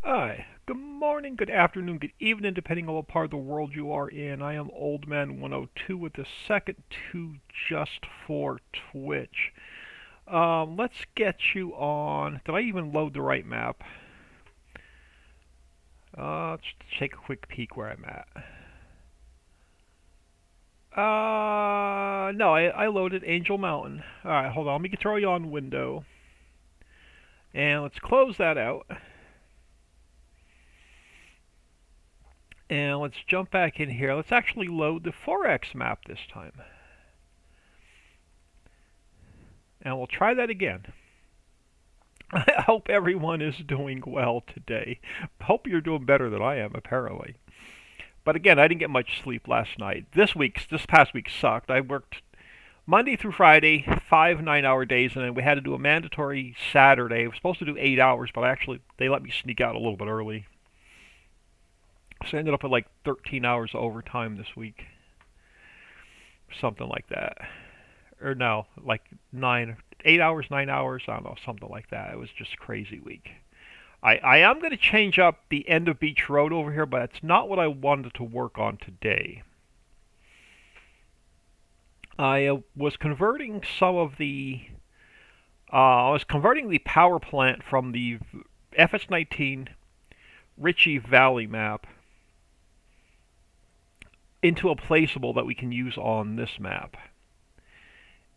Hi, good morning, good afternoon, good evening, depending on what part of the world you are in. I am Old Man 102 with the second to just for Twitch. Let's get you on. Did I even load the right map? Let's take a quick peek where I'm at. No, I loaded Angel Mountain. Alright, hold on. Let me throw you on window. And let's close that out. And let's jump back in here. Let's actually load the 4X map this time. And we'll try that again. I hope everyone is doing well today. Hope you're doing better than I am, apparently. But again, I didn't get much sleep last night. This past week sucked. I worked Monday through Friday, 5 9-hour days, and then we had to do a mandatory Saturday. I was supposed to do 8 hours, but they let me sneak out a little bit early. So I ended up with like 13 hours of overtime this week, something like that. Or no, like 8 hours, 9 hours. I don't know, something like that. It was just a crazy week. I am going to change up the end of Beach Road over here, but that's not what I wanted to work on today. I was converting some of the I was converting the power plant from the FS19 Ritchie Valley map into a placeable that we can use on this map.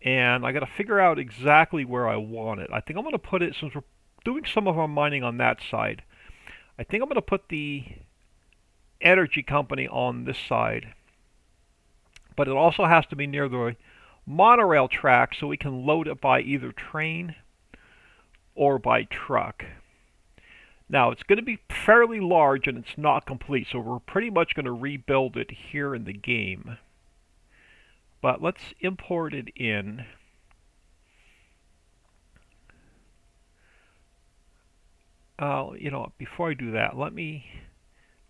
And I got to figure out exactly where I want it. I think I'm going to put it, since we're doing some of our mining on that side, I think I'm going to put the energy company on this side. But it also has to be near the monorail track so we can load it by either train or by truck. Now, it's going to be fairly large and it's not complete, so we're pretty much going to rebuild it here in the game. But let's import it in. Before I do that, let me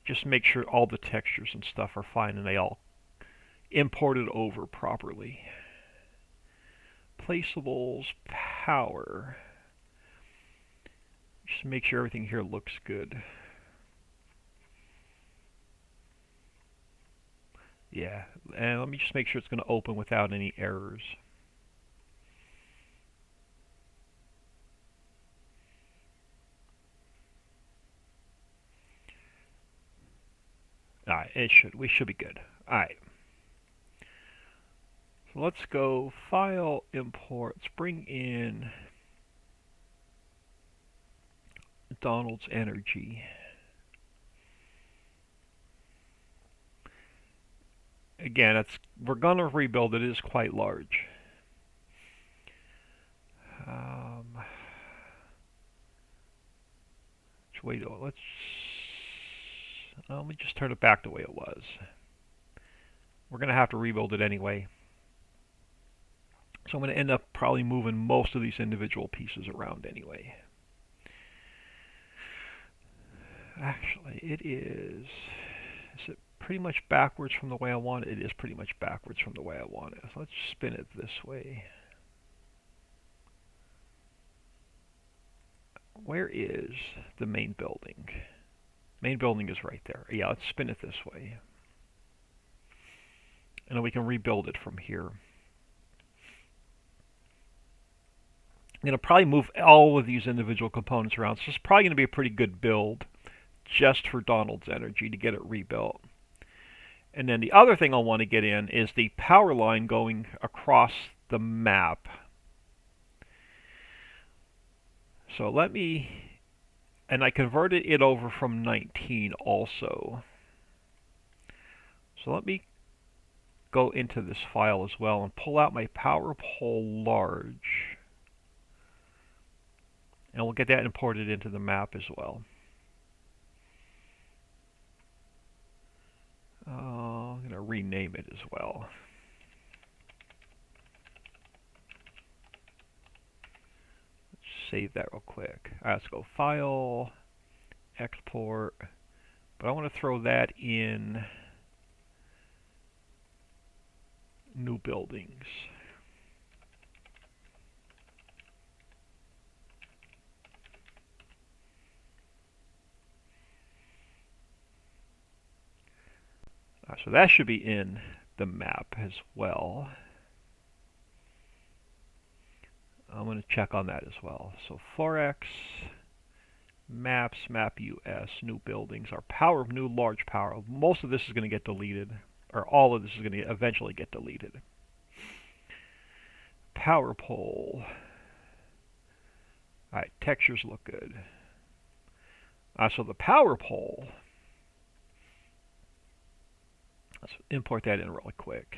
just make sure all the textures and stuff are fine and they all imported over properly. Placeables, power. Just make sure everything here looks good. Yeah, and let me just make sure it's going to open without any errors. Alright, we should be good. Alright. So let's go file, import, let's bring in Donald's Energy. Again, we're going to rebuild it. It is quite large. Let me just turn it back the way it was. We're going to have to rebuild it anyway. So I'm going to end up probably moving most of these individual pieces around anyway. Actually, is it pretty much backwards from the way I want it? It is pretty much backwards from the way I want it. So let's spin it this way. Where is the main building? Main building is right there. Yeah, let's spin it this way. And then we can rebuild it from here. I'm going to probably move all of these individual components around. So it's probably going to be a pretty good build just for Donald's Energy to get it rebuilt. And then the other thing I'll want to get in is the power line going across the map. So and I converted it over from 19 also. So let me go into this file as well and pull out my power pole large. And we'll get that imported into the map as well. I'm going to rename it as well. Let's save that real quick. All right, let's go File, Export. But I want to throw that in New Buildings. So that should be in the map as well. I'm going to check on that as well. So 4x, maps, map US, new buildings, our power, new large power. Most of this is going to get deleted, or all of this is going to eventually get deleted. Power pole. Alright, textures look good. So the power pole, let's import that in really quick.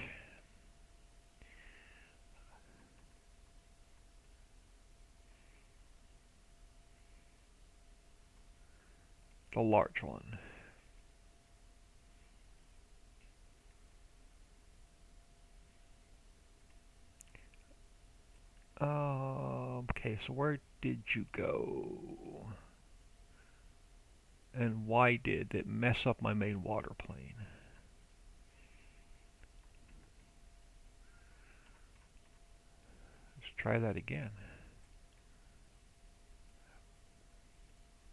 The large one. Okay, so where did you go? And why did it mess up my main water plane? Let's try that again.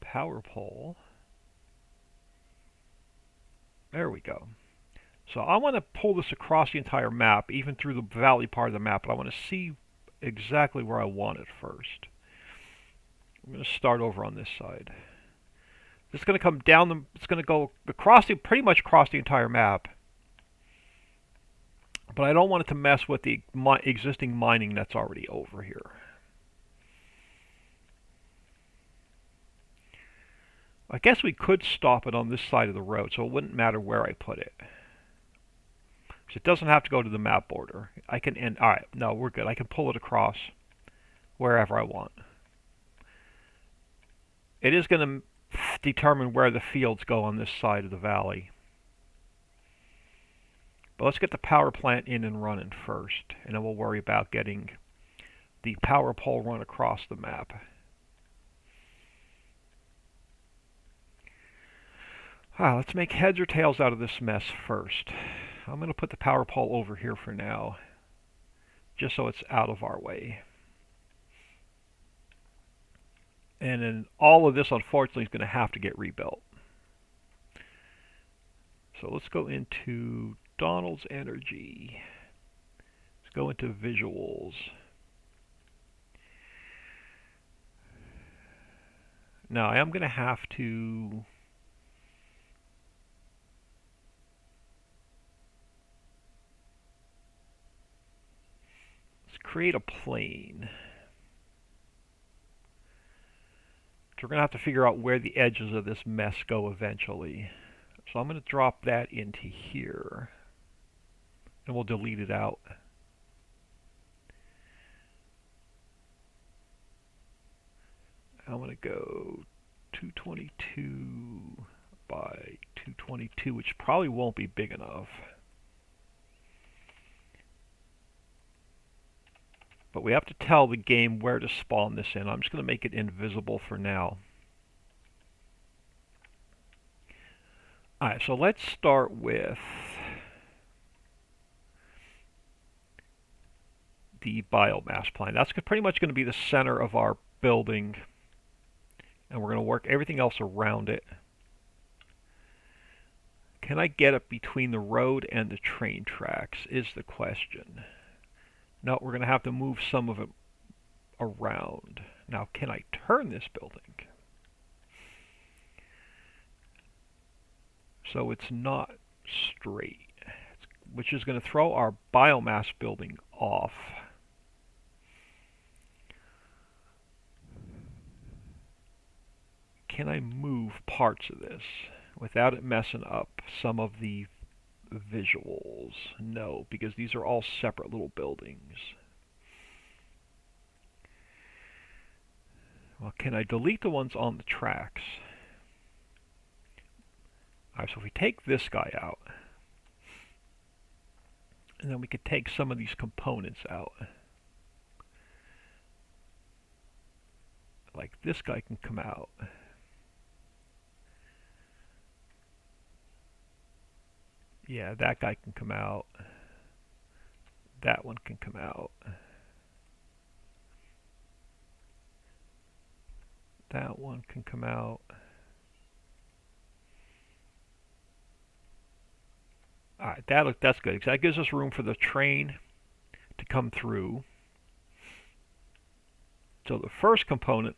Power pole. There we go. So I want to pull this across the entire map, even through the valley part of the map, but I want to see exactly where I want it first. I'm going to start over on this side. It's going to come down, it's going to go across pretty much across the entire map. But I don't want it to mess with the existing mining that's already over here. I guess we could stop it on this side of the road, so it wouldn't matter where I put it. So it doesn't have to go to the map border. I can end. Alright, no, we're good. I can pull it across wherever I want. It is going to determine where the fields go on this side of the valley. But let's get the power plant in and running first, and then we'll worry about getting the power pole run across the map. Let's make heads or tails out of this mess first. I'm going to put the power pole over here for now, just so it's out of our way. And then all of this, unfortunately, is going to have to get rebuilt. So let's go into Donald's Energy. Let's go into Visuals. Now, I am going to have to create a plane. So we're going to have to figure out where the edges of this mess go eventually. So I'm going to drop that into here, and we'll delete it out. I'm going to go 222 by 222, which probably won't be big enough. But we have to tell the game where to spawn this in. I'm just going to make it invisible for now. Alright, so let's start with the biomass plant. That's pretty much going to be the center of our building, and we're going to work everything else around it. Can I get it between the road and the train tracks is the question. No, we're going to have to move some of it around. Now, can I turn this building so it's not straight, which is going to throw our biomass building off? Can I move parts of this without it messing up some of the visuals? No, because these are all separate little buildings. Well, can I delete the ones on the tracks? Alright, so if we take this guy out, and then we could take some of these components out. Like this guy can come out. Yeah, that guy can come out. That one can come out. That one can come out. Alright, that's good, 'cause that gives us room for the train to come through. So the first component,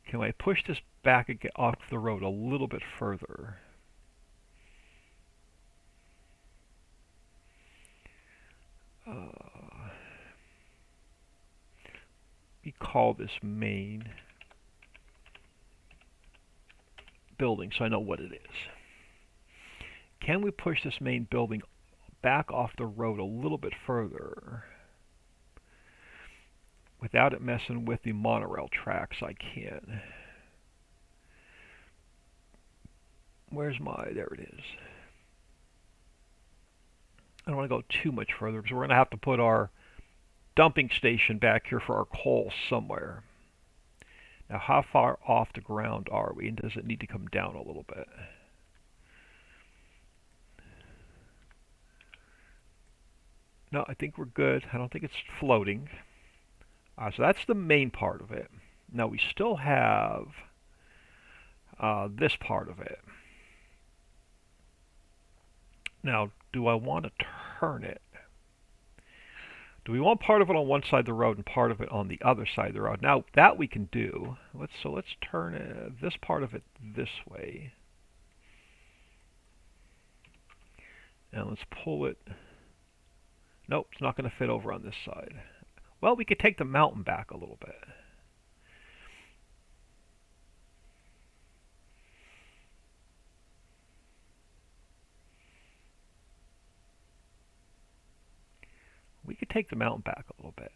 can I push this back again off the road a little bit further? We call this main building so I know what it is. Can we push this main building back off the road a little bit further without it messing with the monorail tracks? I can. Where's my, there it is. I don't want to go too much further because we're going to have to put our dumping station back here for our coal somewhere. Now, how far off the ground are we, and does it need to come down a little bit? No, I think we're good. I don't think it's floating. So that's the main part of it. Now we still have this part of it. Now, do I want to turn it? Do we want part of it on one side of the road and part of it on the other side of the road? Now, that we can do. So let's turn this part of it this way. And let's pull it. Nope, it's not going to fit over on this side. Well, we could take the mountain back a little bit. We could take the mountain back a little bit.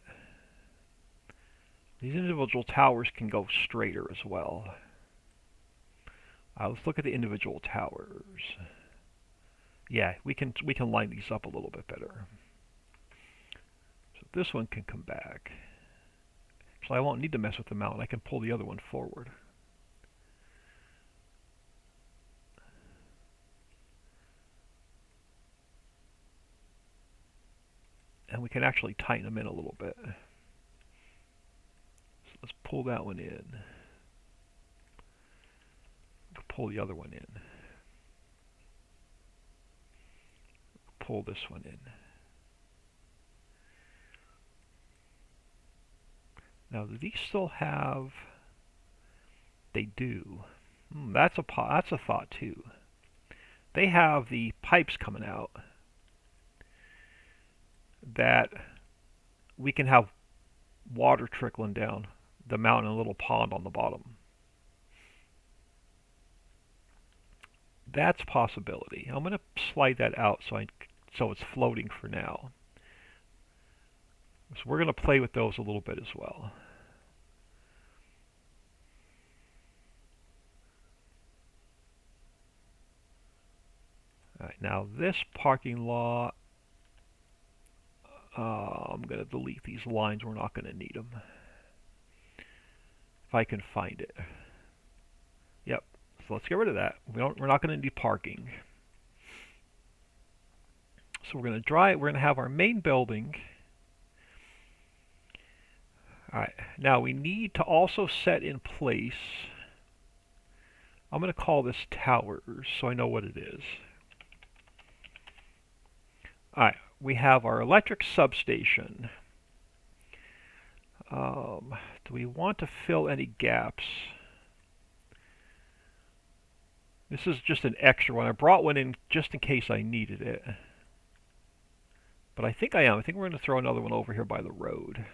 These individual towers can go straighter as well. Let's look at the individual towers. Yeah, we can line these up a little bit better. So this one can come back. So I won't need to mess with the mountain. I can pull the other one forward. And we can actually tighten them in a little bit. So let's pull that one in. Pull the other one in. Pull this one in. Now, do these still have? They do. That's a thought too. They have the pipes coming out that we can have water trickling down the mountain in a little pond on the bottom. That's a possibility. I'm going to slide that out so it's floating for now. So we're going to play with those a little bit as well. All right, now this parking lot, I'm going to delete these lines. We're not going to need them. If I can find it. Yep. So let's get rid of that. We're not going to need parking. So we're going to have our main building. All right. Now we need to also set in place. I'm going to call this towers so I know what it is. All right. We have our electric substation. Do we want to fill any gaps? This is just an extra one. I brought one in just in case I needed it. But I think I am. I think we're going to throw another one over here by the road.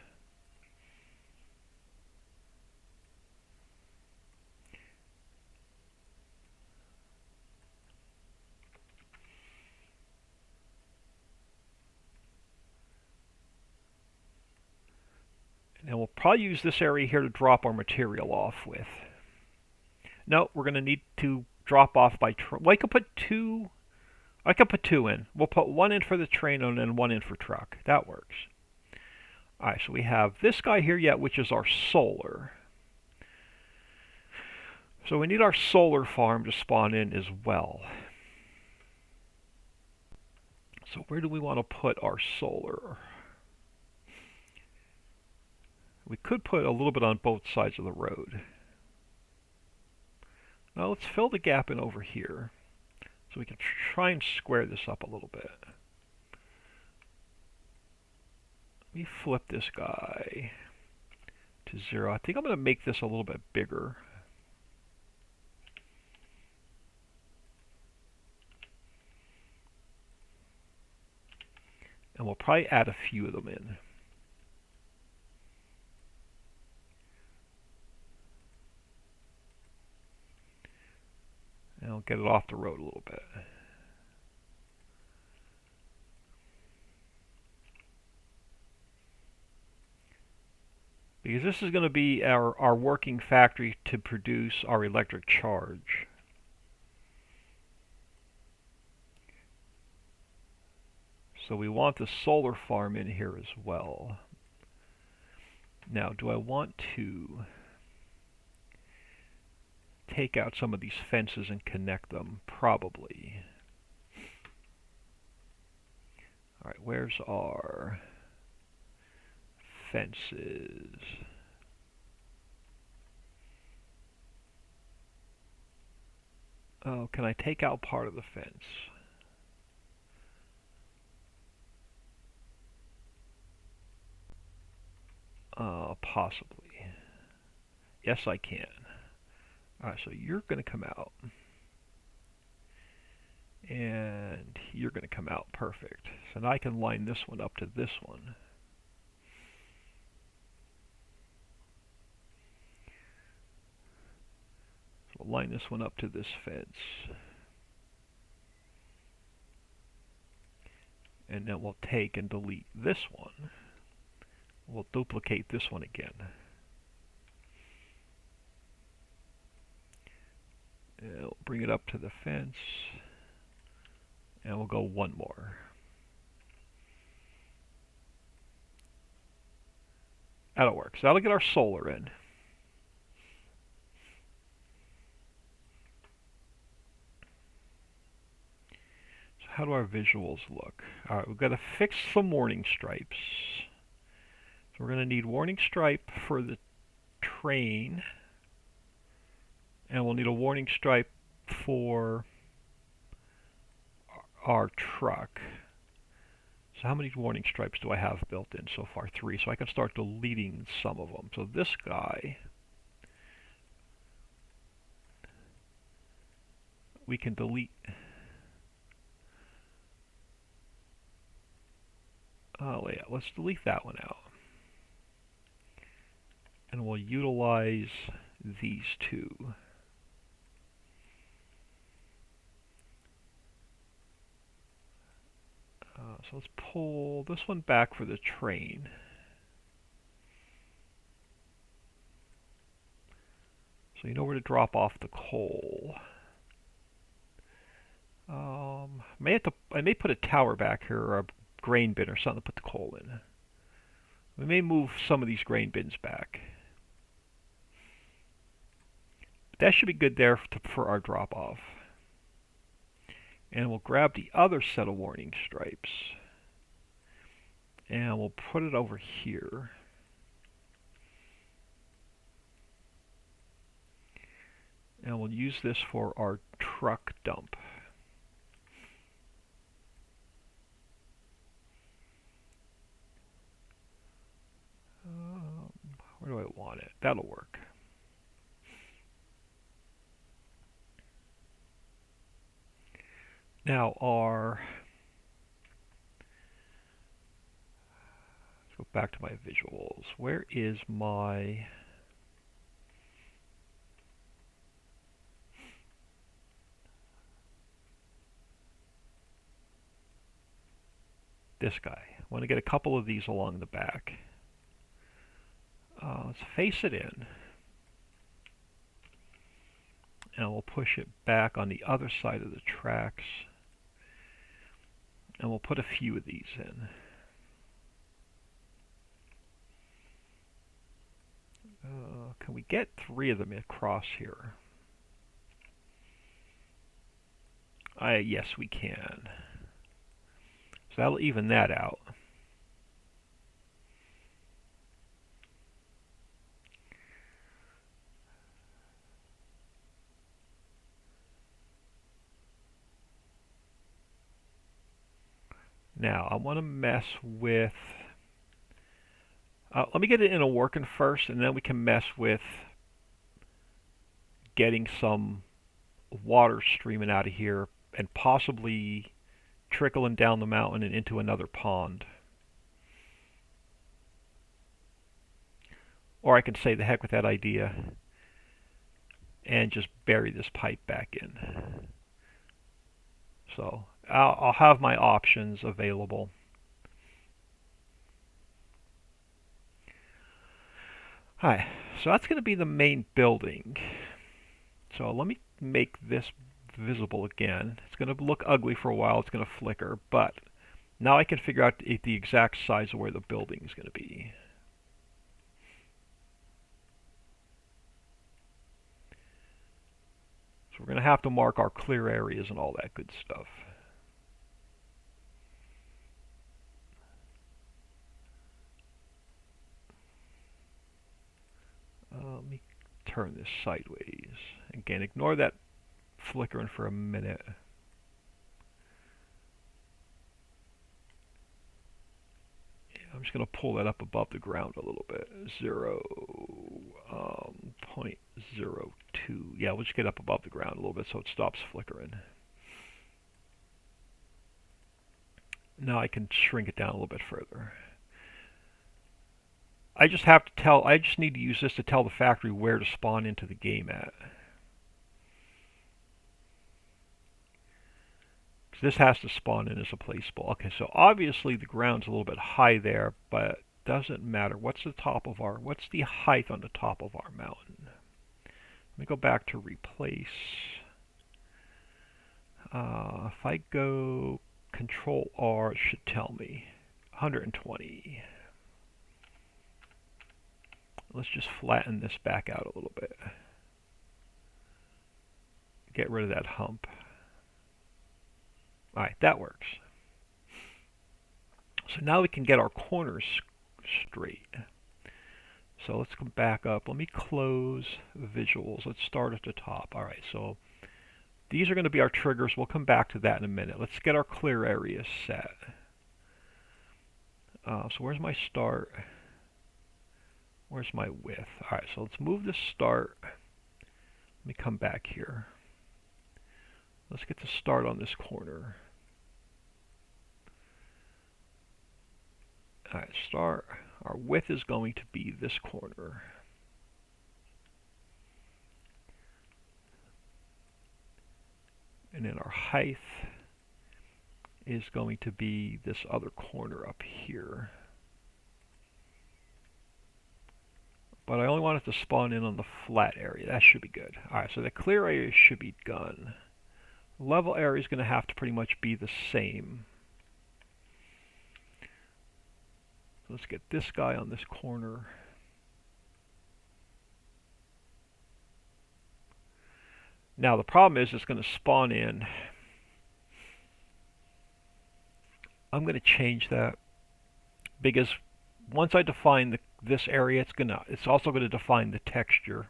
And we'll probably use this area here to drop our material off with. No, we're going to need to drop off by truck. Well, I could put two in. We'll put one in for the train and then one in for truck. That works. All right, so we have this guy here yet, which is our solar. So we need our solar farm to spawn in as well. So where do we want to put our solar? We could put a little bit on both sides of the road. Now let's fill the gap in over here. So we can try and square this up a little bit. Let me flip this guy to 0. I think I'm going to make this a little bit bigger. And we'll probably add a few of them in. And I'll get it off the road a little bit. Because this is going to be our working factory to produce our electric charge. So we want the solar farm in here as well. Now, do I want to take out some of these fences and connect them? Probably. All right, where's our fences? Oh, can I take out part of the fence? Possibly. Yes, I can. Alright, so you're going to come out. And you're going to come out. Perfect. So now I can line this one up to this one. So we'll line this one up to this fence. And then we'll take and delete this one. We'll duplicate this one again. And we'll bring it up to the fence. And we'll go one more. That'll work. So that'll get our solar in. So how do our visuals look? Alright, we've got to fix some warning stripes. So we're going to need warning stripe for the train. And we'll need a warning stripe for our truck. So how many warning stripes do I have built in so far? 3. So I can start deleting some of them. So this guy, we can delete. Oh yeah, let's delete that one out. And we'll utilize these two. So let's pull this one back for the train. So you know where to drop off the coal. I may put a tower back here, or a grain bin or something to put the coal in. We may move some of these grain bins back. But that should be good there for our drop off. And we'll grab the other set of warning stripes. And we'll put it over here. And we'll use this for our truck dump. Where do I want it? That'll work. Now let's go back to my visuals. Where is my this guy? I want to get a couple of these along the back. Let's face it in. And we'll push it back on the other side of the tracks. And we'll put a few of these in. Can we get 3 of them across here? Yes, we can. So that'll even that out. Now, I want to mess with... let me get it in a working first, and then we can mess with getting some water streaming out of here and possibly trickling down the mountain and into another pond. Or I can say the heck with that idea and just bury this pipe back in. So I'll have my options available. Hi, so that's going to be the main building. So let me make this visible again. It's going to look ugly for a while. It's going to flicker, but now I can figure out the exact size of where the building is going to be. So we're going to have to mark our clear areas and all that good stuff. Let me turn this sideways. Again, ignore that flickering for a minute. I'm just going to pull that up above the ground a little bit. 0.02. Yeah, we'll just get up above the ground a little bit so it stops flickering. Now I can shrink it down a little bit further. I just need to use this to tell the factory where to spawn into the game at. This has to spawn in as a placeable. Okay, so obviously the ground's a little bit high there, but it doesn't matter. What's the height on the top of our mountain? Let me go back to replace. If I go Control R, it should tell me 120. Let's just flatten this back out a little bit. Get rid of that hump. Alright, that works. So now we can get our corners straight. So let's come back up. Let me close visuals. Let's start at the top. Alright, so these are going to be our triggers. We'll come back to that in a minute. Let's get our clear area set. So where's my start? Where's my width? Alright, so let's move the start. Let me come back here. Let's get the start on this corner. Alright, start. Our width is going to be this corner. And then our height is going to be this other corner up here. But I only want it to spawn in on the flat area. That should be good. Alright, so the clear area should be done. Level area is going to have to pretty much be the same. Let's get this guy on this corner. Now the problem is it's going to spawn in. I'm going to change that because once I define this area, it's also going to define the texture.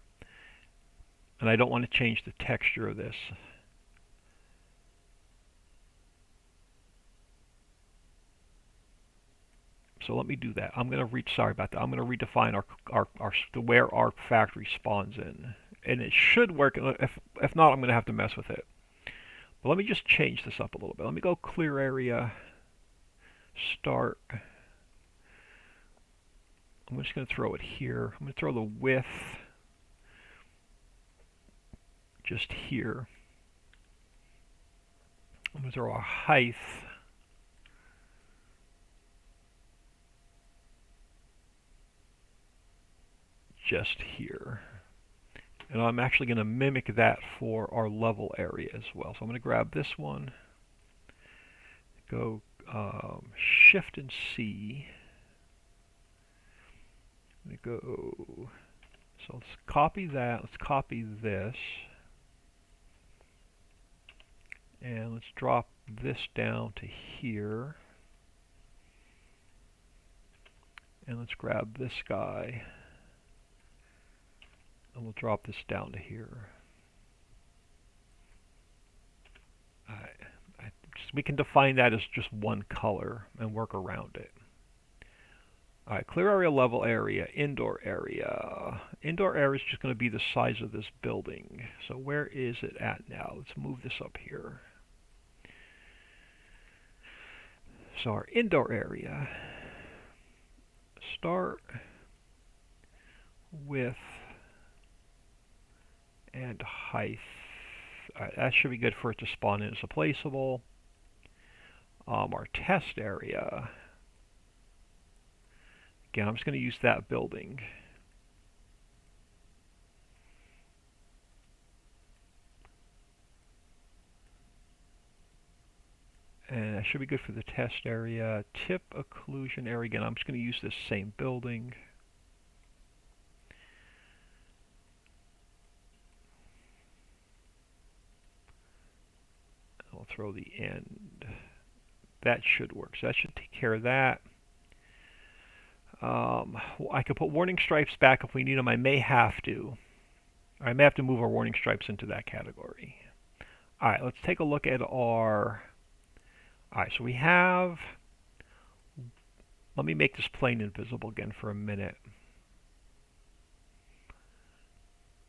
And I don't want to change the texture of this. So let me do that. I'm going to sorry about that. I'm going to redefine where our factory spawns in, and it should work. If not, I'm going to have to mess with it. But let me just change this up a little bit. Let me go clear area, start. I'm just going to throw it here. I'm going to throw the width just here. I'm going to throw a height just here. And I'm actually going to mimic that for our level area as well. So I'm going to grab this one, go Shift and C. I'm going to go, so let's copy that, let's copy this, and let's drop this down to here, and let's grab this guy, and we'll drop this down to here. I We can define that as just one color and work around it. All right, clear area, level area, indoor area. Indoor area is just going to be the size of this building. So where is it at now? Let's move this up here. So our indoor area, start, width, and height. All right, that should be good for it to spawn in as a placeable. Our test area, again, I'm just going to use that building. And that should be good for the test area. Tip occlusion area, again, I'm just going to use this same building. I'll throw the end. That should work. So that should take care of that. I could put warning stripes back if we need them. I may have to. I may have to move our warning stripes into that category. All right, let's take a look at our... All right, so we have... Let me make this plane invisible again for a minute.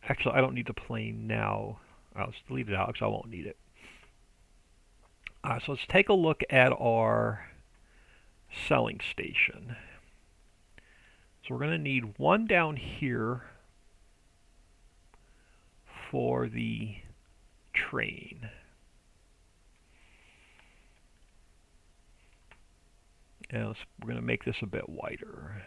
Actually, I don't need the plane now. Let's delete it out because I won't need it. So let's take a look at our selling station. So we're going to need one down here for the train. And we're going to make this a bit wider.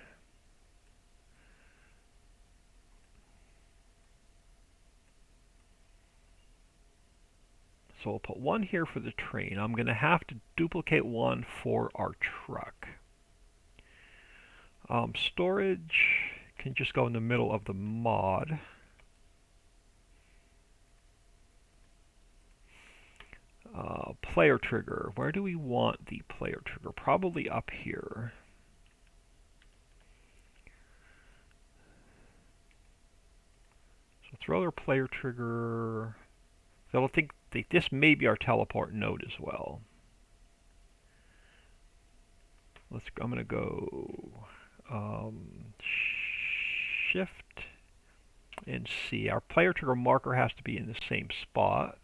So we'll put one here for the train. I'm going to have to duplicate one for our truck. Storage can just go in the middle of the mod. Player trigger. Where do we want the player trigger? Probably up here. So throw their player trigger. So I think this may be our teleport node as well. I'm going to go Shift and C. Our player trigger marker has to be in the same spot.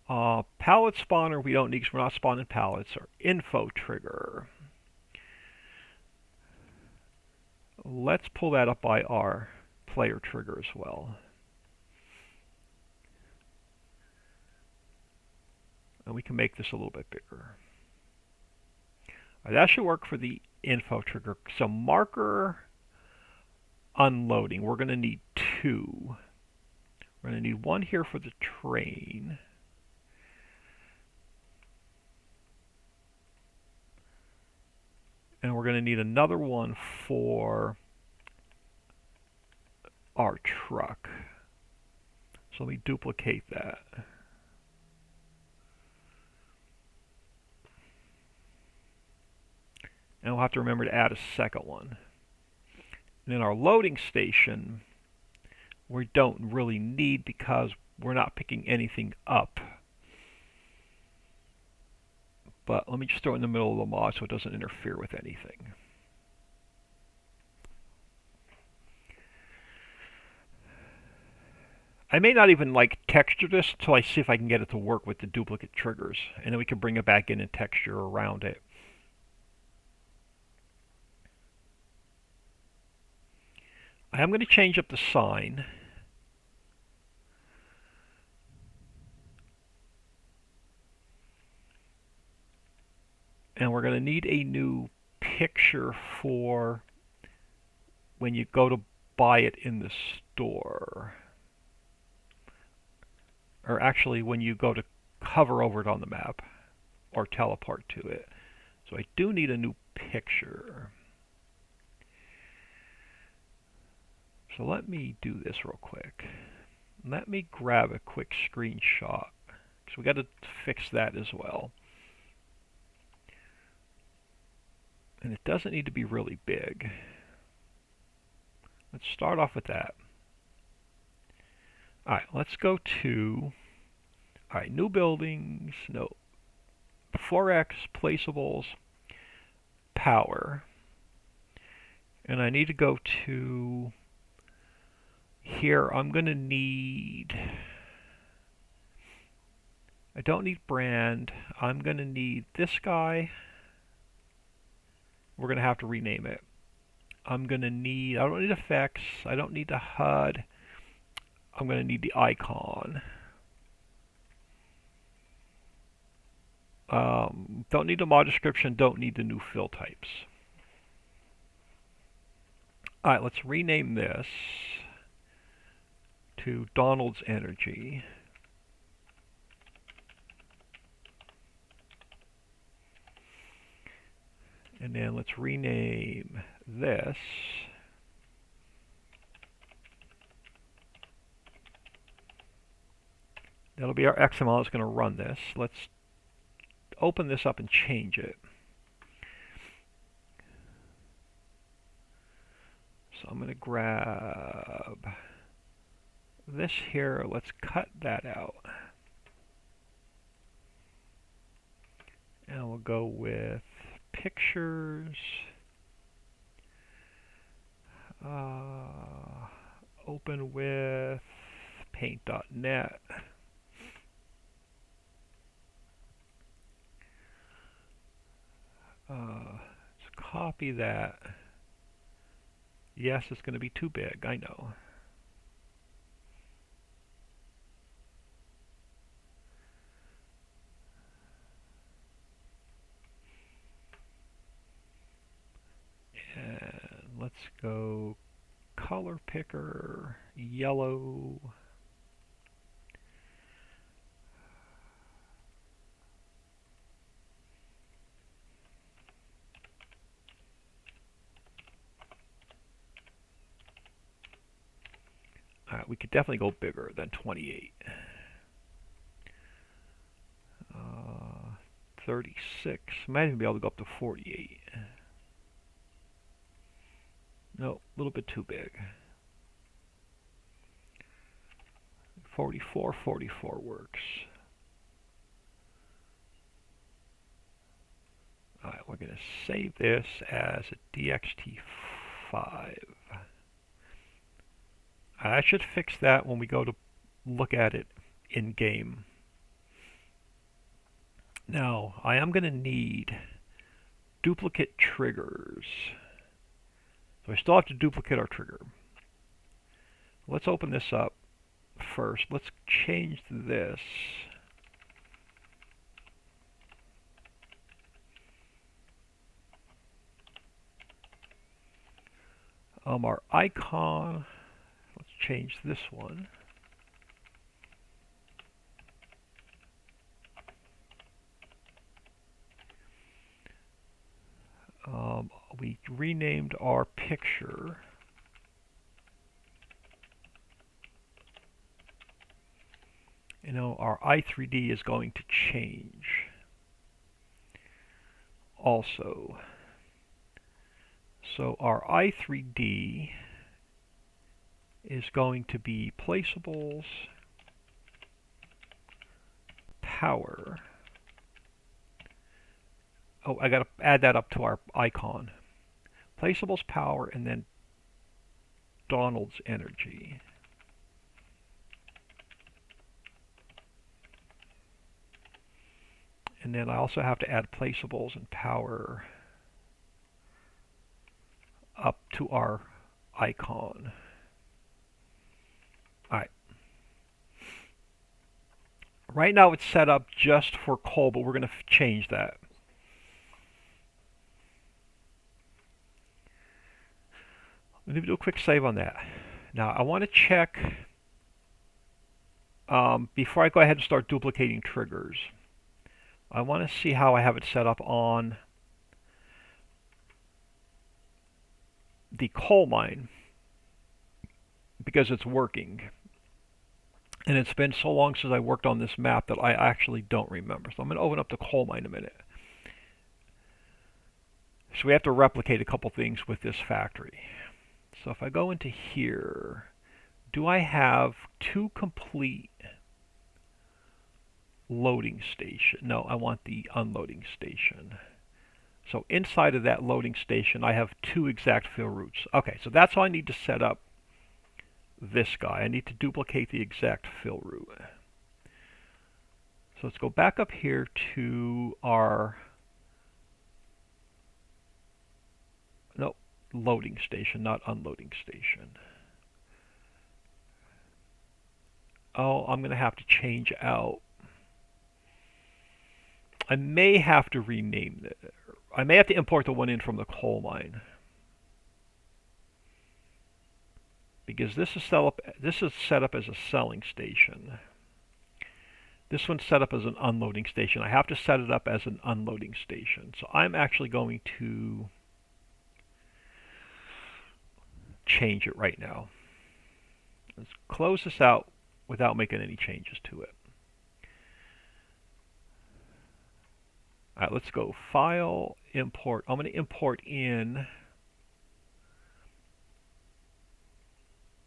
Pallet spawner we don't need because we're not spawning pallets. Our info trigger. Let's pull that up by our player trigger as well. And we can make this a little bit bigger. Right, that should work for the info trigger. So marker unloading, we're going to need two. We're going to need one here for the train. And we're going to need another one for our truck. So let me duplicate that. And we'll have to remember to add a second one. And then our loading station, we don't really need because we're not picking anything up. But let me just throw it in the middle of the mod so it doesn't interfere with anything. I may not even texture this until I see if I can get it to work with the duplicate triggers. And then we can bring it back in and texture around it. I am going to change up the sign. And we're going to need a new picture for when you go to buy it in the store. Or actually when you go to hover over it on the map or teleport to it. So I do need a new picture. So let me do this real quick. Let me grab a quick screenshot because we got to fix that as well. And it doesn't need to be really big. Let's start off with that. Alright, let's go to All right, new buildings, no. 4x, placeables, power. And I need to go to here. I'm going to need, I don't need brand. I'm going to need this guy. We're going to have to rename it. I'm going to need, I don't need effects. I don't need the HUD. I'm going to need the icon. Don't need the mod description. Don't need the new fill types. All right, let's rename this to Donald's Energy. And then let's rename this that'll be our XML that's going to run this. Let's open this up and change it. So I'm going to grab this here. Let's cut that out. And we'll go with pictures. Open with paint.net. Let's copy that. Yes, it's going to be too big, I know. And let's go color picker, yellow. Alright, we could definitely go bigger than 28. 36. Might even be able to go up to 48. No, a little bit too big. 44 works. Alright, we're going to save this as a DXT5. I should fix that when we go to look at it in game. Now, I am going to need duplicate triggers. So I still have to duplicate our trigger. Let's open this up first. Let's change this. Our icon, let's change this one. We renamed our picture. You know, our i3D is going to change also. So our i3D is going to be placeables, power. Oh, I got to add that up to our icon. Placeables, power, and then Donald's Energy. And then I also have to add placeables and power up to our icon. Alright. Right now it's set up just for coal, but we're going to change that. Let me do a quick save on that. Now I want to check, before I go ahead and start duplicating triggers, I want to see how I have it set up on the coal mine, because it's working. And it's been so long since I worked on this map that I actually don't remember. So I'm going to open up the coal mine in a minute. So we have to replicate a couple things with this factory. So if I go into here, do I have two complete loading station. No, I want the unloading station. So inside of that loading station, I have two exact fill routes. Okay, so that's all I need to set up this guy. I need to duplicate the exact fill route. So let's go back up here to our loading station, not unloading station. Oh, I'm going to have to change out. I may have to rename it. I may have to import the one in from the coal mine. Because this is set up as a selling station. This one's set up as an unloading station. I have to set it up as an unloading station. So I'm actually going to change it right now. Let's close this out without making any changes to it. All right, let's go File, Import. I'm going to import in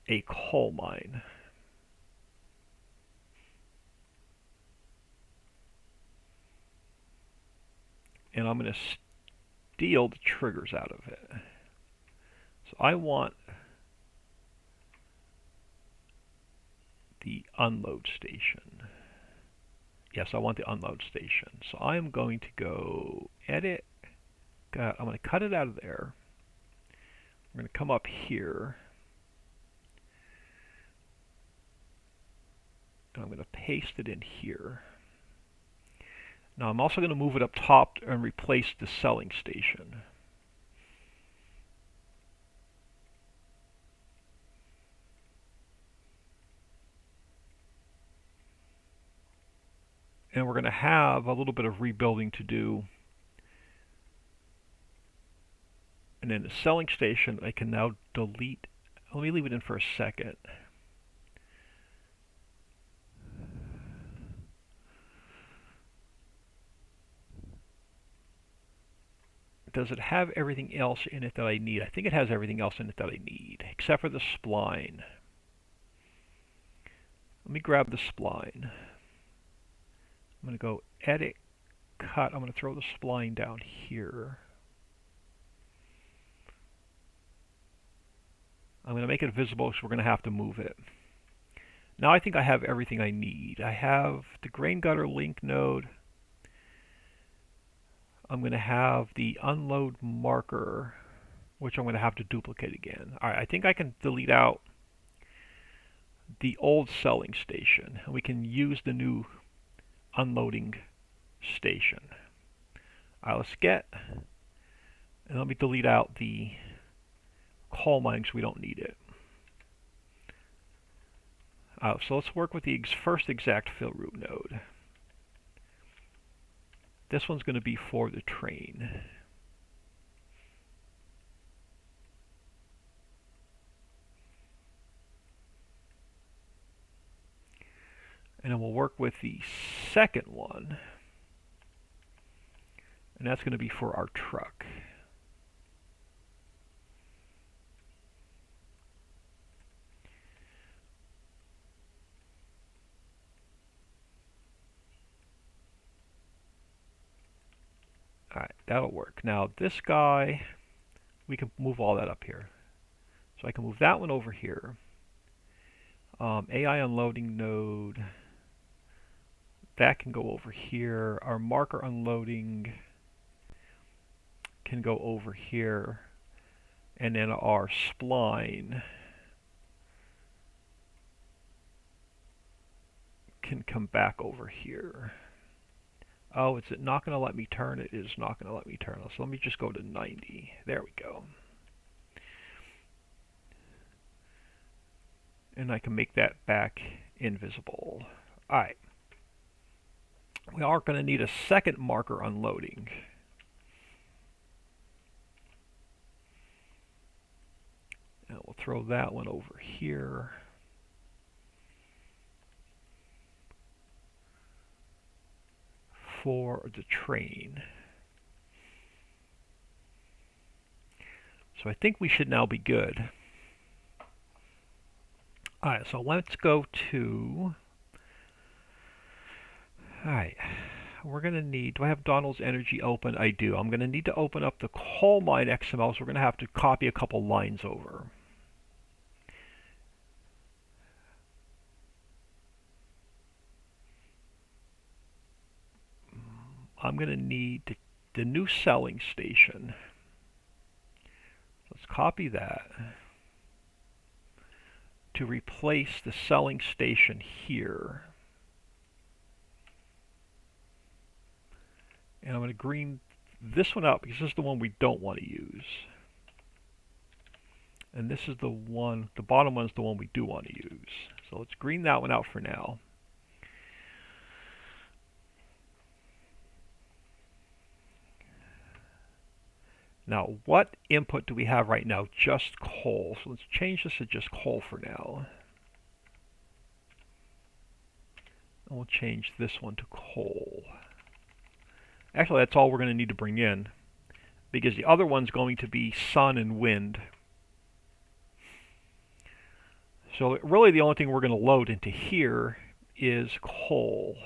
a coal mine. And I'm going to steal the triggers out of it. So I want the unload station. Yes, I want the unload station. So I'm going to go Edit. I'm going to cut it out of there. I'm going to come up here. And I'm going to paste it in here. Now I'm also going to move it up top and replace the selling station. And we're going to have a little bit of rebuilding to do. And then the selling station, I can now delete. Let me leave it in for a second. Does it have everything else in it that I need? I think it has everything else in it that I need, except for the spline. Let me grab the spline. I'm going to go Edit, Cut. I'm going to throw the spline down here. I'm going to make it visible because we're going to have to move it. Now I think I have everything I need. I have the grain gutter link node. I'm going to have the unload marker, which I'm going to have to duplicate again. All right, I think I can delete out the old selling station, and we can use the new unloading station. All right, let's get, and let me delete out the coal mines. We don't need it. So let's work with the first exact fill route node. This one's going to be for the train. And then we'll work with the second one. And that's going to be for our truck. Alright, that'll work. Now this guy, we can move all that up here. So I can move that one over here. AI unloading node, that can go over here. Our marker unloading can go over here. And then our spline can come back over here. Oh, is it not going to let me turn? It is not going to let me turn. So let me just go to 90. There we go. And I can make that back invisible. Alright. We are going to need a second marker unloading. And we'll throw that one over here. For the train. So I think we should now be good. Alright, so let's go to Alright, we're going to need, do I have Donald's Energy open? I do. I'm going to need to open up the coal mine XML, so we're going to have to copy a couple lines over. I'm going to need the new selling station. Let's copy that to replace the selling station here. And I'm going to green this one out because this is the one we don't want to use. And this is the one, the bottom one is the one we do want to use. So let's green that one out for now. Now, what input do we have right now? Just coal. So let's change this to just coal for now. And we'll change this one to coal. Actually, that's all we're going to need to bring in, because the other one's going to be sun and wind. So really the only thing we're going to load into here is coal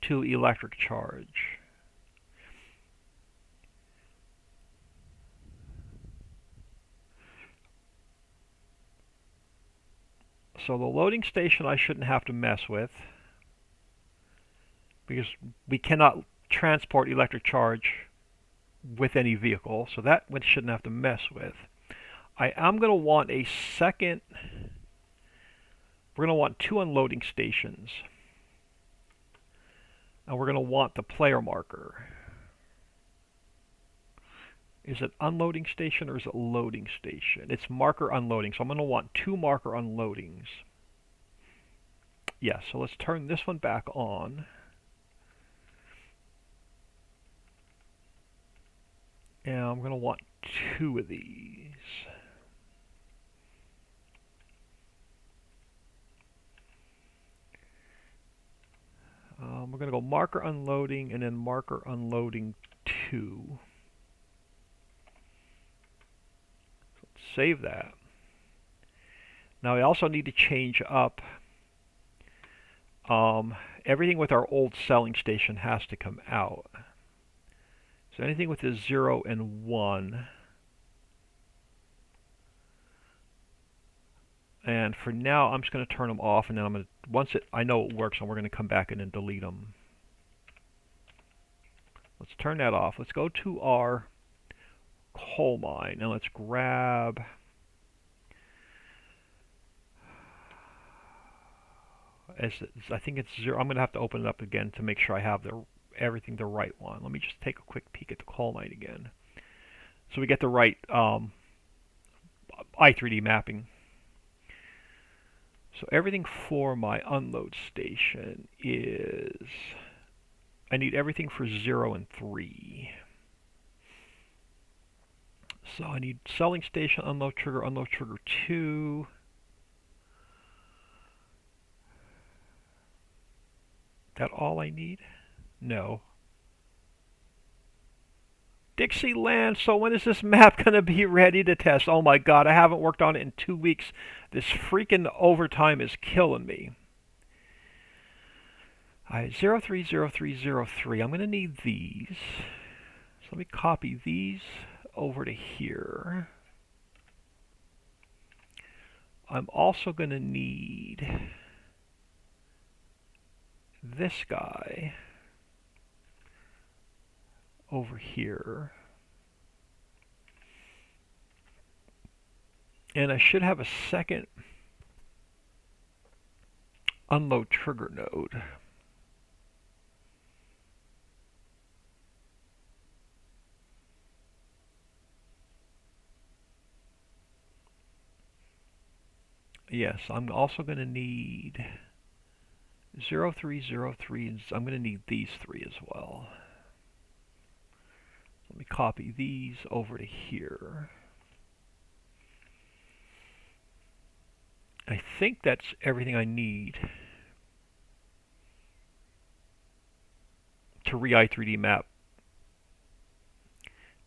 to electric charge. So the loading station I shouldn't have to mess with, because we cannot transport electric charge with any vehicle, so that one shouldn't have to mess with. I am going to want a second, we're going to want 2 unloading stations, and we're going to want the player marker. Is it unloading station or is it loading station? It's marker unloading, so I'm going to want 2 marker unloadings. Yes, so let's turn this one back on. And I'm going to want 2 of these. We're going to go marker unloading and then marker unloading 2. So let's save that. Now we also need to change up everything with our old selling station has to come out. So anything with a 0 and 1. And for now, I'm just going to turn them off, and then I'm going to, once I know it works, and we're going to come back in and delete them. Let's turn that off. Let's go to our coal mine, and let's grab I think it's 0. I'm going to have to open it up again to make sure I have everything the right one. Let me just take a quick peek at the coal mine again, so we get the right i3D mapping. So everything for my unload station is, I need everything for 0 and 3. So I need selling station, unload trigger 2. That all I need? No. Dixieland, so when is this map going to be ready to test? Oh my god, I haven't worked on it in 2 weeks. This freaking overtime is killing me. Alright, 030303. I'm going to need these. So let me copy these over to here. I'm also going to need this guy over here. And I should have a second unload trigger node. Yes, I'm also going to need 0303, and I'm going to need these 3 as well. Let me copy these over to here. I think that's everything I need to re-i3D map.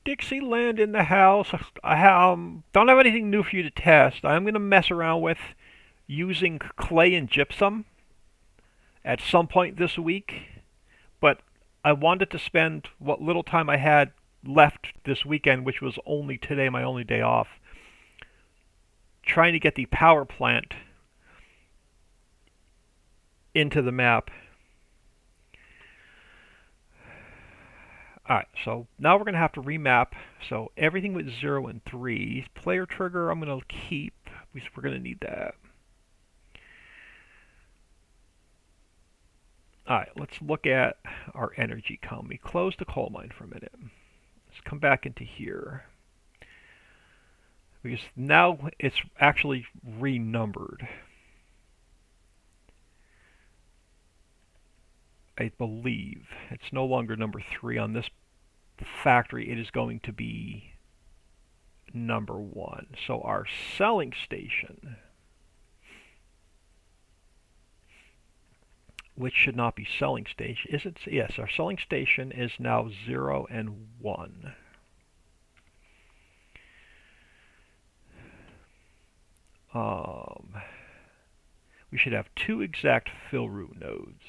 Dixieland in the house. I don't have anything new for you to test. I'm going to mess around with using clay and gypsum at some point this week, but I wanted to spend what little time I had left this weekend, which was only today, my only day off, trying to get the power plant into the map. Alright, so now we're going to have to remap. So everything with 0 and 3. Player trigger I'm going to keep. We're going to need that. Alright, let's look at our energy column. We close the coal mine for a minute. Let's come back into here. Because now it's actually renumbered. I believe it's no longer number 3 on this factory. It is going to be number 1. So our selling station, which should not be selling station, is it? Yes, our selling station is now 0 and 1. We should have 2 exact fill route nodes.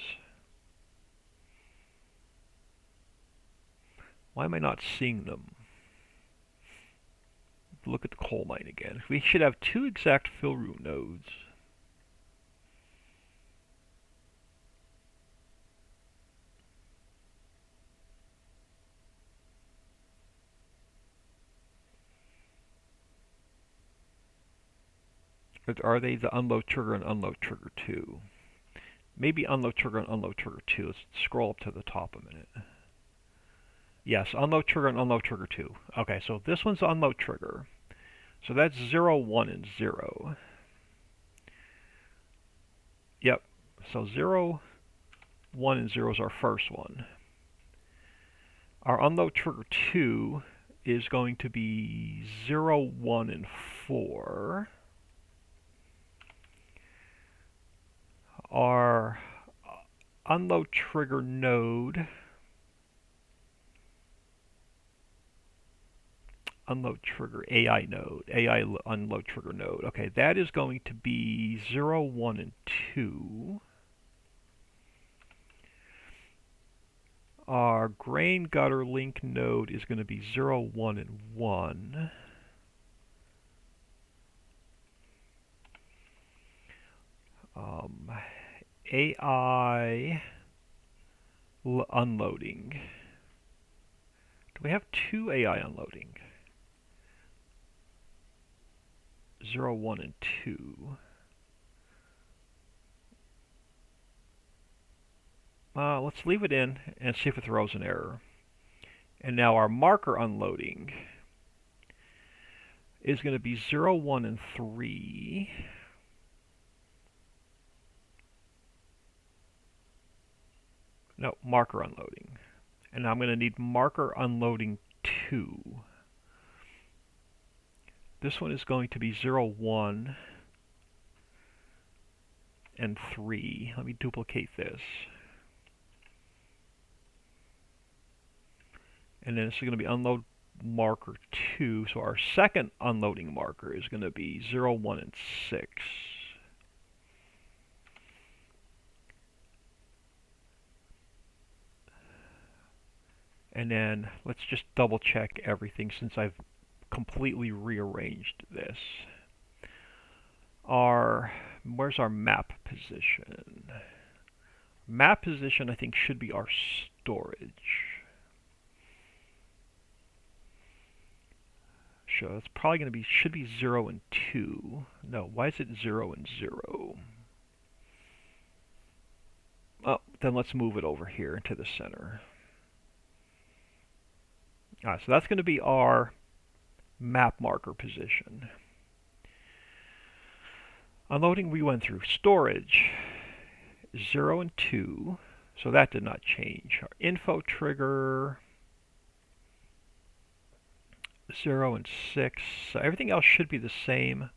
Why am I not seeing them? Look at the coal mine again. We should have 2 exact fill route nodes. But are they the unload trigger and unload trigger 2? Maybe unload trigger and unload trigger 2. Let's scroll up to the top a minute. Yes, unload trigger and unload trigger 2. Okay, so this one's unload trigger. So that's 0, 1, and 0. Yep, so 0, 1, and 0 is our first one. Our unload trigger 2 is going to be 0, 1, and 4. Our unload trigger node, unload trigger AI node, AI unload trigger node. Okay, that is going to be 0, 1, and 2. Our grain gutter link node is going to be 0, 1, and 1. AI unloading. Do we have 2 AI unloading? 0, 1, and 2. Let's leave it in and see if it throws an error. And now our marker unloading is going to be 0, 1, and 3. No, marker unloading. And now I'm going to need marker unloading 2. This one is going to be 0, 1, and 3. Let me duplicate this. And then this is going to be unload marker 2. So our second unloading marker is going to be 0, 1, and 6. And then let's just double check everything since I've completely rearranged this. Where's our map position? Map position I think should be our storage. So it's probably going to be, should be 0 and 2. No, why is it 0 and 0? Oh, then let's move it over here into the center. Alright, so that's going to be our map marker position. Unloading we went through. Storage, 0 and 2, so that did not change. Our info trigger, 0 and 6, so everything else should be the same.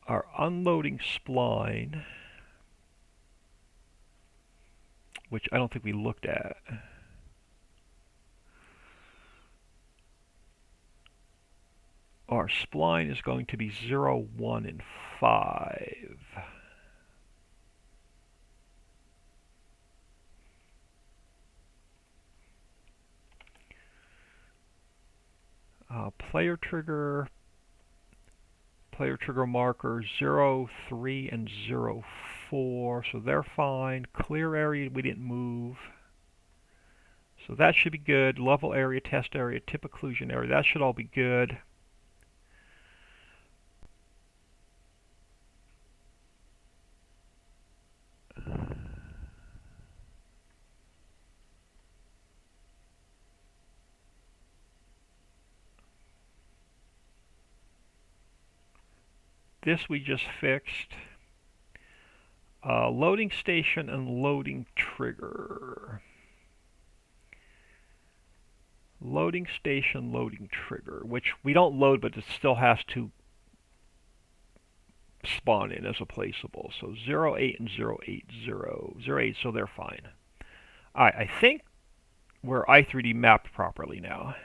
Our unloading spline, which I don't think we looked at. Our spline is going to be 0, 1, and 5. Player trigger markers 0, 3, and 0, 4, so they're fine. Clear area, we didn't move. So that should be good. Level area, test area, tip occlusion area, that should all be good. This we just fixed. Loading station and loading trigger. Loading station, loading trigger, which we don't load, but it still has to spawn in as a placeable. So 08 and 080. 08, so they're fine. Alright, I think we're i3D mapped properly now.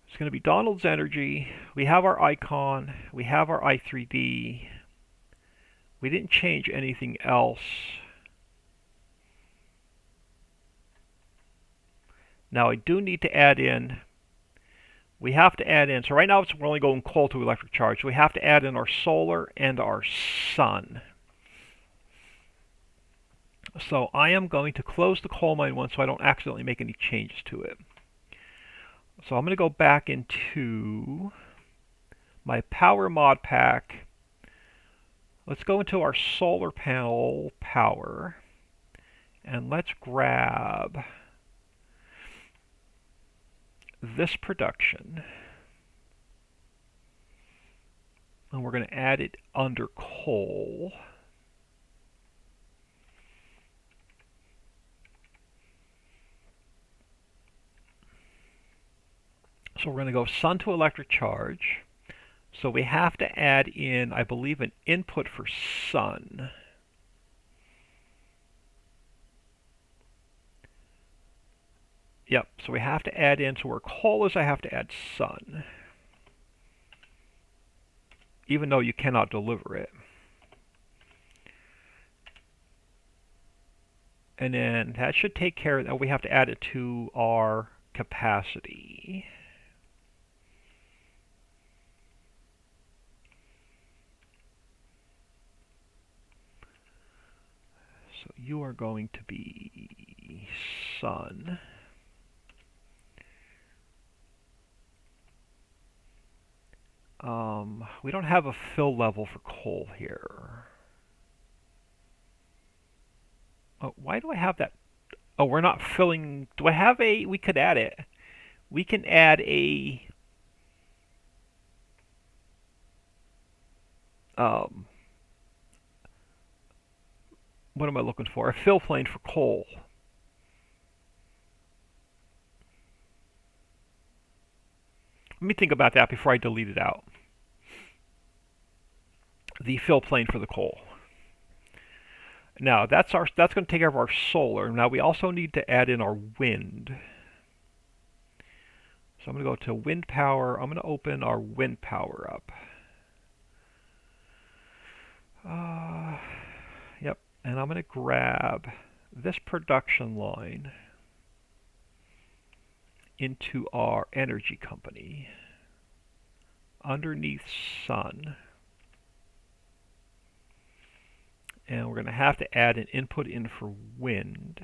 It's going to be Donald's Energy. We have our icon. We have our i3D. We didn't change anything else. Now I do need to add in, we have to add in, so right now we're only going coal to electric charge. So we have to add in our solar and our sun. So I am going to close the coal mine one so I don't accidentally make any changes to it. So I'm going to go back into my power mod pack. Let's go into our solar panel power and let's grab this production and we're going to add it under coal. So we're going to go sun to electric charge. So we have to add in, I believe, an input for sun. Yep, so we have to add in, so where coal is, I have to add sun. Even though you cannot deliver it. And then that should take care of that. We have to add it to our capacity. So you are going to be sun. We don't have a fill level for coal here. Oh, why do I have that? Oh, we're not filling. Do I have a? We could add it. We can add a. What am I looking for? A fill plane for coal. Let me think about that before I delete it out. The fill plane for the coal. Now that's going to take care of our solar. Now we also need to add in our wind. So I'm going to go to wind power. I'm going to open our wind power up. Yep, and I'm going to grab this production line into our energy company underneath sun. And we're going to have to add an input in for wind.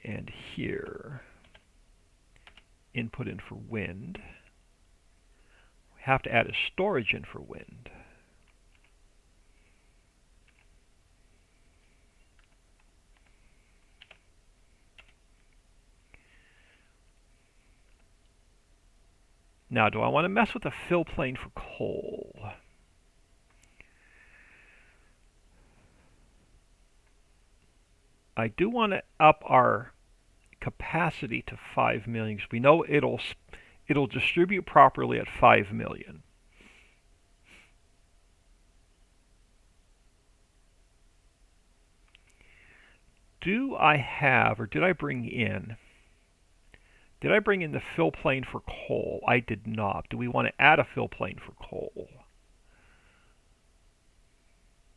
And here, input in for wind. We have to add a storage in for wind. Now, do I want to mess with the fill plane for coal? I do want to up our capacity to 5 million. We know it'll distribute properly at 5 million. Do I have, or did I bring in? Did I bring in the fill plane for coal? I did not. Do we want to add a fill plane for coal?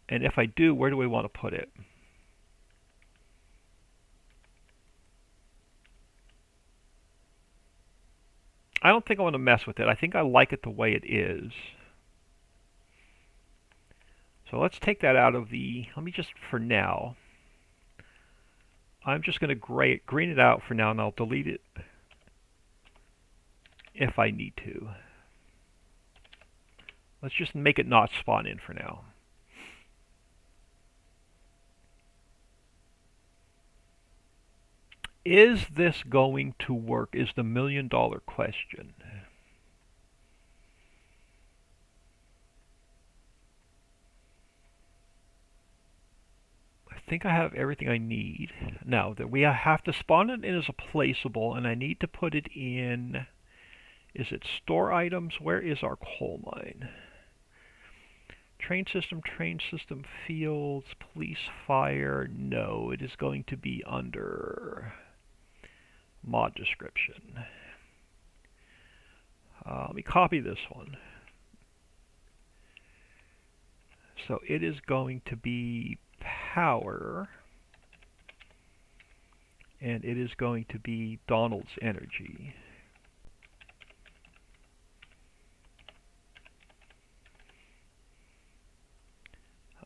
And if I do, where do we want to put it? I don't think I want to mess with it. I think I like it the way it is. So let's take that out of the, let me just, for now, I'm just going to green it out for now, and I'll delete it if I need to. Let's just make it not spawn in for now. Is this going to work is the million-dollar question. I think I have everything I need. Now, that we have to spawn it in as a placeable, and I need to put it in, is it store items? Where is our coal mine? Train system, fields, police, fire. No, it is going to be under mod description. Let me copy this one. So it is going to be power, and it is going to be Donald's energy.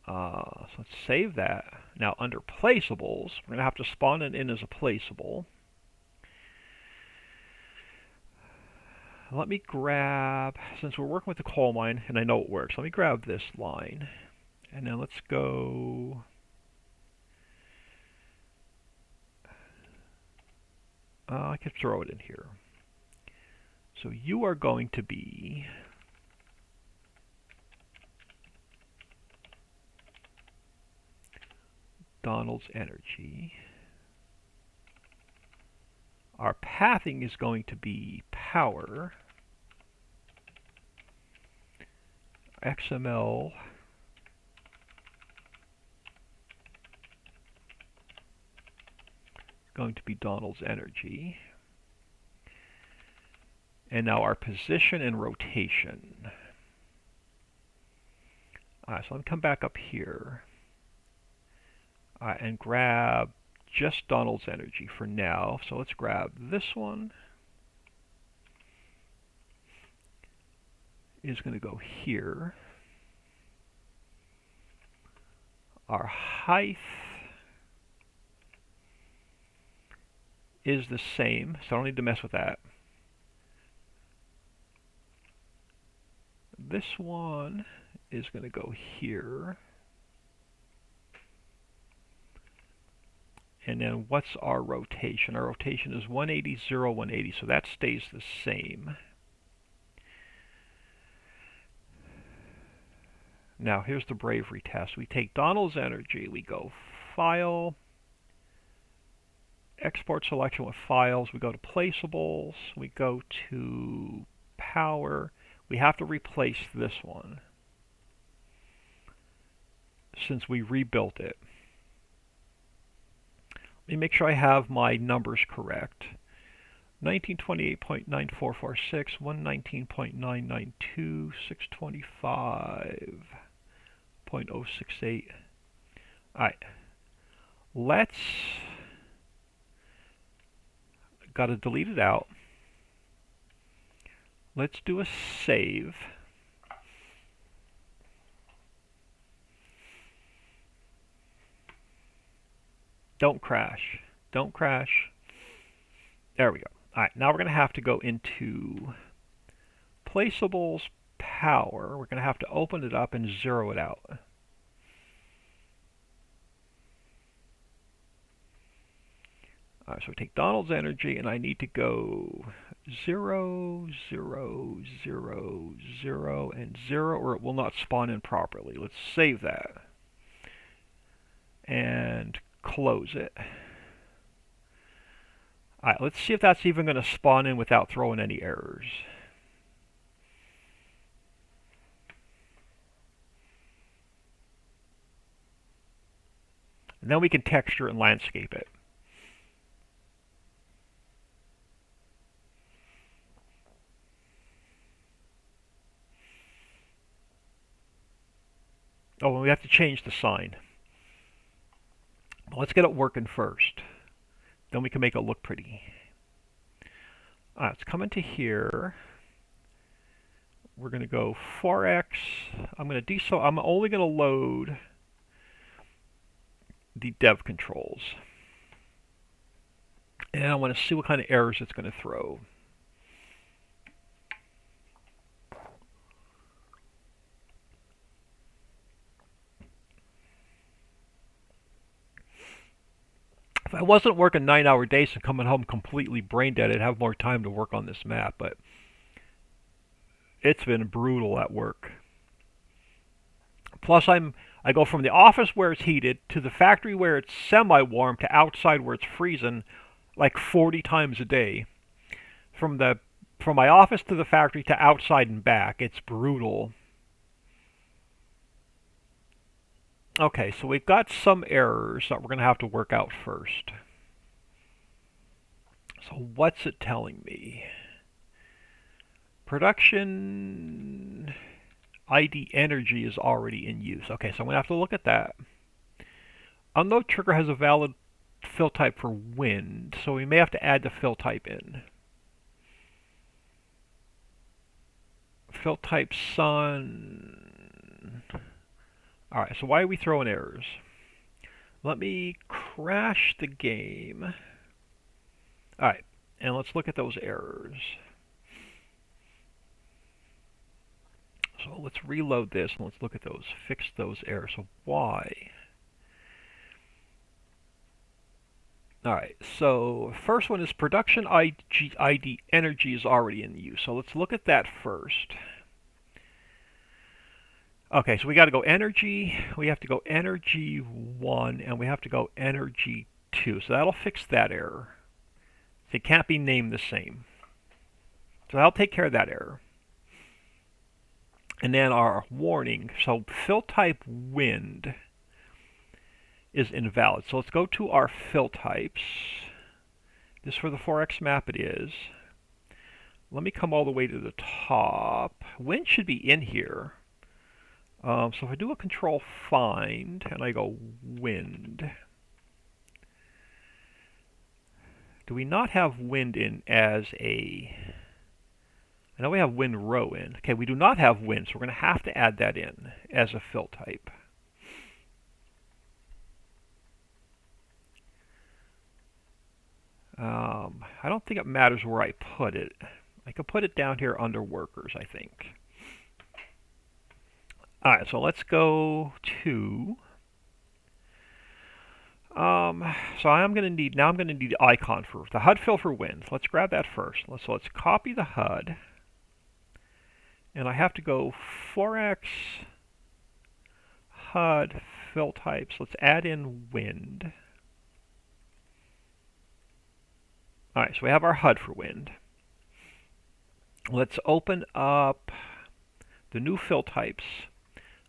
So let's save that. Now under placeables, we're going to have to spawn it in as a placeable. Let me grab, since we're working with the coal mine, and I know it works, let me grab this line. And then let's go, I could throw it in here. So you are going to be Donald's energy. Our pathing is going to be power. XML going to be Donald's energy. And now our position and rotation. Alright, so let me come back up here and grab just Donald's energy for now. So let's grab this one. Is going to go here. Our height is the same, so I don't need to mess with that. This one is going to go here. And then what's our rotation? Our rotation is 180, 0, 180, so that stays the same. Now here's the bravery test. We take Donald's energy, we go File, Export Selection with Files, we go to Placeables, we go to Power. We have to replace this one since we rebuilt it. Let me make sure I have my numbers correct. 1928.9446, 119.992, 625.068. Alright. Let's, gotta delete it out. Let's do a save. Don't crash. Don't crash. There we go. Alright, now we're going to have to go into Placeables, Power. We're going to have to open it up and zero it out. Alright, so we take Donald's energy, and I need to go 0, 0, 0, 0, and 0, or it will not spawn in properly. Let's save that. And close it. Alright, let's see if that's even going to spawn in without throwing any errors. And then we can texture and landscape it. Oh, and we have to change the sign. Well, let's get it working first. Then we can make it look pretty. Let's come into here. We're going to go 4x. I'm only going to load the dev controls. And I want to see what kind of errors it's going to throw. If I wasn't working 9-hour days and coming home completely brain dead, I'd have more time to work on this map, but it's been brutal at work. Plus, I go from the office where it's heated to the factory where it's semi-warm to outside where it's freezing like 40 times a day. From my office to the factory to outside and back, it's brutal. Okay, so we've got some errors that we're going to have to work out first. So what's it telling me? Production ID energy is already in use. Okay, so I'm going to have to look at that. Unknown trigger has a valid fill type for wind, so we may have to add the fill type in. Fill type sun. Alright, so why are we throwing errors? Let me crash the game. Alright, and let's look at those errors. So let's reload this and let's look at those, fix those errors. So why? Alright, so first one is production ID energy is already in use. So let's look at that first. Okay, so we got to go energy, we have to go energy 1, and we have to go energy 2. So that'll fix that error. They can't be named the same. So that'll take care of that error. And then our warning, so fill type wind is invalid. So let's go to our fill types. This for the 4x map it is. Let me come all the way to the top. Wind should be in here. So if I do a control find and I go wind, do we not have wind in as a... I know we have wind row in. Okay, we do not have wind, so we're going to have to add that in as a fill type. I don't think it matters where I put it. I could put it down here under workers, I think. Alright, so let's go to... so I'm going to need the icon for the HUD fill for wind. Let's grab that first. So let's copy the HUD. And I have to go 4x HUD fill types. Let's add in wind. Alright, so we have our HUD for wind. Let's open up the new fill types.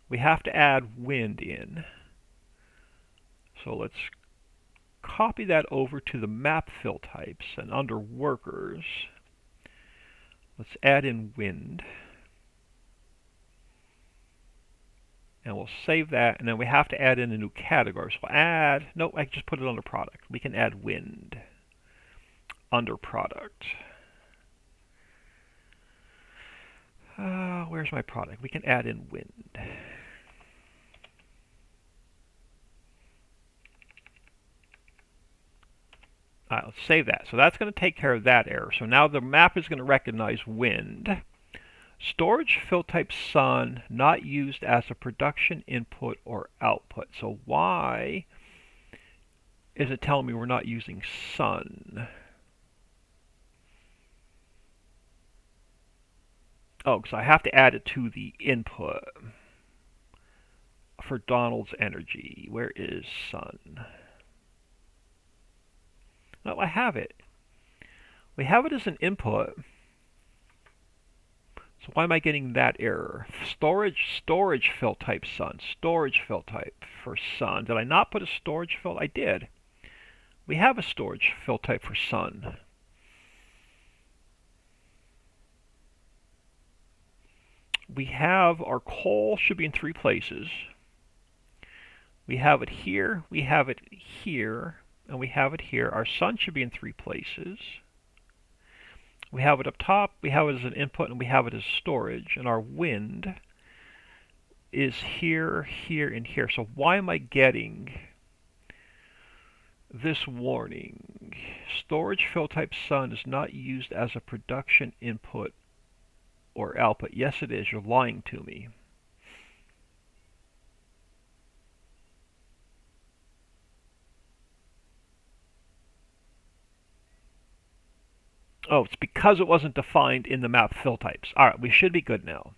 We have to add wind in. So let's copy that over to the map fill types, and under workers, let's add in wind. And we'll save that, and then we have to add in a new category. So no, I can just put it under product. We can add wind under product. Where's my product? We can add in wind. Alright, let's save that. So that's going to take care of that error. So now the map is going to recognize wind. Storage fill type sun, not used as a production input or output. So why is it telling me we're not using sun? Oh, because I have to add it to the input for Donald's energy. Where is sun? No, I have it. We have it as an input. So why am I getting that error? Storage fill type sun. Storage fill type for sun. Did I not put a storage fill? I did. We have a storage fill type for sun. We have our coal should be in 3 places. We have it here, we have it here, and we have it here. Our sun should be in 3 places. We have it up top, we have it as an input, and we have it as storage. And our wind is here, here, and here. So why am I getting this warning? Storage fill type sun is not used as a production input or output. Yes, it is. You're lying to me. Oh, it's because it wasn't defined in the map fill types. All right, we should be good now.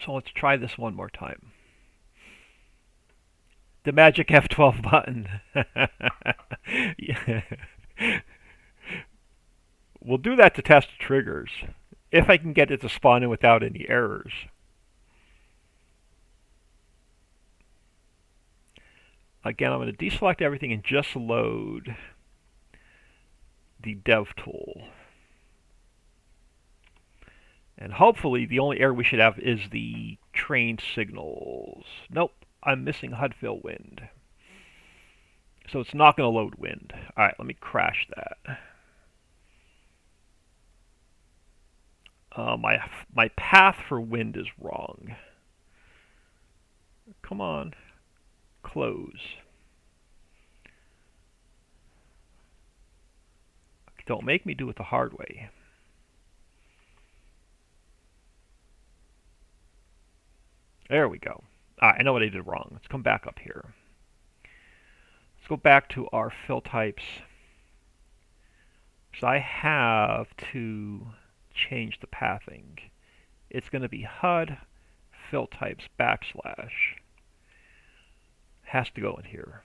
So let's try this one more time. The magic F12 button. Yeah. We'll do that to test the triggers. If I can get it to spawn in without any errors. Again, I'm going to deselect everything and just load the dev tool. And hopefully the only error we should have is the train signals. Nope, I'm missing HUD fill wind. So it's not going to load wind. Alright, let me crash that. My path for wind is wrong. Come on. Close. Don't make me do it the hard way. There we go. I know what I did wrong. Let's come back up here. Let's go back to our fill types. So I have to change the pathing. It's going to be HUD fill types backslash. Has to go in here.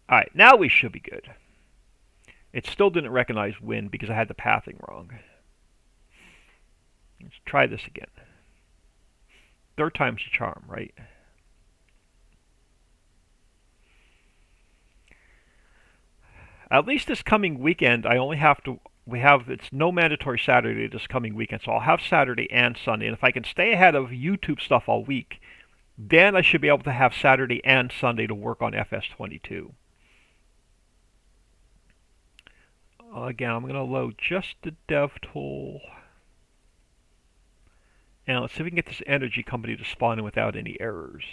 Alright, now we should be good. It still didn't recognize wind because I had the pathing wrong. Let's try this again. Third time's the charm, right? At least this coming weekend, I only have to, it's no mandatory Saturday this coming weekend, so I'll have Saturday and Sunday. And if I can stay ahead of YouTube stuff all week, then I should be able to have Saturday and Sunday to work on FS22. Again, I'm going to load just the dev tool. And let's see if we can get this energy company to spawn in without any errors.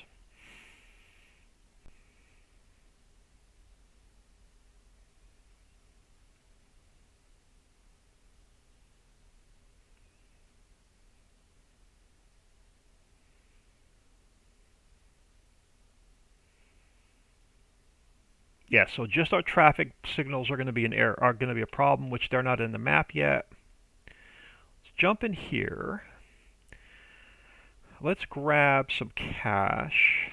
Yeah, so just our traffic signals are going to be an error, are going to be a problem, which they're not in the map yet. Let's jump in here. Let's grab some cash.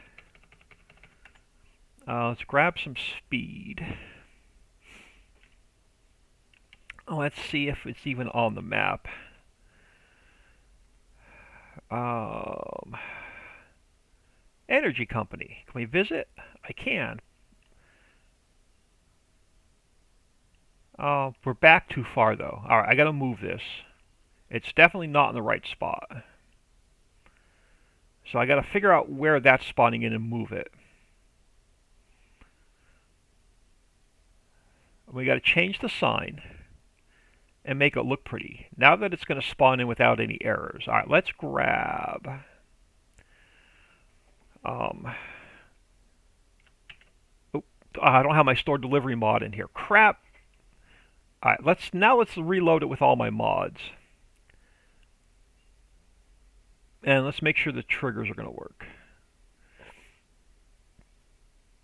Let's grab some speed. Let's see if it's even on the map. Energy company. Can we visit? I can. We're back too far though. Alright, I gotta move this. It's definitely not in the right spot. So I gotta figure out where that's spawning in and move it. We gotta change the sign and make it look pretty. Now that it's gonna spawn in without any errors. Alright, let's grab I don't have my store delivery mod in here. Crap. Alright, let's reload it with all my mods. And let's make sure the triggers are going to work.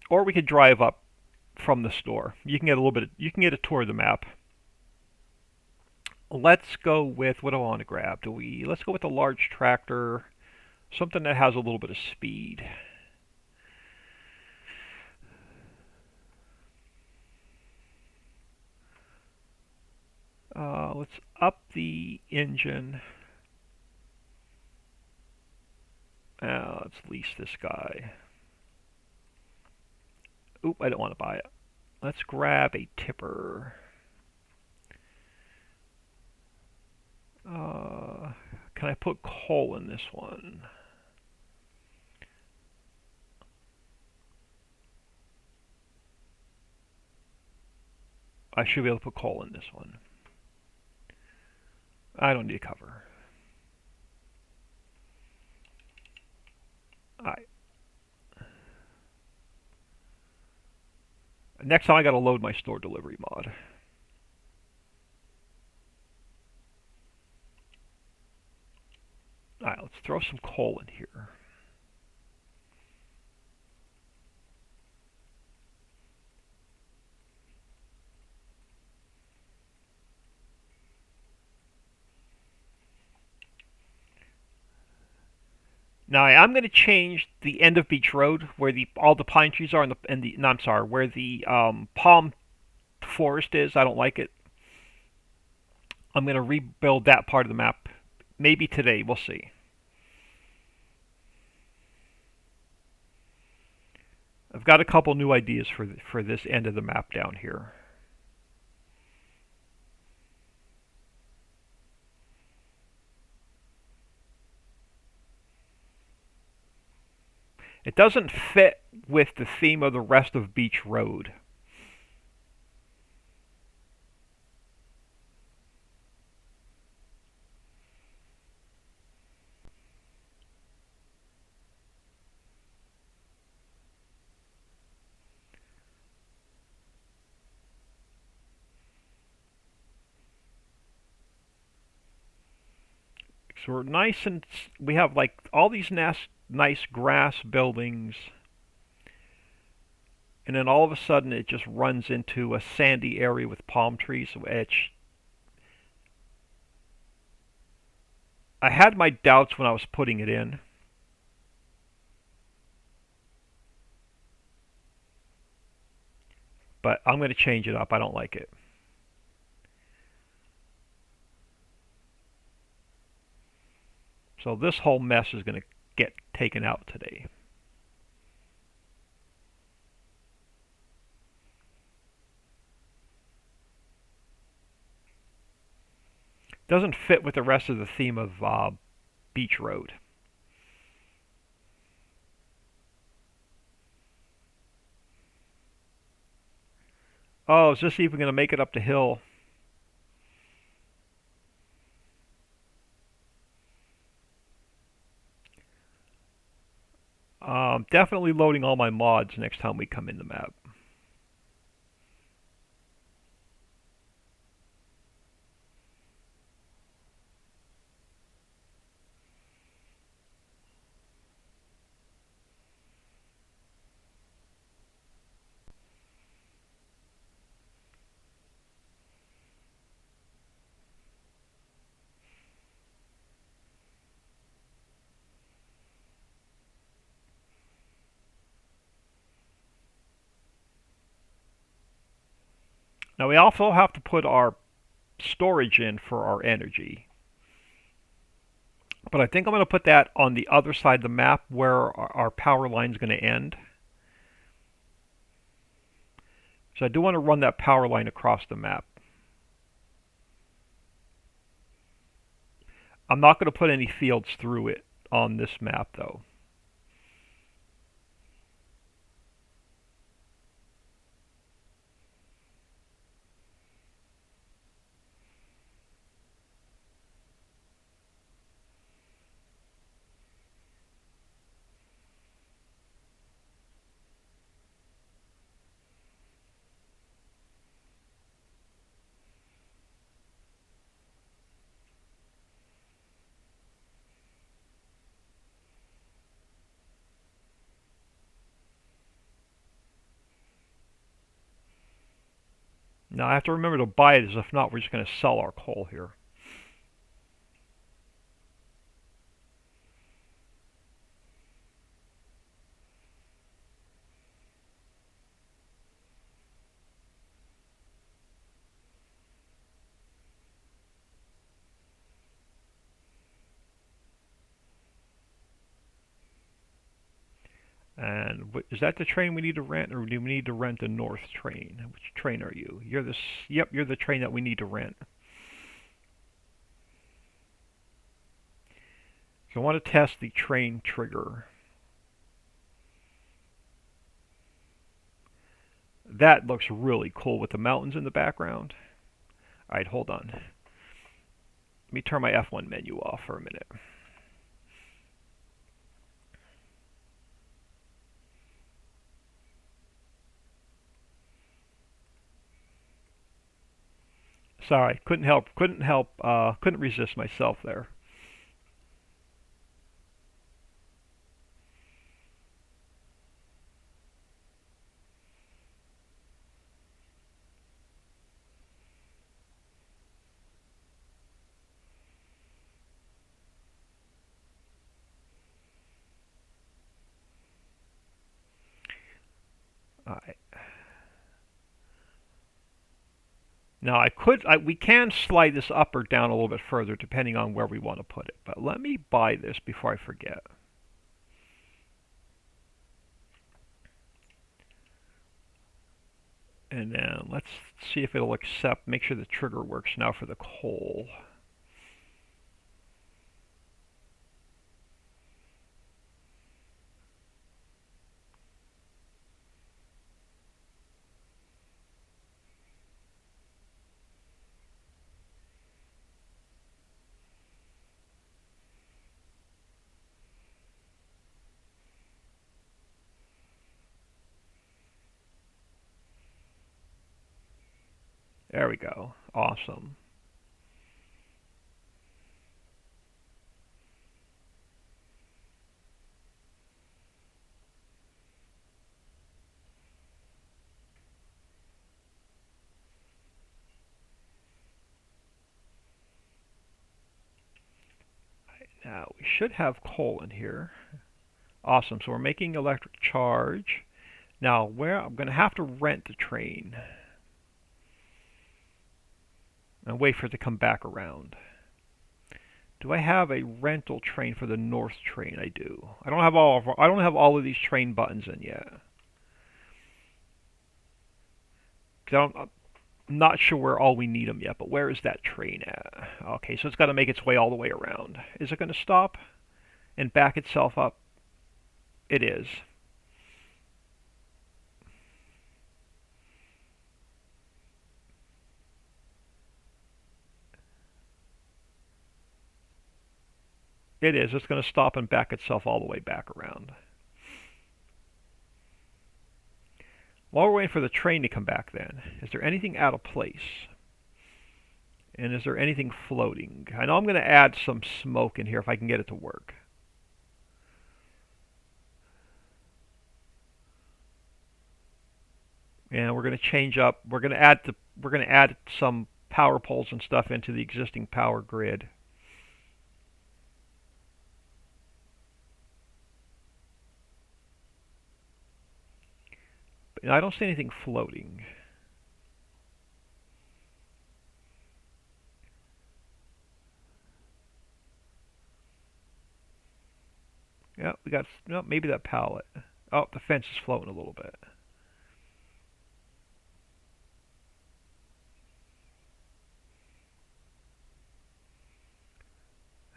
Or we could drive up from the store. You can get a tour of the map. Let's go with, what do I want to grab? Let's go with a large tractor, something that has a little bit of speed. Let's up the engine. Let's lease this guy. Oop, I don't want to buy it. Let's grab a tipper. Can I put coal in this one? I should be able to put coal in this one. I don't need a cover. Alright. Next time I gotta load my store delivery mod. Alright, let's throw some coal in here. Now I'm going to change the end of Beach Road where all the pine trees are no, I'm sorry, where the palm forest is. I don't like it. I'm going to rebuild that part of the map. Maybe today. We'll see. I've got a couple new ideas for this end of the map down here. It doesn't fit with the theme of the rest of Beach Road. So we're nice and we have like all these nice grass buildings, and then all of a sudden it just runs into a sandy area with palm trees, which I had my doubts when I was putting it in. But I'm going to change it up. I don't like it. So this whole mess is going to get taken out today. Doesn't fit with the rest of the theme of Beach Road. Oh, is this even going to make it up the hill? Definitely loading all my mods next time we come in the map. Now we also have to put our storage in for our energy. But I think I'm going to put that on the other side of the map where our power line is going to end. So I do want to run that power line across the map. I'm not going to put any fields through it on this map though. Now I have to remember to buy it, as if not we're just going to sell our coal here. And is that the train we need to rent, or do we need to rent the north train? Which train are you? You're the Yep, you're the train that we need to rent. So I want to test the train trigger. That looks really cool with the mountains in the background. Alright, hold on. Let me turn my F1 menu off for a minute. Sorry, couldn't resist myself there. Alright. Now we can slide this up or down a little bit further depending on where we want to put it. But let me buy this before I forget. And then let's see if it'll accept, make sure the trigger works now for the coal. There we go. Awesome. Now we should have coal in here. Awesome. So we're making electric charge. Now where I'm going to have to rent the train and wait for it to come back around. Do I have a rental train for the north train? I do. I don't have all of these train buttons in yet. 'Cause I'm not sure where all we need them yet, but where is that train at? Okay, so it's got to make its way all the way around. Is it going to stop and back itself up? It is. It is. It's going to stop and back itself all the way back around. While we're waiting for the train to come back then, is there anything out of place? And is there anything floating? I know I'm going to add some smoke in here if I can get it to work. And we're going to change up. We're going to add some power poles and stuff into the existing power grid. But I don't see anything floating. Yeah, we got no, maybe that pallet. Oh, the fence is floating a little bit.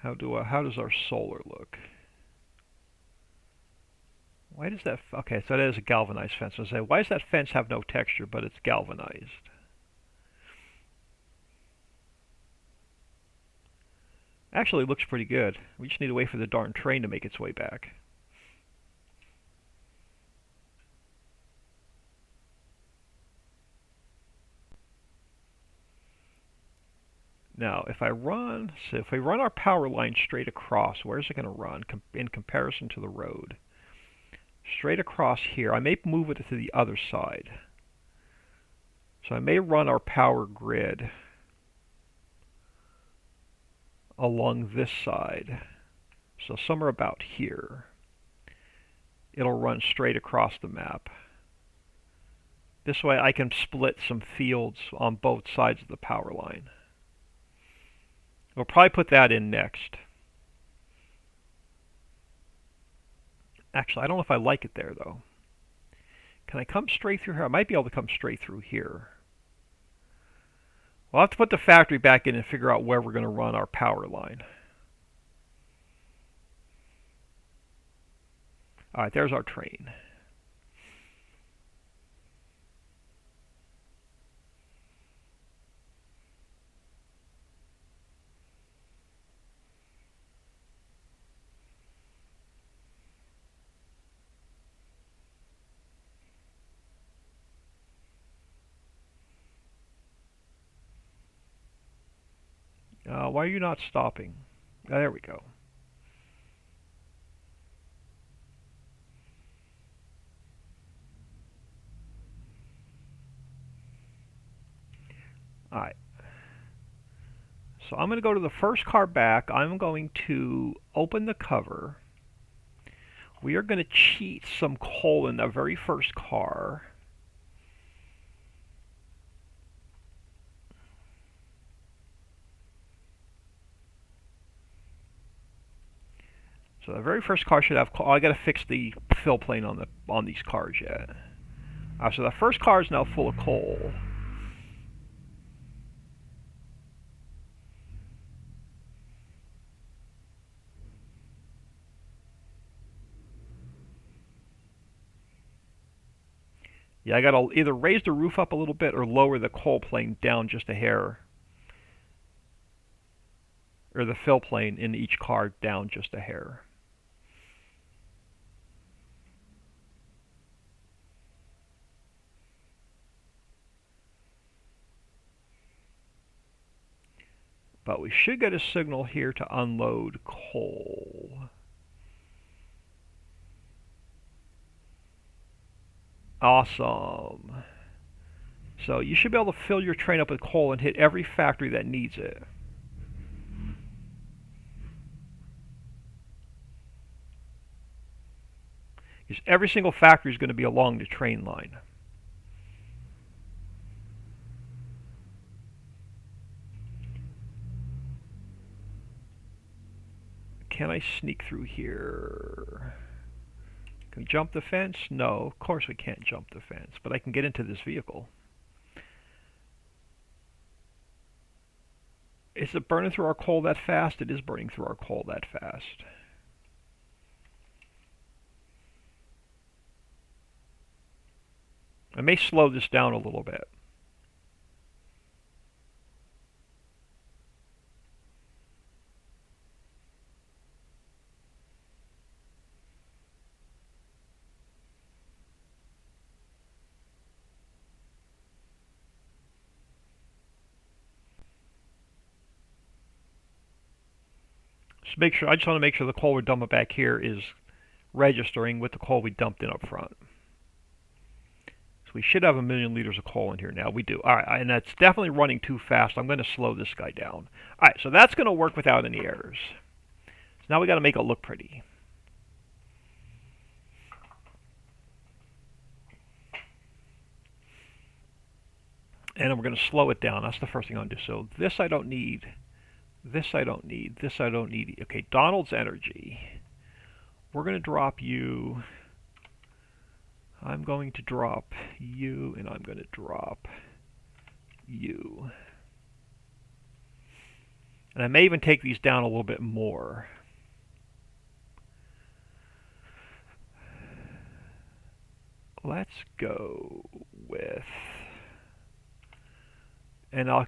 How does our solar look? Why does that? Okay, so that is a galvanized fence. I say, why does that fence have no texture, but it's galvanized? Actually, it looks pretty good. We just need to wait for the darn train to make its way back. Now, if we run our power line straight across, where's it going to run in comparison to the road? Straight across here. I may move it to the other side. So I may run our power grid along this side. So somewhere about here. It'll run straight across the map. This way I can split some fields on both sides of the power line. We'll probably put that in next. Actually, I don't know if I like it there, though. Can I come straight through here? I might be able to come straight through here. We'll have to put the factory back in and figure out where we're going to run our power line. Alright, there's our train. Why are you not stopping? There we go. Alright. So I'm going to go to the first car back. I'm going to open the cover. We are going to cheat some coal in the very first car. So the very first car should have coal. Oh, I got to fix the fill plane on these cars yet. So the first car is now full of coal. Yeah, I got to either raise the roof up a little bit or lower the coal plane down just a hair. Or the fill plane in each car down just a hair. But we should get a signal here to unload coal. Awesome. So you should be able to fill your train up with coal and hit every factory that needs it. Because every single factory is going to be along the train line. Can I sneak through here? Can we jump the fence? No, of course we can't jump the fence, but I can get into this vehicle. Is it burning through our coal that fast? It is burning through our coal that fast. I may slow this down a little bit. I just want to make sure the coal we're dumping back here is registering with the coal we dumped in up front. So we should have 1,000,000 liters of coal in here now. We do. All right, and that's definitely running too fast. I'm going to slow this guy down. All right, so that's going to work without any errors. So now we got to make it look pretty. And we're going to slow it down. That's the first thing I'm going to do. So this I don't need. This I don't need. This I don't need. Okay, Donald's energy. We're going to drop you. I'm going to drop you, and I'm going to drop you. And I may even take these down a little bit more. Let's go with... And I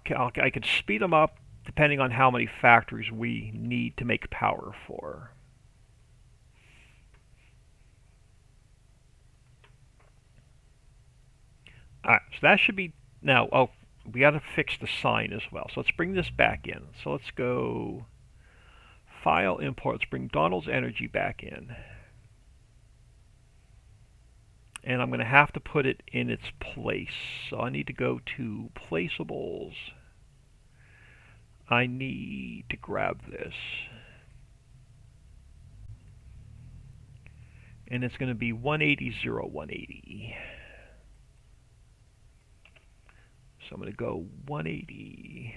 can speed them up depending on how many factories we need to make power for. Alright, so that should be... Now, oh, we got to fix the sign as well. So let's bring this back in. So let's go... File, import. Let's bring Donald's energy back in. And I'm going to have to put it in its place. So I need to go to Placeables. I need to grab this. And it's going to be 180.0.180. So I'm going to go 180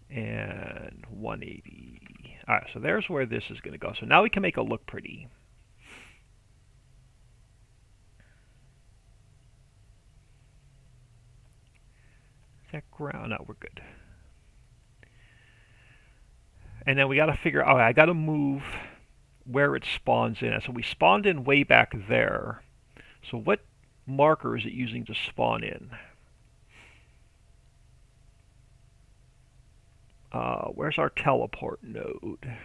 and 180. All right, so there's where this is going to go. So now we can make it look pretty. Is that ground? No, we're good. And then we got to figure out, I got to move where it spawns in. So we spawned in way back there. So what marker is it using to spawn in? Where's our teleport node?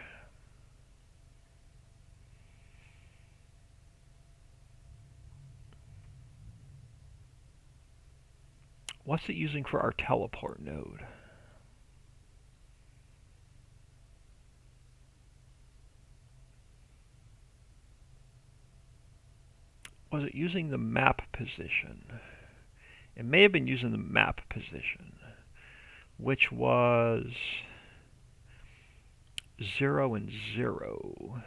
What's it using for our teleport node? Was it using the map position? It may have been using the map position, which was 0 and 0.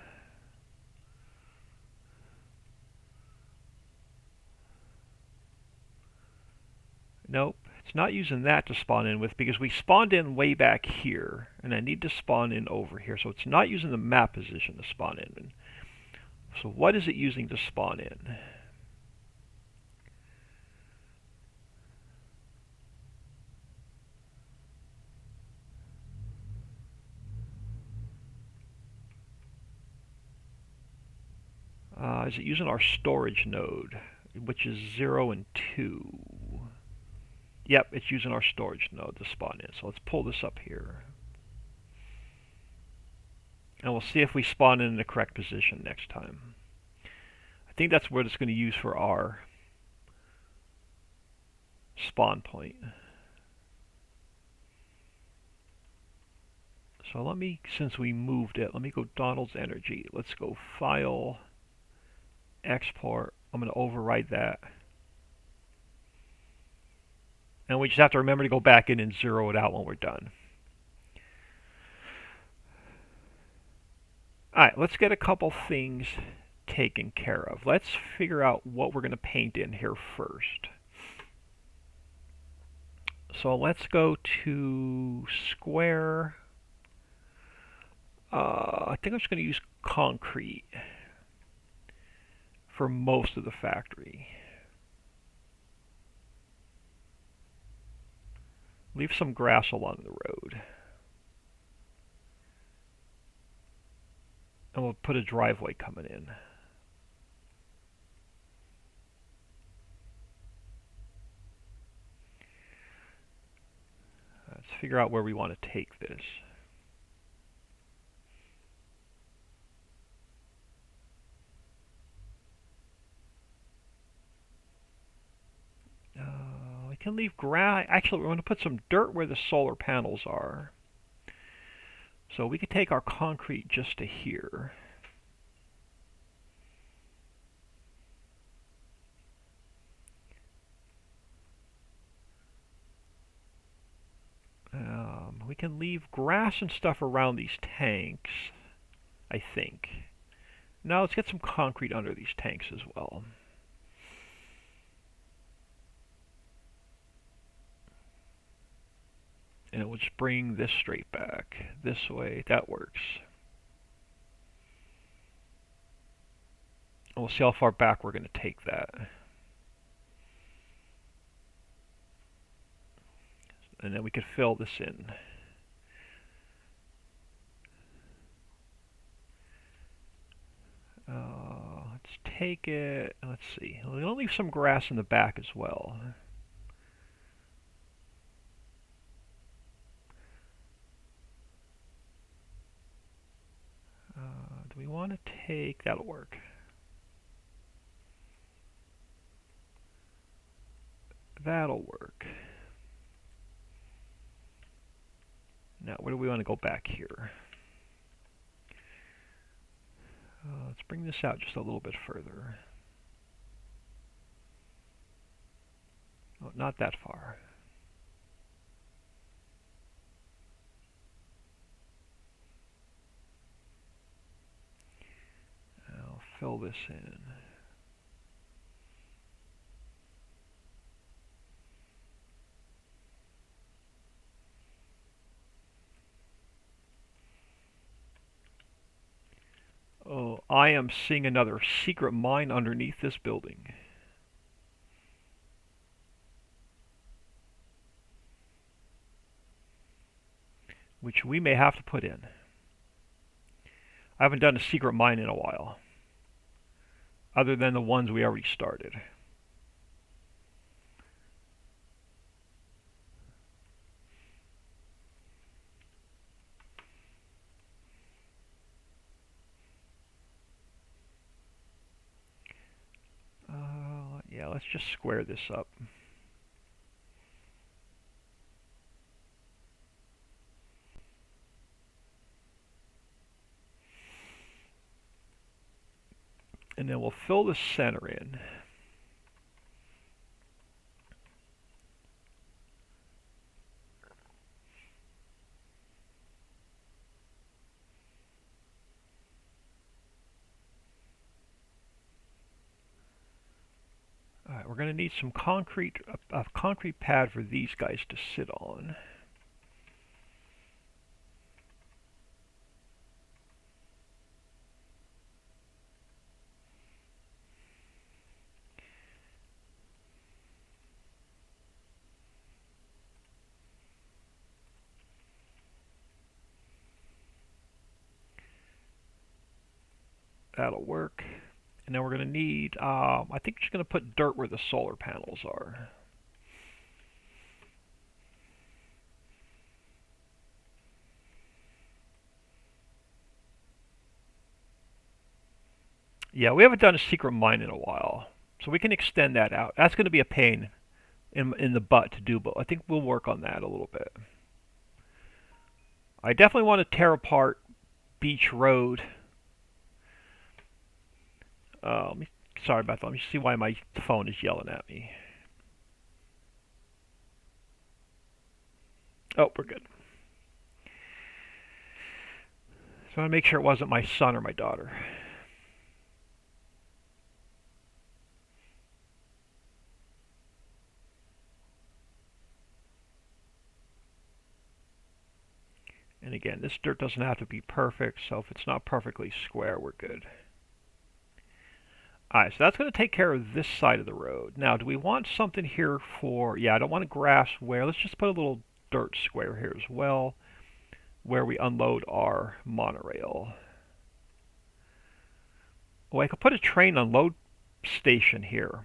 Nope, it's not using that to spawn in with because we spawned in way back here, and I need to spawn in over here. So it's not using the map position to spawn in. So what is it using to spawn in? Is it using our storage node, which is 0 and 2? Yep, it's using our storage node to spawn in. So let's pull this up here. And we'll see if we spawn in the correct position next time. I think that's what it's going to use for our spawn point. So let me, since we moved it, let me go Donald's Energy. Let's go File, Export. I'm going to override that. And we just have to remember to go back in and zero it out when we're done. Alright, let's get a couple things taken care of. Let's figure out what we're going to paint in here first. So let's go to square. I think I'm just going to use concrete for most of the factory. Leave some grass along the road. And we'll put a driveway coming in. Let's figure out where we want to take this. We can leave grass. Actually, we're going to put some dirt where the solar panels are. So we could take our concrete just to here. We can leave grass and stuff around these tanks, I think. Now let's get some concrete under these tanks as well. And we'll just bring this straight back this way. That works. And we'll see how far back we're going to take that. And then we could fill this in. Let's take it, let's see. We'll leave some grass in the back as well. Do we want to take, that'll work. That'll work. Now, where do we want to go back here? Let's bring this out just a little bit further. Oh, not that far. I'll fill this in. Oh, I am seeing another secret mine underneath this building. Which we may have to put in. I haven't done a secret mine in a while. Other than the ones we already started. Yeah, let's just square this up. And then we'll we'll fill the center in. All right, we're going to need some concrete, a concrete pad for these guys to sit on. That'll work. And then we're going to need, I think we're just going to put dirt where the solar panels are. Yeah, we haven't done a secret mine in a while, so we can extend that out. That's going to be a pain in the butt to do, but I think we'll work on that a little bit. I definitely want to tear apart Beach Road. Sorry about that. Let me see why my phone is yelling at me. Oh, we're good. So I want to make sure it wasn't my son or my daughter. And again, this dirt doesn't have to be perfect, so if it's not perfectly square, we're good. Alright, so that's going to take care of this side of the road. Now, do we want something here for... Yeah, I don't want a grass where... Let's just put a little dirt square here as well, where we unload our monorail. Oh, I could put a train unload station here.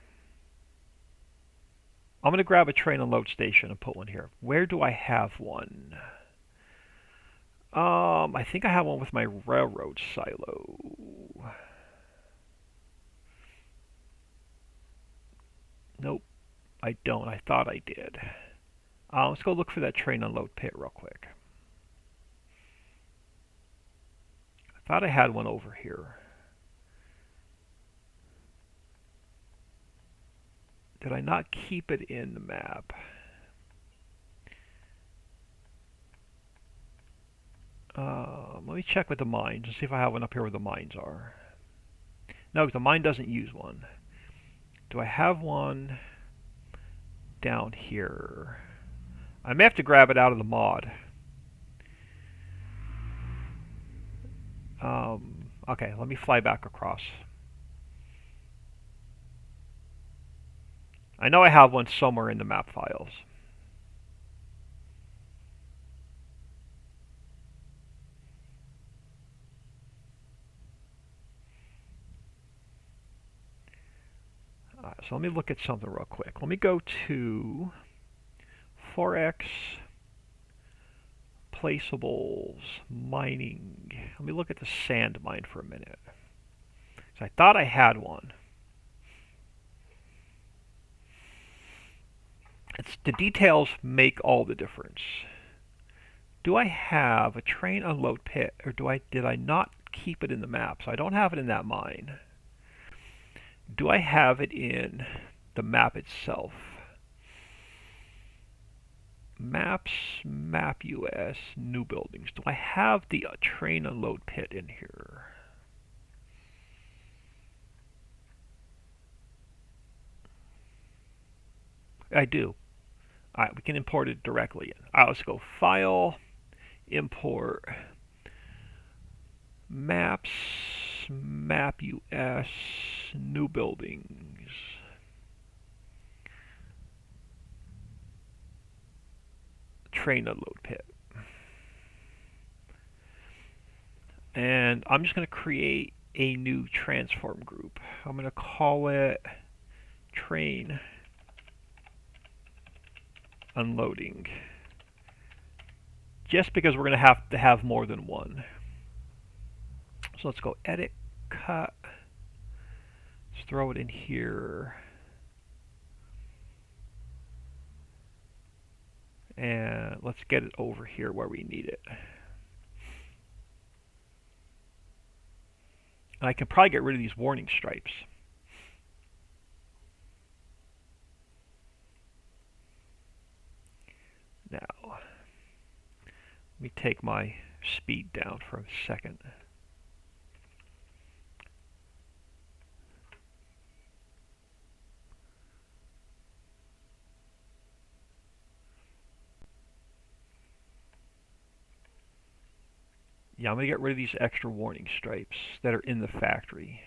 I'm going to grab a train unload station and put one here. Where do I have one? I think I have one with my railroad silo. Nope, I don't. I thought I did. Let's go look for that train unload pit real quick. I thought I had one over here. Did I not keep it in the map? Let me check with the mines and see if I have one up here where the mines are. No, the mine doesn't use one. Do I have one down here? I may have to grab it out of the mod. Okay, let me fly back across. I know I have one somewhere in the map files. So let me look at something real quick. Let me go to 4x placeables mining. Let me look at the sand mine for a minute. So I thought I had one. The details make all the difference. Do I have a train unload pit, or did I not keep it in the map? So I don't have it in that mine. Do I have it in the map itself? Maps, Map US, new buildings. Do I have the train unload pit in here? I do. Alright, we can import it directly in. Alright, let's go File, Import, Maps, Map US, new buildings. Train unload pit. And I'm just going to create a new transform group. I'm going to call it train unloading. Just because we're going to have more than one. So let's go edit, cut. Let's throw it in here. And let's get it over here where we need it. And I can probably get rid of these warning stripes. Now, let me take my speed down for a second. Yeah, I'm going to get rid of these extra warning stripes that are in the factory.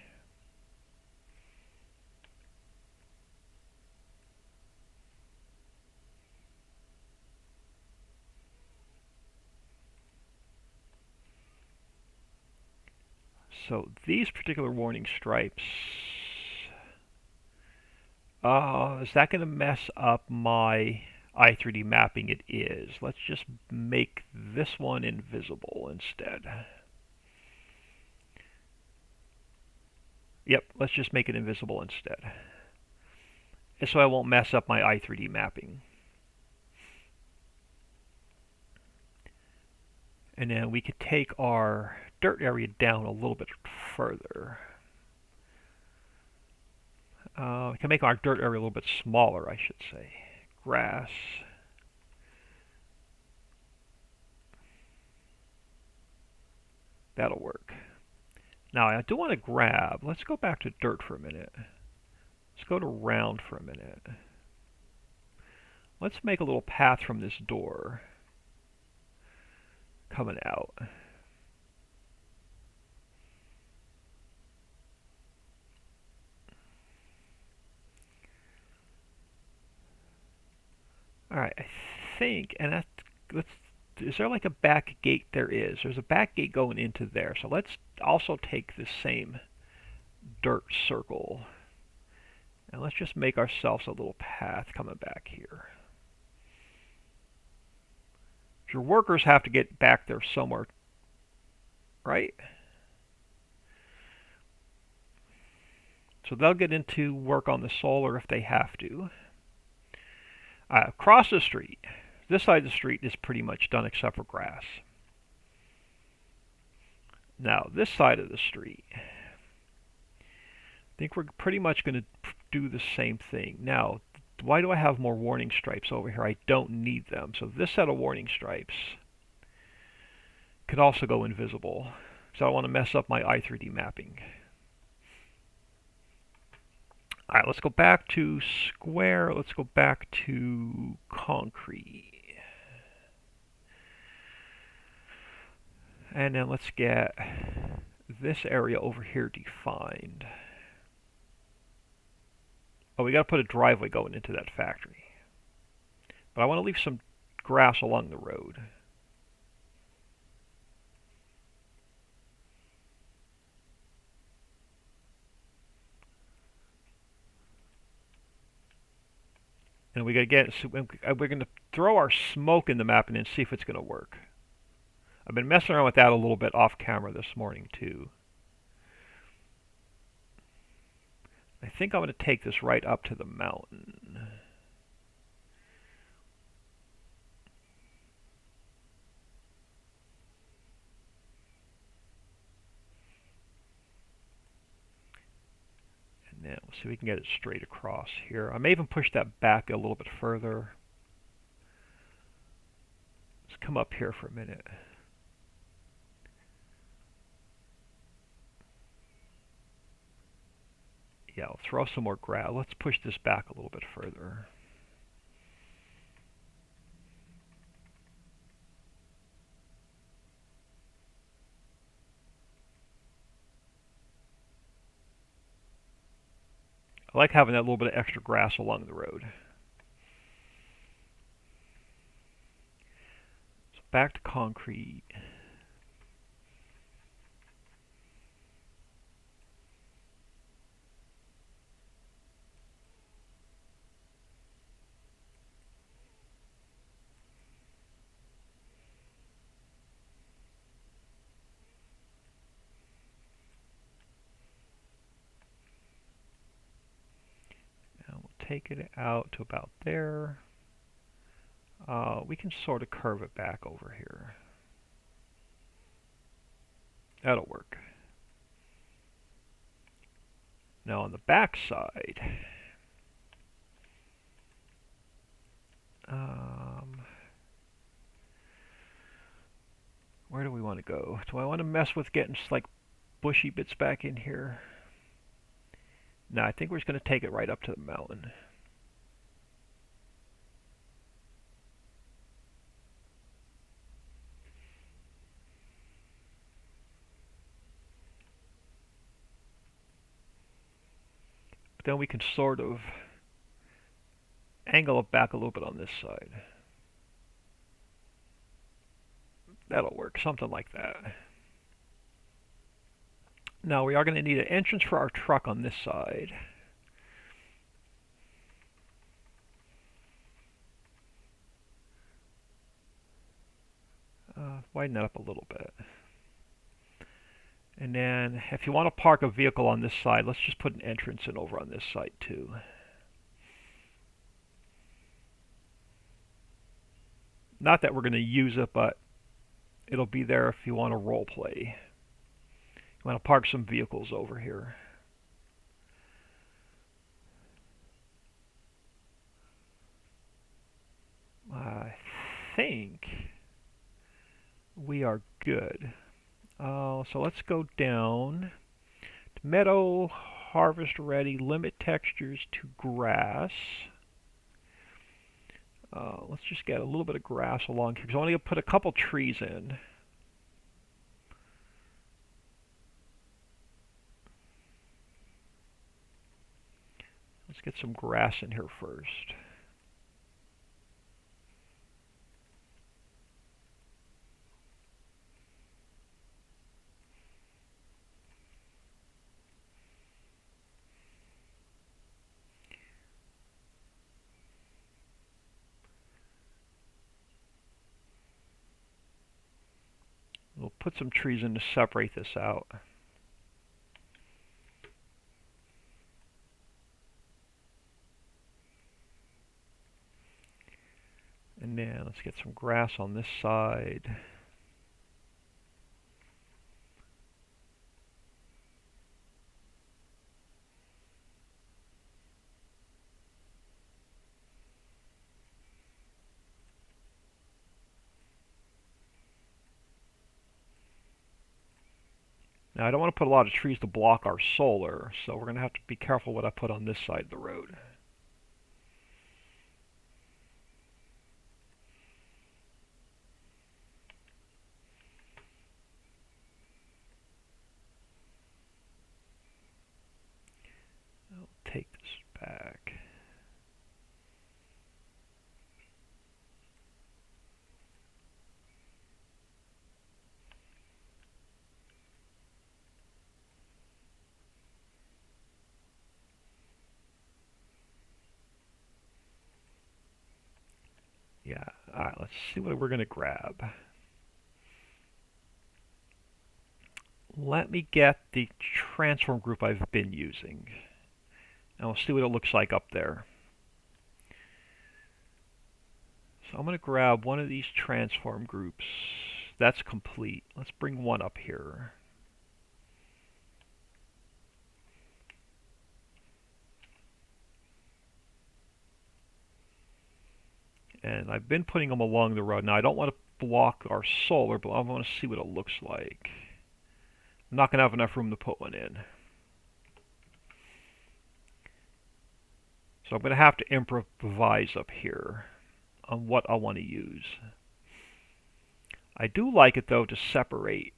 So these particular warning stripes, is that going to mess up my i3D mapping? It is. Let's just make this one invisible instead. Yep, let's just make it invisible instead. So I won't mess up my i3D mapping. And then we could take our dirt area down a little bit further. We can make our dirt area a little bit smaller, I should say. Grass. That'll work. Now I do want to grab, let's go back to dirt for a minute. Let's go to round for a minute. Let's make a little path from this door coming out. Alright, I think, and let's, is there like a back gate? There is. There's a back gate going into there. So let's also take this same dirt circle and let's just make ourselves a little path coming back here. Your workers have to get back there somewhere, right? So they'll get into work on the solar if they have to. Across the street, this side of the street is pretty much done except for grass. Now this side of the street, I think we're pretty much going to do the same thing. Now, why do I have more warning stripes over here? I don't need them. So this set of warning stripes can also go invisible. So I don't want to mess up my i3D mapping. Alright, let's go back to square. Let's go back to concrete. And then let's get this area over here defined. Oh, we got to put a driveway going into that factory. But I want to leave some grass along the road. And we got to get, we're going to throw our smoke in the map and then see if it's going to work. I've been messing around with that a little bit off camera this morning too. I think I'm going to take this right up to the mountain. And then we'll see if we can get it straight across here. I may even push that back a little bit further. Let's come up here for a minute. Yeah, I'll throw some more grass. Let's push this back a little bit further. I like having that little bit of extra grass along the road. So back to concrete. Take it out to about there. We can sort of curve it back over here. That'll work. Now on the back side, Where do we want to go? Do I want to mess with getting like bushy bits back in here? No, I think we're just going to take it right up to the mountain. But then we can sort of angle it back a little bit on this side. That'll work, something like that. Now we are going to need an entrance for our truck on this side. Widen that up a little bit. And then if you want to park a vehicle on this side, let's just put an entrance in over on this side too. Not that we're going to use it, but it'll be there if you want to role play. You want to park some vehicles over here. I think we are good. So let's go down to meadow, harvest ready, limit textures to grass. Let's just get a little bit of grass along here because I want to put a couple trees in. Let's get some grass in here first. We'll put some trees in to separate this out. And then let's get some grass on this side. Now I don't want to put a lot of trees to block our solar, so we're going to have to be careful what I put on this side of the road. I'll take this back. Yeah, alright, let's see what we're going to grab. Let me get the transform group I've been using. And we'll see what it looks like up there. So I'm going to grab one of these transform groups. That's complete. Let's bring one up here. And I've been putting them along the road. Now I don't want to block our solar, but I want to see what it looks like. I'm not going to have enough room to put one in. So I'm going to have to improvise up here on what I want to use. I do like it though to separate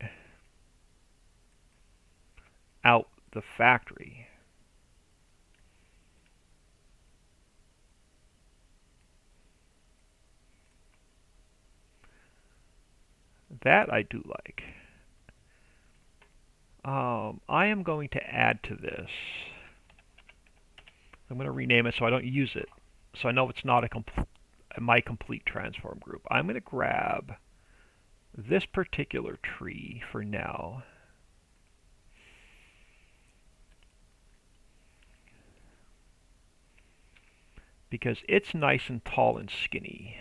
out the factory. That I do like. I am going to add to this. I'm going to rename it so I don't use it. So I know it's not my complete transform group. I'm going to grab this particular tree for now. Because it's nice and tall and skinny.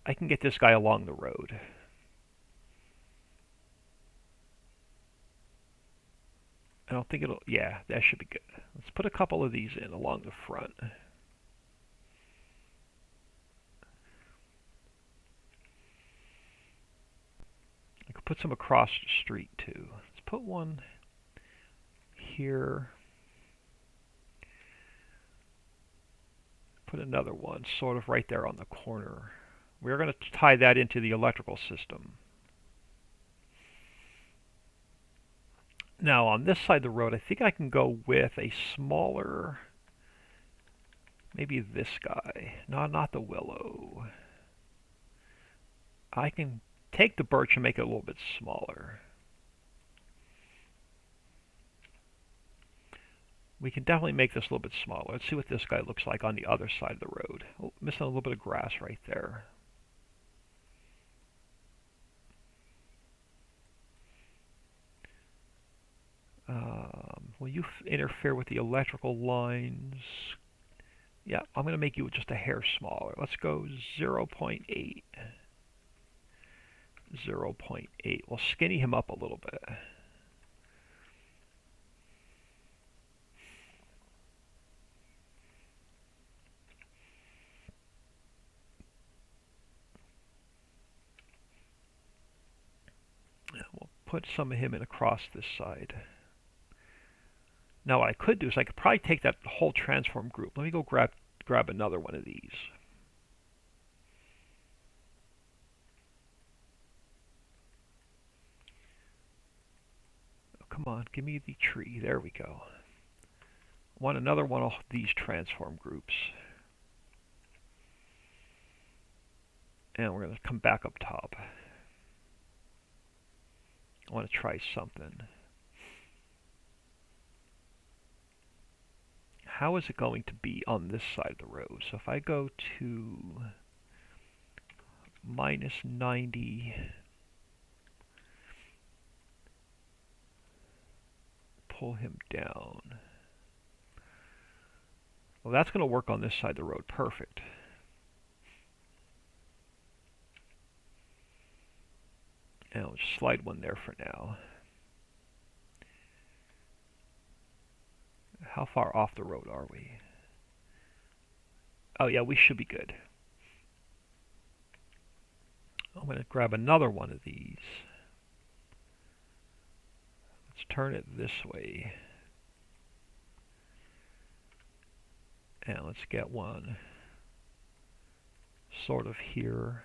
I can get this guy along the road. I don't think it'll, yeah, that should be good. Let's put a couple of these in along the front. put some across the street too. Let's put one here. Put another one sort of right there on the corner. We're going to tie that into the electrical system. Now on this side of the road, I think I can go with a smaller, maybe this guy. No, not the willow. I can take the birch and make it a little bit smaller. We can definitely make this a little bit smaller. Let's see what this guy looks like on the other side of the road. Oh, missing a little bit of grass right there. Will you interfere with the electrical lines? Yeah, I'm going to make you just a hair smaller. Let's go 0.8. 0.8. We'll skinny him up a little bit. We'll put some of him in across this side. Now what I could do is I could probably take that whole transform group. Let me go grab another one of these. Oh, come on, give me the tree. There we go. I want another one of these transform groups. And we're going to come back up top. I want to try something. How is it going to be on this side of the road? So if I go to -90, pull him down. Well, that's going to work on this side of the road. Perfect. And I'll just slide one there for now. How far off the road are we? Oh yeah, we should be good. I'm going to grab another one of these. Let's turn it this way. And let's get one sort of here.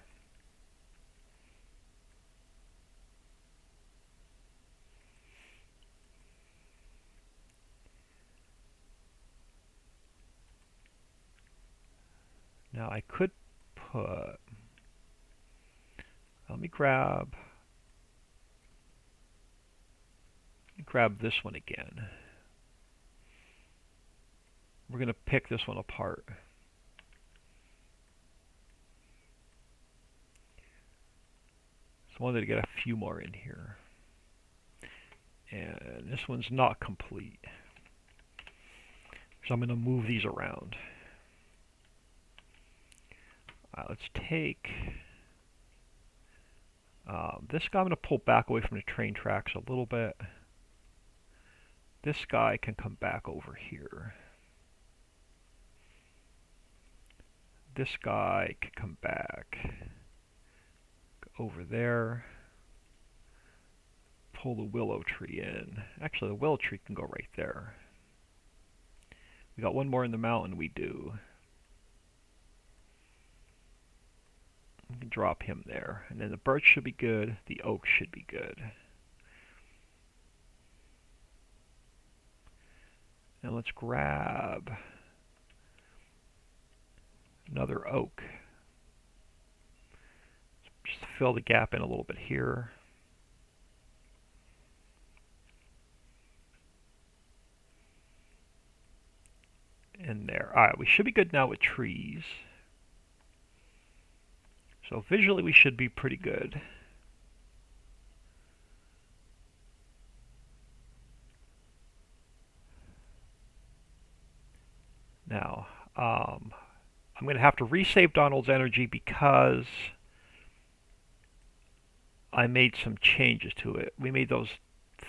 Now I could put, let me grab this one again. We're going to pick this one apart. So I wanted to get a few more in here. And this one's not complete. So I'm going to move these around. Let's take this guy. I'm going to pull back away from the train tracks a little bit. This guy can come back over here. This guy can come back over there. Pull the willow tree in. Actually, the willow tree can go right there. We got one more in the mountain, we do. We can drop him there. And then the birch should be good. The oak should be good. And let's grab another oak. Just fill the gap in a little bit here. And there. Alright, we should be good now with trees. So visually we should be pretty good. Now, I'm going to have to resave Donald's energy because I made some changes to it. We made those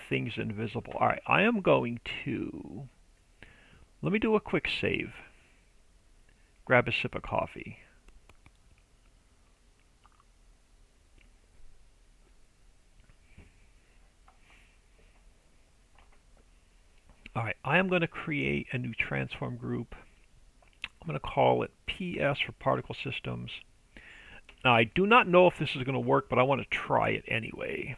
things invisible. Alright, I am going to... Let me do a quick save. Grab a sip of coffee. Alright, I am going to create a new transform group. I'm going to call it PS for particle systems. Now I do not know if this is going to work, but I want to try it anyway.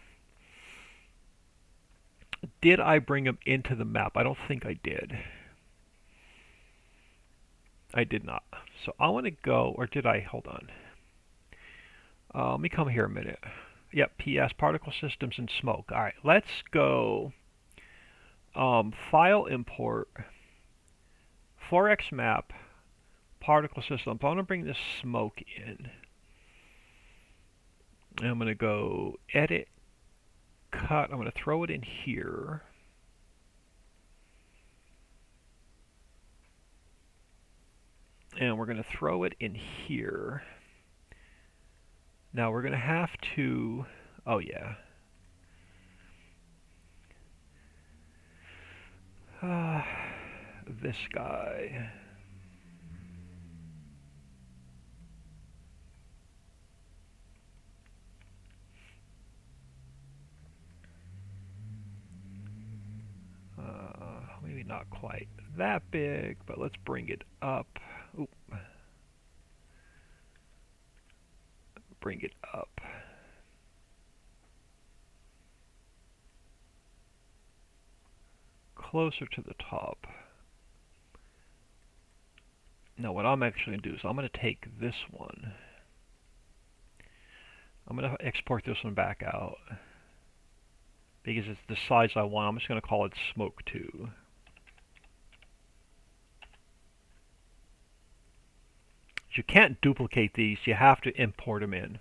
Did I bring them into the map? I don't think I did. I did not. So I want to go, or did I? Hold on. Let me come here a minute. Yep, PS, particle systems, and smoke. Alright, let's go file import, 4x map, particle system. I want to bring this smoke in. And I'm going to go edit, cut. I'm going to throw it in here. And we're going to throw it in here. Now we're going to have to, oh yeah. This guy. Maybe not quite that big, but let's bring it up. Oop. Bring it up. Closer to the top. Now what I'm actually going to do is I'm going to take this one. I'm going to export this one back out. Because it's the size I want. I'm just going to call it Smoke 2. You can't duplicate these. You have to import them in.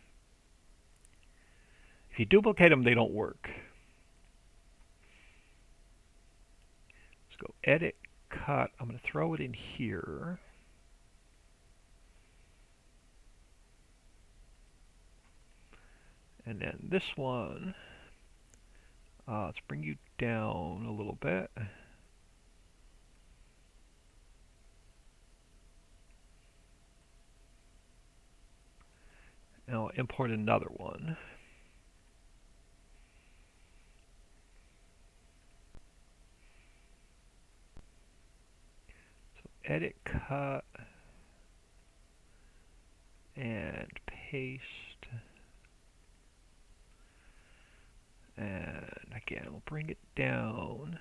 If you duplicate them, they don't work. Let's go edit, cut. I'm going to throw it in here. And then this one, let's bring you down a little bit. And I'll import another one. So edit, cut, and paste. And again, we'll bring it down.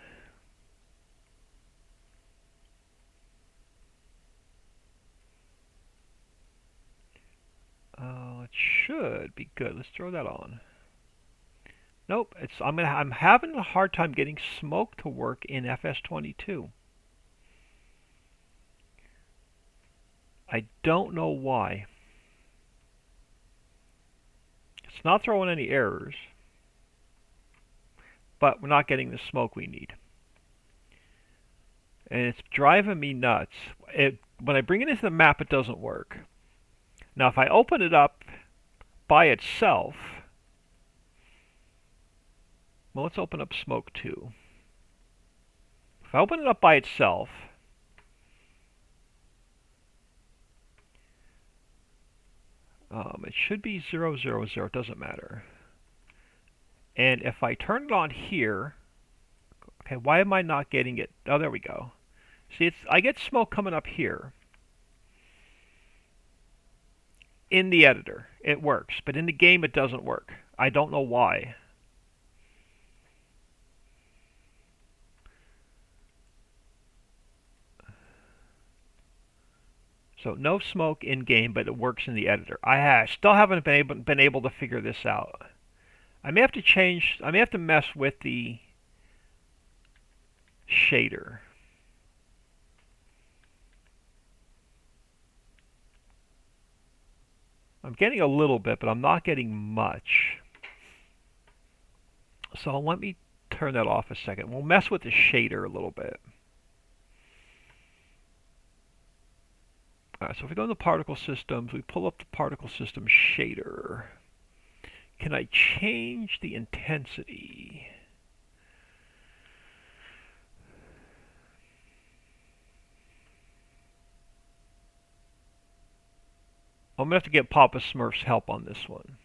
It should be good. Let's throw that on. Nope, I'm having a hard time getting smoke to work in FS22. I don't know why. It's not throwing any errors, but we're not getting the smoke we need. And it's driving me nuts. When I bring it into the map, it doesn't work. Now, if I open it up by itself, well, let's open up Smoke 2. If I open it up by itself, it should be 0, 0, 0. It doesn't matter. And if I turn it on here, okay, why am I not getting it? Oh, there we go. See, I get smoke coming up here. In the editor, it works, but in the game, it doesn't work. I don't know why. So no smoke in game, but it works in the editor. I still haven't been able to figure this out. I may have to mess with the shader. I'm getting a little bit, but I'm not getting much. So let me turn that off a second. We'll mess with the shader a little bit. So if we go into particle systems, we pull up the particle system shader. Can I change the intensity? I'm going to have to get Papa Smurf's help on this one.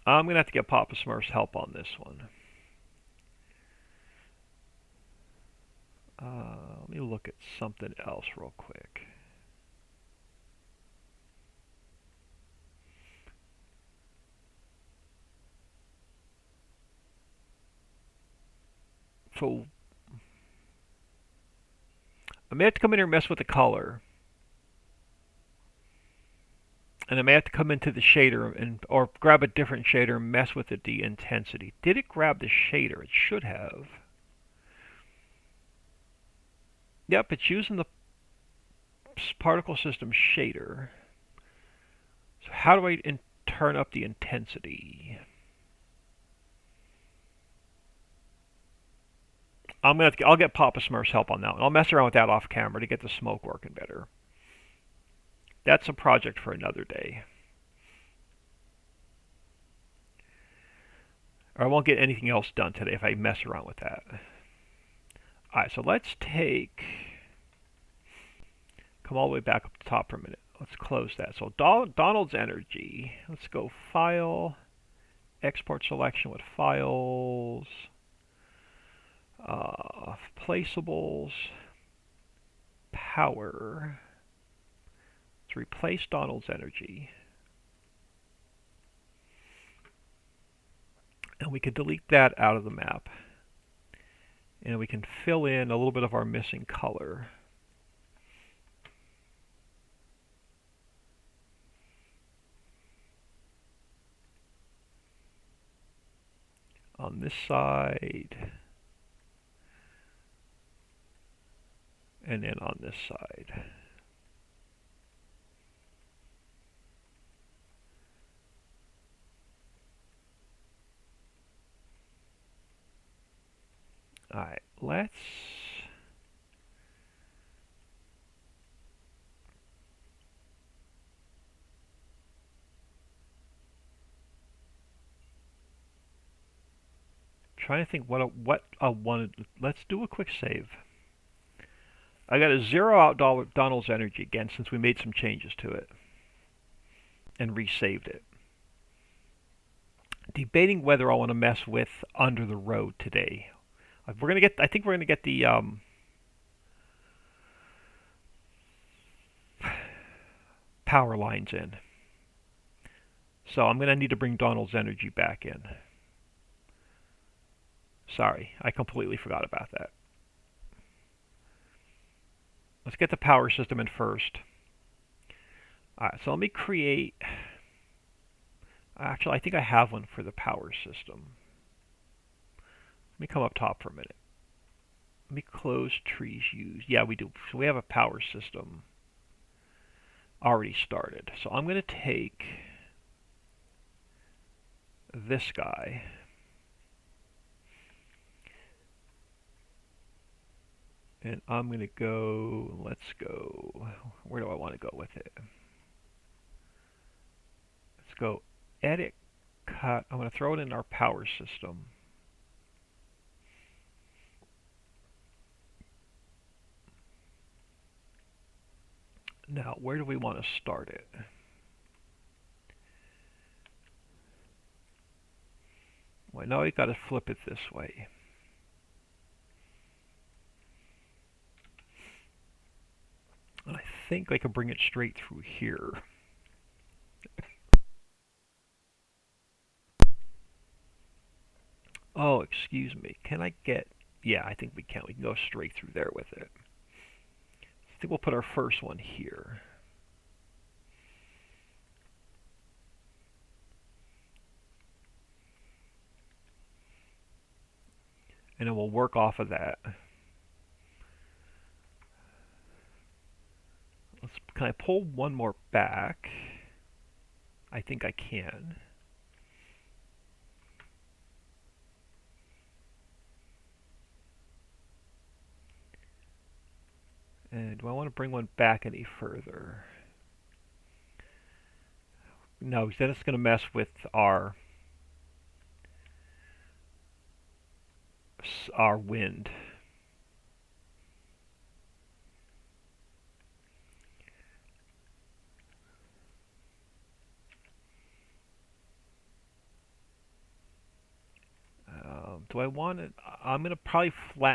I'm going to have to get Papa Smurf's help on this one. Let me look at something else real quick. So I may have to come in here and mess with the color. And I may have to come into the shader or grab a different shader and mess with the intensity. Did it grab the shader? It should have. Yep, it's using the particle system shader. So how do I turn up the intensity? I'll get Papa Smurf's help on that one. I'll mess around with that off camera to get the smoke working better. That's a project for another day. Or I won't get anything else done today if I mess around with that. Alright, so let's come all the way back up the top for a minute. Let's close that. So Donald's Energy. Let's go File, Export Selection with Files, Placeables, Power. Let's replace Donald's Energy. And we can delete that out of the map. And we can fill in a little bit of our missing color. On this side. And then on this side. Alright, let's trying to think what I wanted. Let's do a quick save. I got to zero out Donald's Energy again since we made some changes to it and resaved it. Debating whether I want to mess with Under the Road today. I think we're gonna get the power lines in. So I'm gonna need to bring Donald's Energy back in. Sorry, I completely forgot about that. Let's get the power system in first. Alright, so let me create... Actually, I think I have one for the power system. Let me come up top for a minute. Let me close trees used. Yeah, we do. So we have a power system already started. So I'm going to take this guy. And I'm going to go, let's go, where do I want to go with it? Let's go edit, cut. I'm going to throw it in our power system. Now, where do we want to start it? Well, now we got to flip it this way. And I think I can bring it straight through here. Oh, excuse me. Can I get... Yeah, I think we can. We can go straight through there with it. I think we'll put our first one here. And then we'll work off of that. Can I pull one more back? I think I can. And do I want to bring one back any further? No, because then it's going to mess with our wind. do I want it? I'm going to probably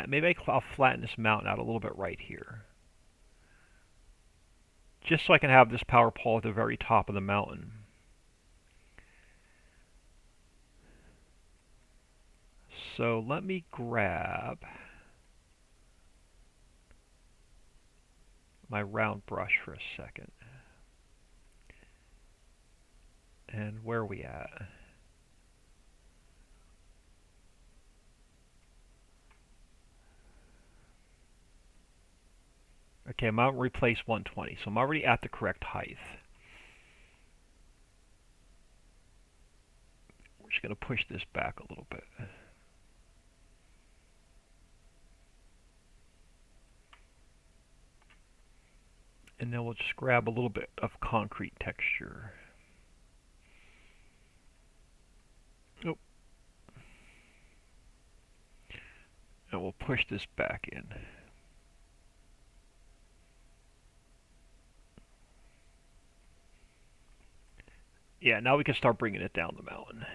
maybe I'll flatten this mountain out a little bit right here. Just so I can have this power pole at the very top of the mountain. So let me grab my round brush for a second. And where are we at? Okay, I'm going to replace 120, so I'm already at the correct height. We're just going to push this back a little bit. And then we'll just grab a little bit of concrete texture. Oh. And we'll push this back in. Yeah, now we can start bringing it down the mountain.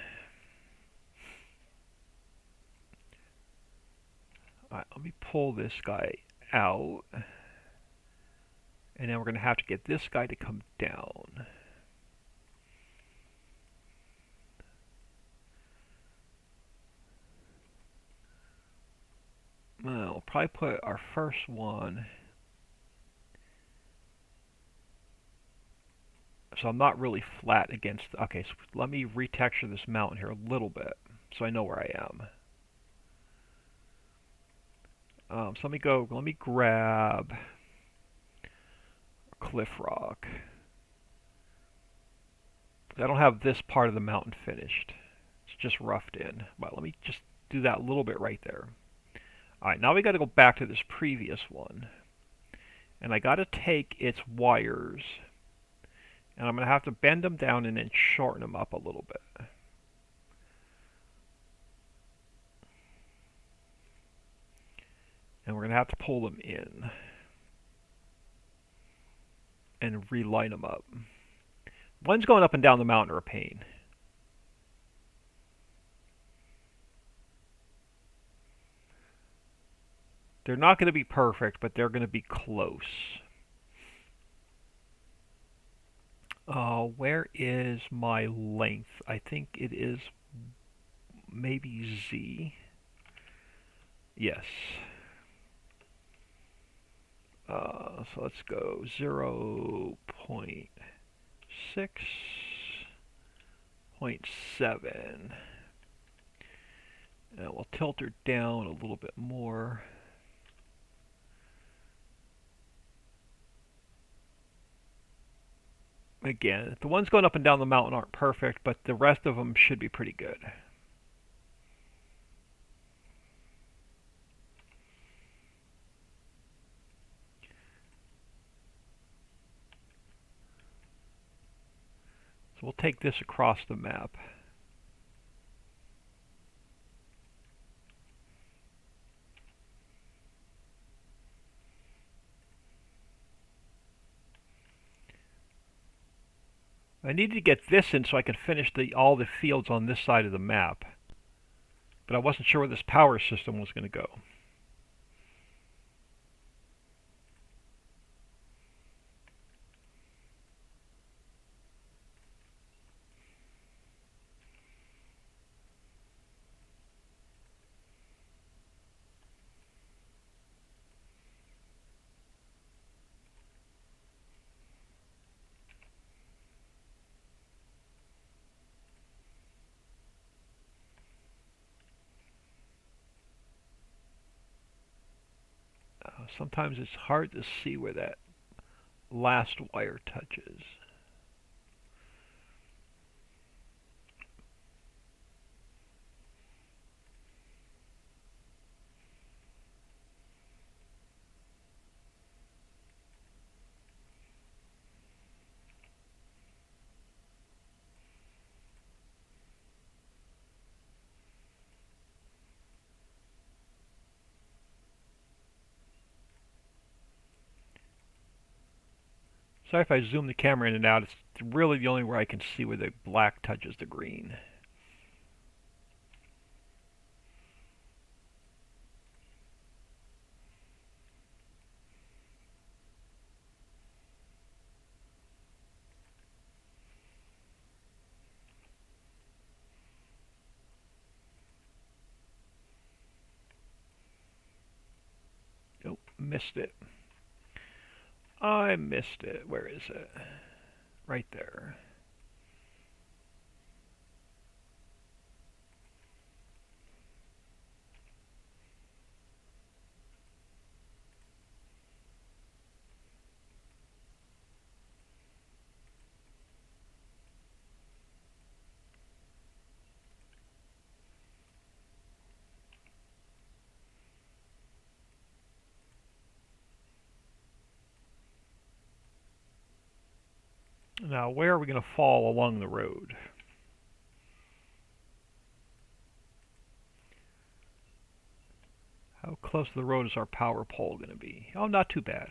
Alright, let me pull this guy out. And then we're going to have to get this guy to come down. Well, we'll probably put our first one. So I'm not really flat against. Okay, so let me retexture this mountain here a little bit so I know where I am. So let me grab cliff rock. I don't have this part of the mountain finished. It's just roughed in. But let me just do that a little bit right there. Alright, now we got to go back to this previous one. And I got to take its wires. And I'm going to have to bend them down and then shorten them up a little bit. And we're going to have to pull them in. And reline them up. One's going up and down the mountain are a pain. They're not going to be perfect, but they're going to be close. Where is my length? I think it is maybe Z. Yes. So let's go 0.6.7. And we'll tilt her down a little bit more. Again, the ones going up and down the mountain aren't perfect, but the rest of them should be pretty good. So we'll take this across the map. I needed to get this in so I could finish all the fields on this side of the map. But I wasn't sure where this power system was going to go. Sometimes it's hard to see where that last wire touches. Sorry if I zoom the camera in and out. It's really the only where I can see where the black touches the green. missed it. I missed it. Where is it? Right there. Now, where are we going to fall along the road? How close to the road is our power pole going to be? Oh, not too bad.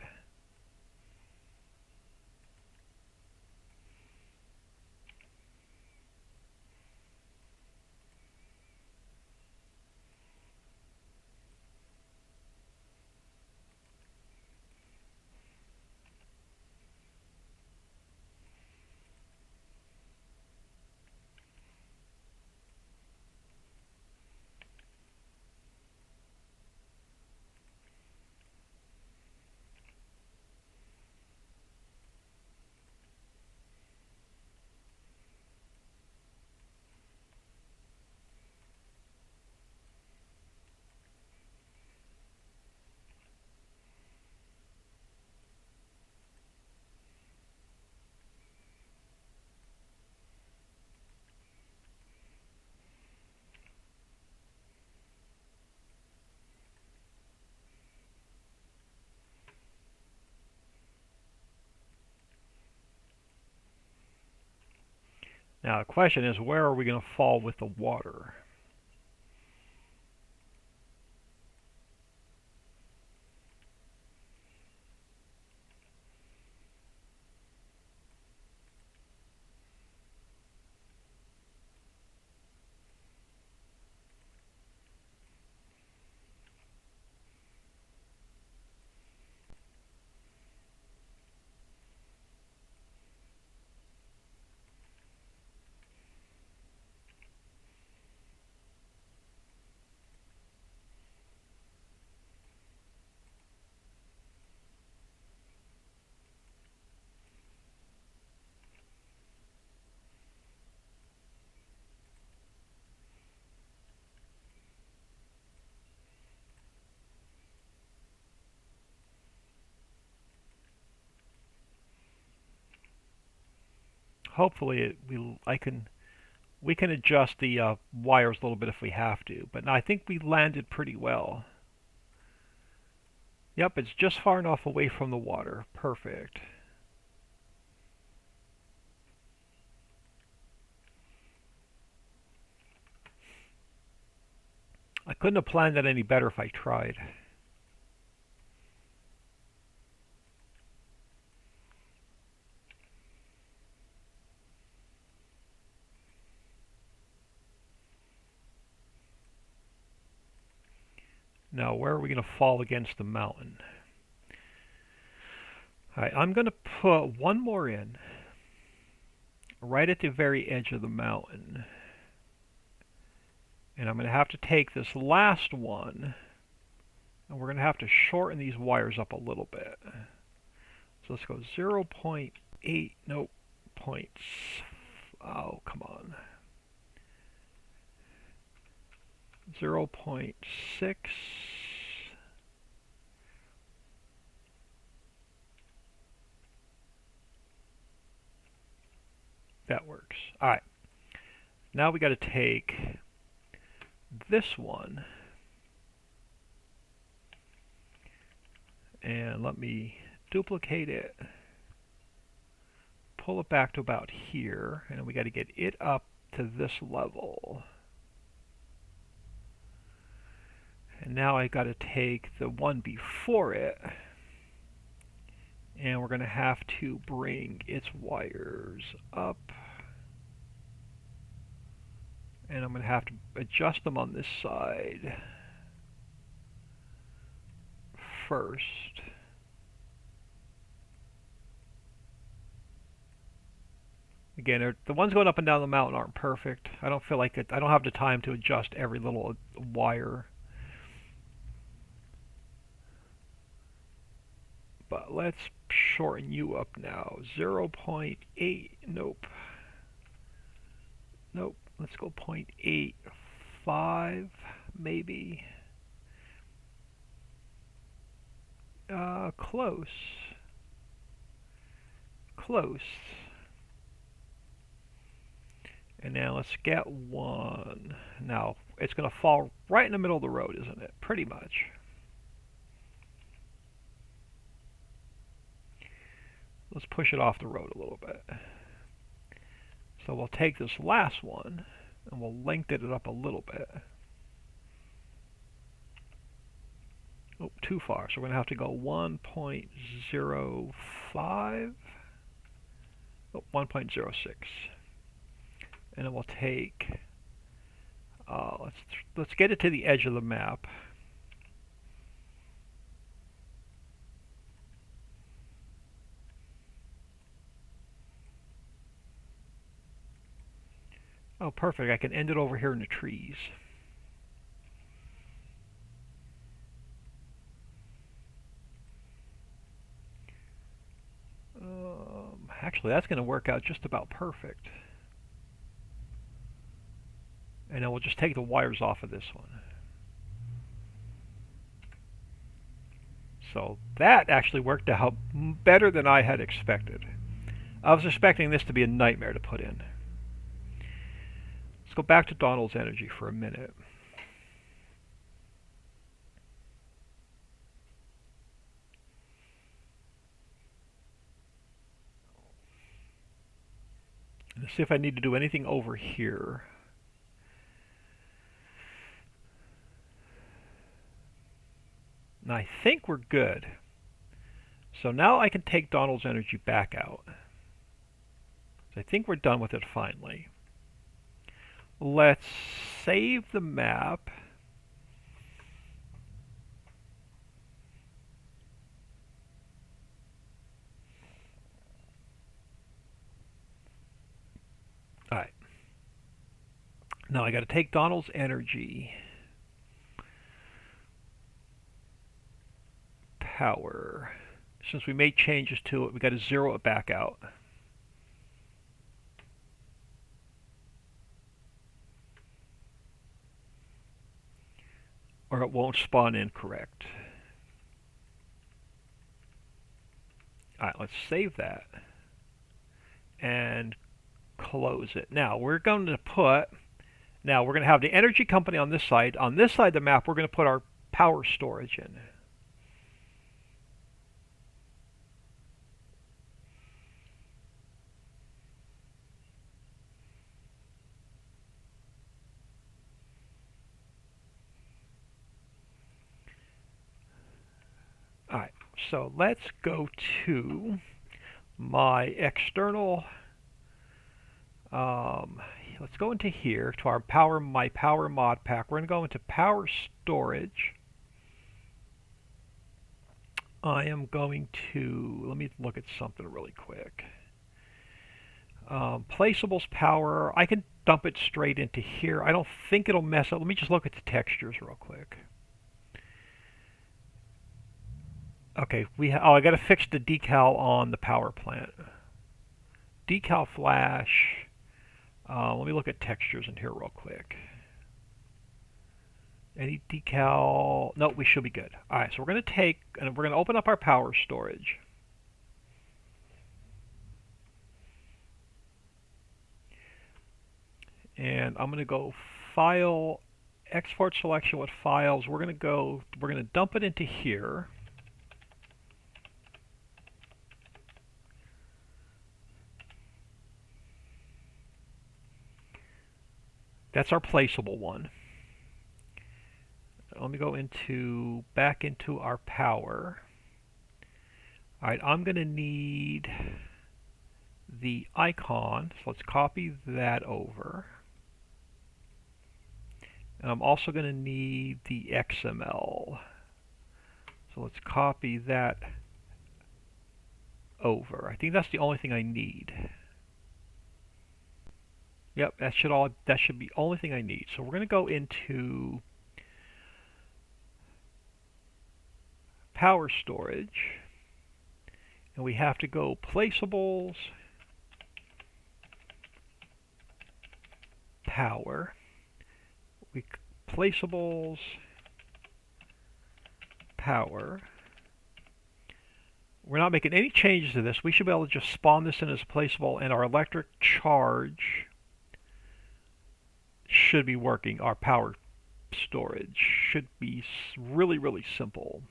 Now, the question is, where are we going to fall with the water? Hopefully, we can adjust the wires a little bit if we have to. But I think we landed pretty well. Yep, it's just far enough away from the water. Perfect. I couldn't have planned that any better if I tried. Now, where are we going to fall against the mountain? Alright, I'm going to put one more in, right at the very edge of the mountain. And I'm going to have to take this last one, and we're going to have to shorten these wires up a little bit. So let's go 0.8, nope, points. Oh, come on. 0.6. That works. All right. Now we got to take this one and let me duplicate it, pull it back to about here, and we got to get it up to this level. And now I got to take the one before it, and we're going to have to bring its wires up. And I'm going to have to adjust them on this side first. Again, the ones going up and down the mountain aren't perfect. I don't feel like it. I don't have the time to adjust every little wire. but let's shorten you up now. 0.8, nope. Nope, let's go 0.85 maybe. Close. Close. And now let's get one. Now, it's going to fall right in the middle of the road, isn't it? Pretty much. Let's push it off the road a little bit. So we'll take this last one, and we'll lengthen it up a little bit. Oh, too far. So we're going to have to go 1.05. Oh, 1.06. And then we'll take, let's get it to the edge of the map. Oh, perfect. I can end it over here in the trees. Actually, that's going to work out just about perfect. And then we'll just take the wires off of this one. So that actually worked out better than I had expected. I was expecting this to be a nightmare to put in. Let's go back to Donald's energy for a minute. Let's see if I need to do anything over here. And I think we're good. So now I can take Donald's energy back out. So I think we're done with it finally. Let's save the map. Alright. Now I got to take Donald's energy. Power. Since we made changes to it, we got to zero it back out. Or it won't spawn in correct. Alright, let's save that. And close it. Now we're going to have the energy company on this side. On this side of the map, we're going to put our power storage in. Alright, so let's go to my external, let's go into here to our my power mod pack. We're going to go into power storage. I am going to, let me look at something really quick. Placeables power, I can dump it straight into here. I don't think it'll mess up. Let me just look at the textures real quick. Okay, I got to fix the decal on the power plant. Decal flash. Let me look at textures in here real quick. Any decal? No, we should be good. All right, so we're going to take and we're going to open up our power storage. And I'm going to go File, Export Selection with Files. We're going to dump it into here. That's our placeable one. Let me go back into our power. Alright, I'm going to need the icon, so let's copy that over. And I'm also going to need the XML. So let's copy that over. I think that's the only thing I need. Yep, that should be the only thing I need. So we're going to go into power storage. And we have to go placeables, power, placeables, power. We're not making any changes to this. We should be able to just spawn this in as a placeable, and our electric charge should be working. Our power storage should be really, really simple.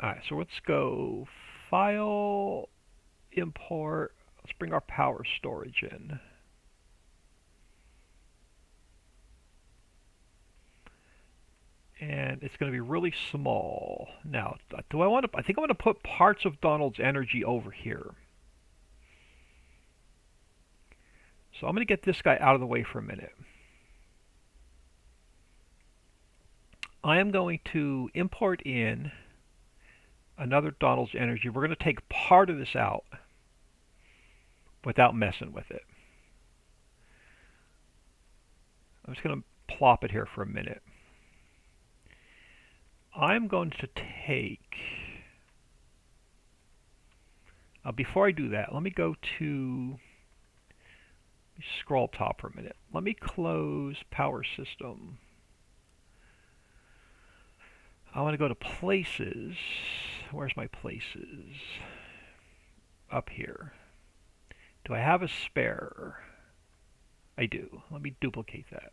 Alright, so let's go File, Import. Let's bring our power storage in. And it's going to be really small. Now, do I want to? I think I want to put parts of Donald's energy over here. So I'm going to get this guy out of the way for a minute. I am going to import in another Donald's energy. We're going to take part of this out without messing with it. I'm just going to plop it here for a minute. I'm going to take, before I do that, let me go to, scroll top for a minute. Let me close power system. I want to go to places. Where's my places? Up here. Do I have a spare? I do. Let me duplicate that.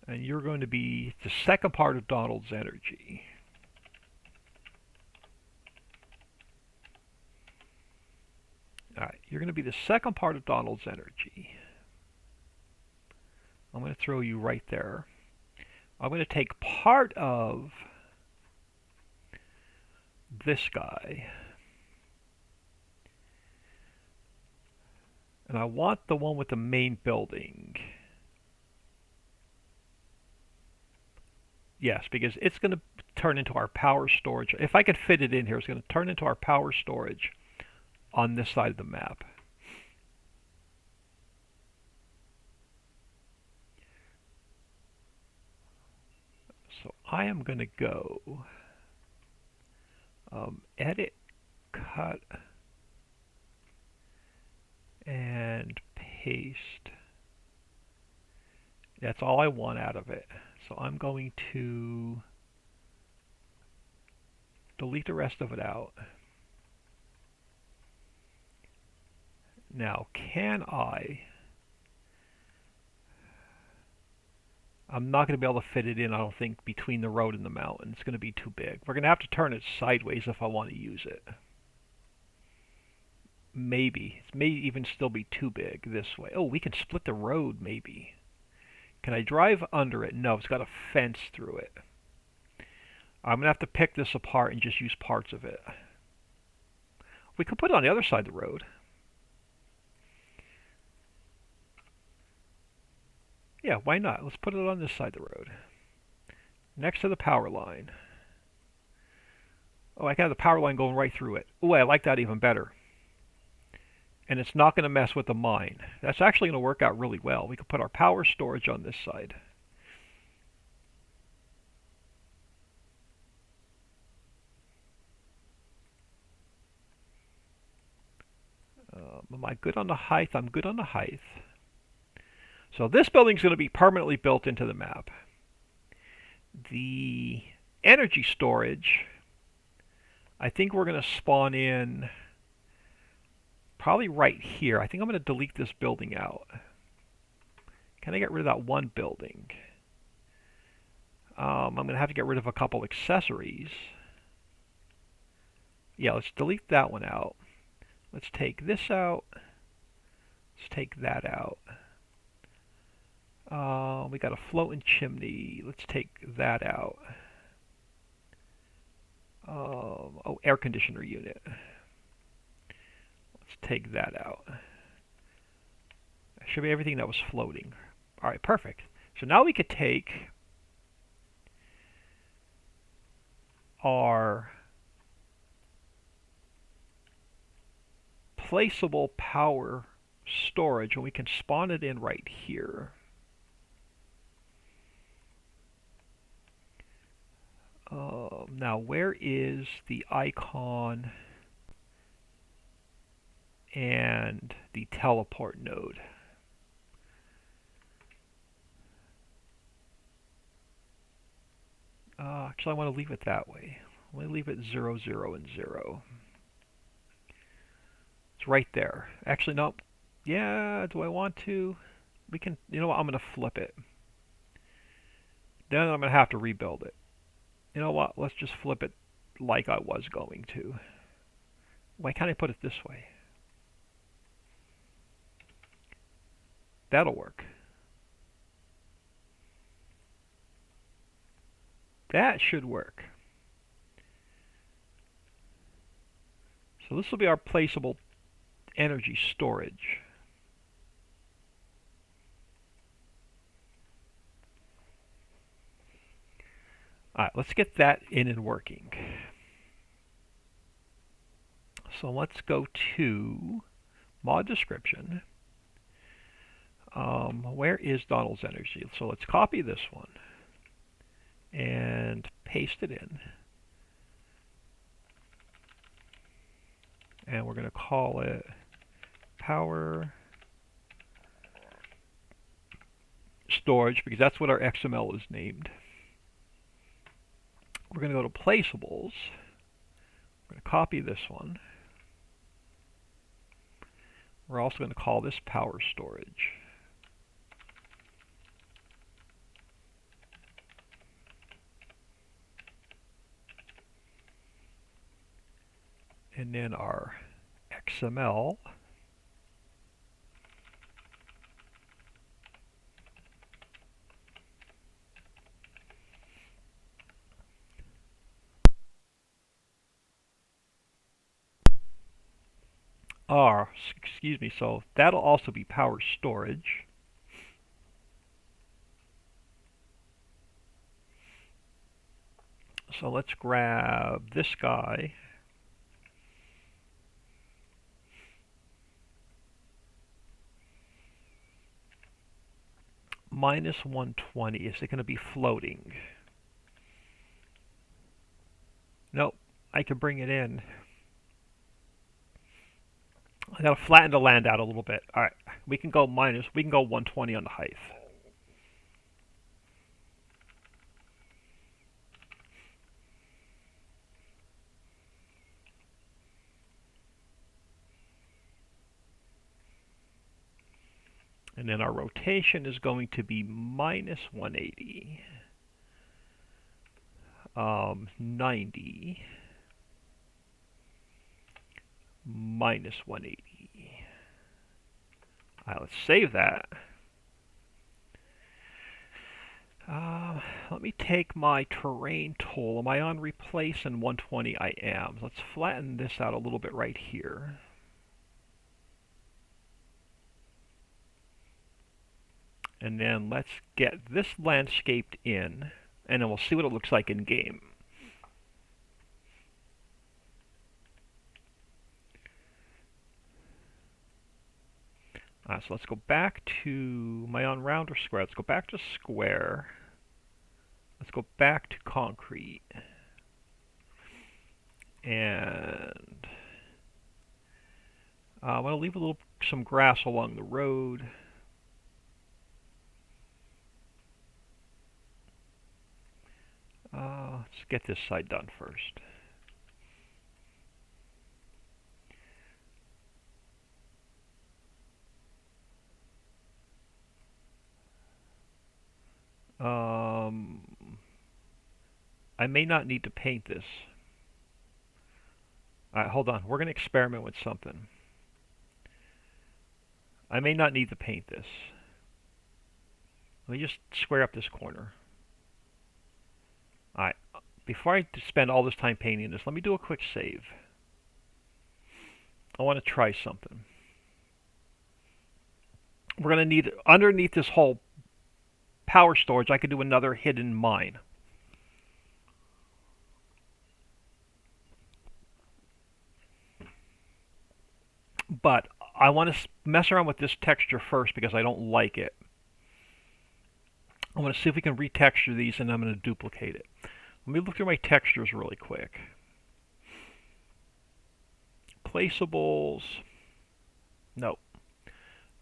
And you're going to be the second part of Donald's energy. Alright, you're going to be the second part of Donald's energy. I'm going to throw you right there. I'm going to take part of this guy. And I want the one with the main building. Yes, because it's going to turn into our power storage. If I could fit it in here, it's going to turn into our power storage on this side of the map. So I am going to go edit, cut, and paste. That's all I want out of it. So I'm going to delete the rest of it out. Now, can I'm not going to be able to fit it in, I don't think, between the road and the mountain. It's going to be too big. We're going to have to turn it sideways if I want to use it. Maybe. It may even still be too big this way. Oh, we can split the road, maybe. Can I drive under it? No, it's got a fence through it. I'm going to have to pick this apart and just use parts of it. We could put it on the other side of the road. Yeah, why not? Let's put it on this side of the road. Next to the power line. Oh, I can have the power line going right through it. Oh, I like that even better. And it's not going to mess with the mine. That's actually going to work out really well. We could put our power storage on this side. Am I good on the height? I'm good on the height. So this building's going to be permanently built into the map. The energy storage, I think we're going to spawn in probably right here. I think I'm going to delete this building out. Can I get rid of that one building? I'm going to have to get rid of a couple accessories. Yeah, let's delete that one out. Let's take this out. Let's take that out. We got a floating chimney. Let's take that out. Oh, air conditioner unit. Let's take that out. That should be everything that was floating. All right, perfect. So now we could take our placeable power storage, and we can spawn it in right here. Now, where is the icon and the teleport node? Actually, I want to leave it that way. I want to leave it 0, 0, and 0. It's right there. Actually, no. Yeah, do I want to? We can, you know what, I'm going to flip it. Then I'm going to have to rebuild it. You know what, let's just flip it like I was going to. Why can't I put it this way? That'll work. That should work. So this will be our placeable energy storage. Alright, let's get that in and working. So let's go to mod description. Where is Donald's energy? So let's copy this one and paste it in. And we're going to call it power storage because that's what our XML is named. We're going to go to placeables. We're going to copy this one. We're also going to call this power storage. And then our XML excuse me, so that'll also be power storage. So let's grab this guy. Minus 120, is it going to be floating? Nope, I can bring it in. I gotta flatten the land out a little bit. Alright, we can go 120 on the height. And then our rotation is going to be minus 180. 90. Minus 180. Alright, let's save that. Let me take my terrain tool. Am I on replace and 120? I am. Let's flatten this out a little bit right here. And then let's get this landscaped in, and then we'll see what it looks like in game. So let's go back to my on round or square. Let's go back to square. Let's go back to concrete. And I want to leave some grass along the road. Let's get this side done first. I may not need to paint this. Alright, hold on. We're going to experiment with something. I may not need to paint this. Let me just square up this corner. Alright, before I spend all this time painting this, let me do a quick save. I want to try something. We're going to need, underneath this whole power storage, I could do another hidden mine. But I want to mess around with this texture first because I don't like it. I want to see if we can retexture these, and I'm going to duplicate it. Let me look through my textures really quick. Placeables. No.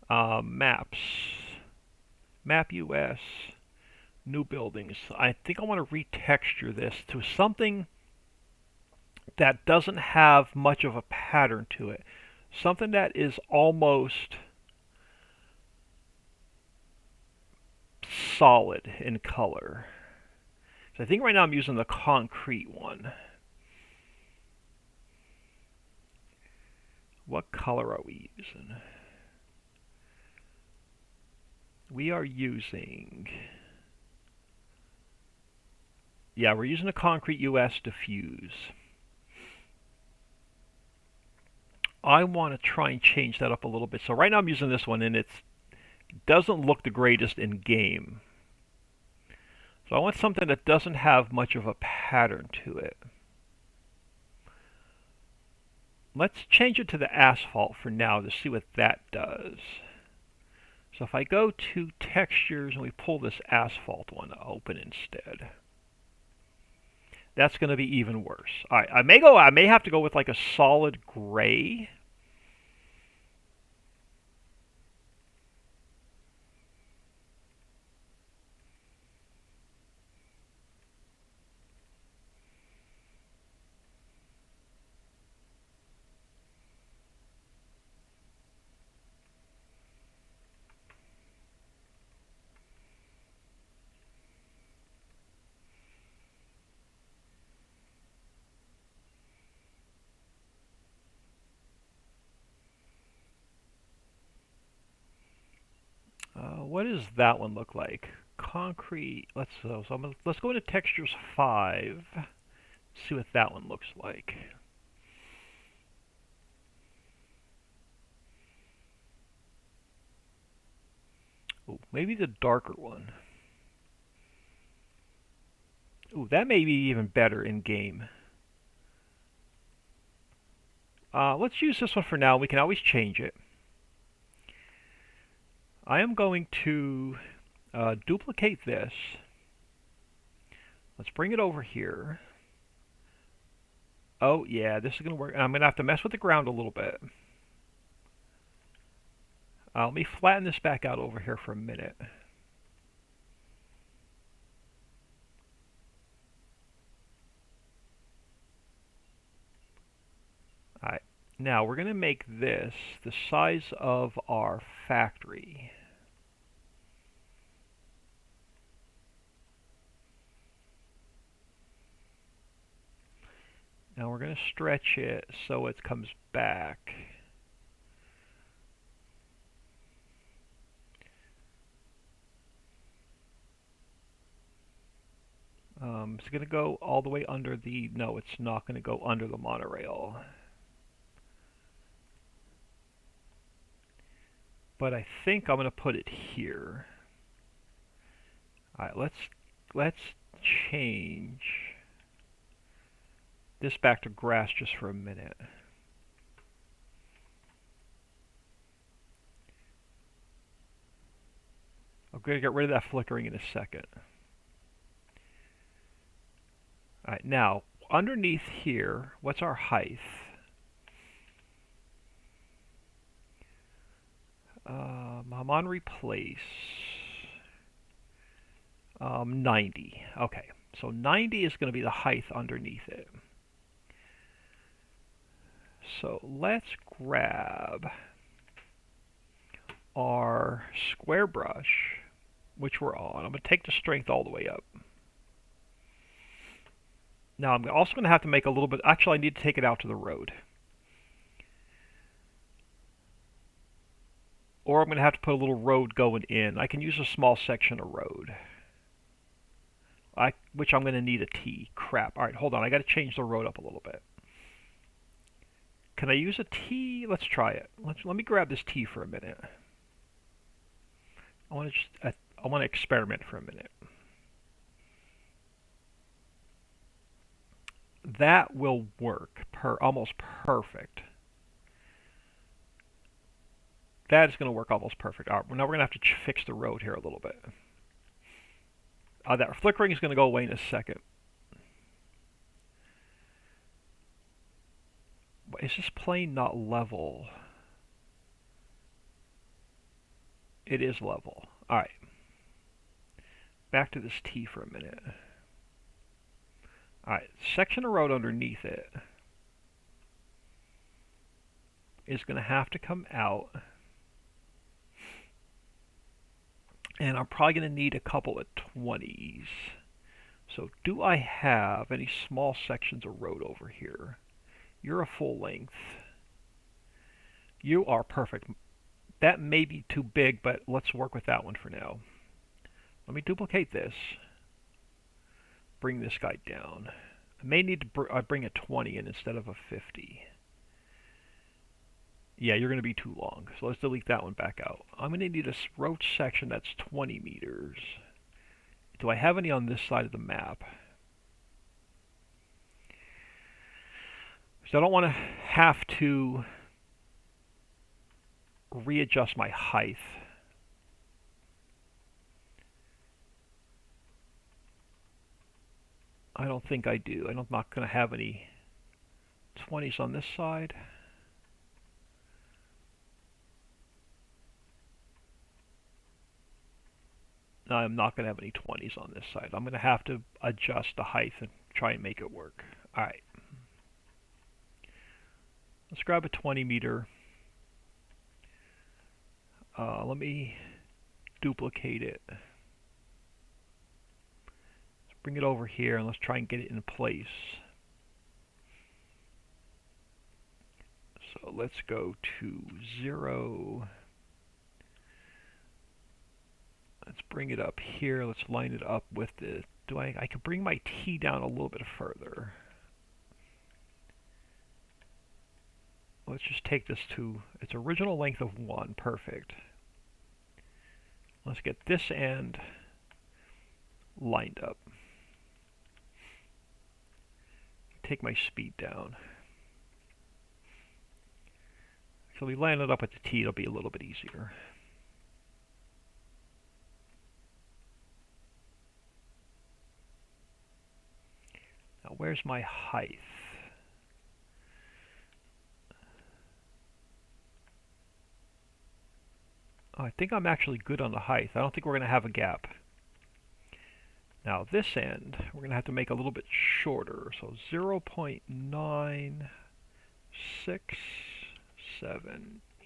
Maps. Map US. New buildings. I think I want to retexture this to something that doesn't have much of a pattern to it. Something that is almost solid in color. So I think right now I'm using the concrete one. What color are we using? We are using... Yeah, we're using a concrete US diffuse. I want to try and change that up a little bit. So right now I'm using this one, and it doesn't look the greatest in game. So I want something that doesn't have much of a pattern to it. Let's change it to the asphalt for now to see what that does. So if I go to textures and we pull this asphalt one open instead, that's going to be even worse. All right, I may have to go with like a solid gray. What does that one look like? Concrete. Let's go into textures 5. See what that one looks like. Ooh, maybe the darker one. Ooh, that may be even better in game. Let's use this one for now. We can always change it. I am going to duplicate this. Let's bring it over here. Oh, yeah, this is going to work. I'm going to have to mess with the ground a little bit. Let me flatten this back out over here for a minute. Alright, now we're going to make this the size of our factory. Now we're going to stretch it so it comes back. It's going to go all the way under the... No, it's not going to go under the monorail. But I think I'm going to put it here. Alright, let's change this back to grass just for a minute. I'm going to get rid of that flickering in a second. Alright, now, underneath here, what's our height? I'm on replace. 90. Okay, so 90 is going to be the height underneath it. So let's grab our square brush, which we're on. I'm going to take the strength all the way up. Now I'm also going to have to make a little bit... Actually, I need to take it out to the road. Or I'm going to have to put a little road going in. I can use a small section of road. Which I'm going to need a T. Crap. Alright, hold on. I got to change the road up a little bit. Can I use a T? Let's try it. Let me grab this T for a minute. I want to experiment for a minute. That will work almost perfect. That is going to work almost perfect. All right, now we're going to have to fix the road here a little bit. That flickering is going to go away in a second. Is this plane not level? It is level. All right. Back to this T for a minute. All right, section of road underneath it is going to have to come out. And I'm probably going to need a couple of 20s. So do I have any small sections of road over here? You're a full length. You are perfect. That may be too big, but let's work with that one for now. Let me duplicate this. Bring this guy down. I may need to bring a 20 in instead of a 50. Yeah, you're going to be too long. So let's delete that one back out. I'm going to need a road section that's 20 meters. Do I have any on this side of the map? So I don't want to have to readjust my height. I don't think I do. I'm not going to have any 20s on this side. No, I'm not going to have any 20s on this side. I'm going to have to adjust the height and try and make it work. All right. Let's grab a 20 meter. Let me duplicate it. Let's bring it over here and let's try and get it in place. So let's go to 0. Let's bring it up here. Let's line it up with the. I can bring my T down a little bit further. Let's just take this to its original length of 1. Perfect. Let's get this end lined up. Take my speed down. So we line it up with the T, it'll be a little bit easier. Now where's my height? Oh, I think I'm actually good on the height. I don't think we're going to have a gap. Now this end, we're going to have to make a little bit shorter. So 0.967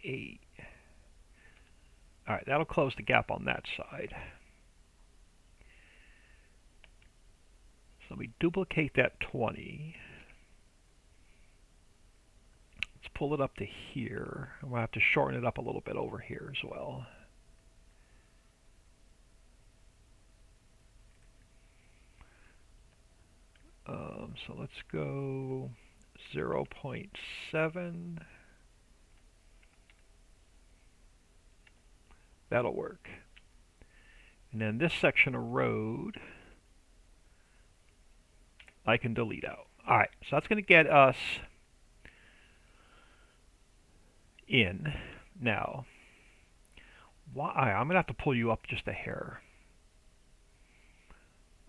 8. All right, that'll close the gap on that side. So we duplicate that 20. Let's pull it up to here. And we'll have to shorten it up a little bit over here as well. So let's go 0.7. That'll work. And then this section of road I can delete out. All right, so that's going to get us in. Now, I'm going to have to pull you up just a hair.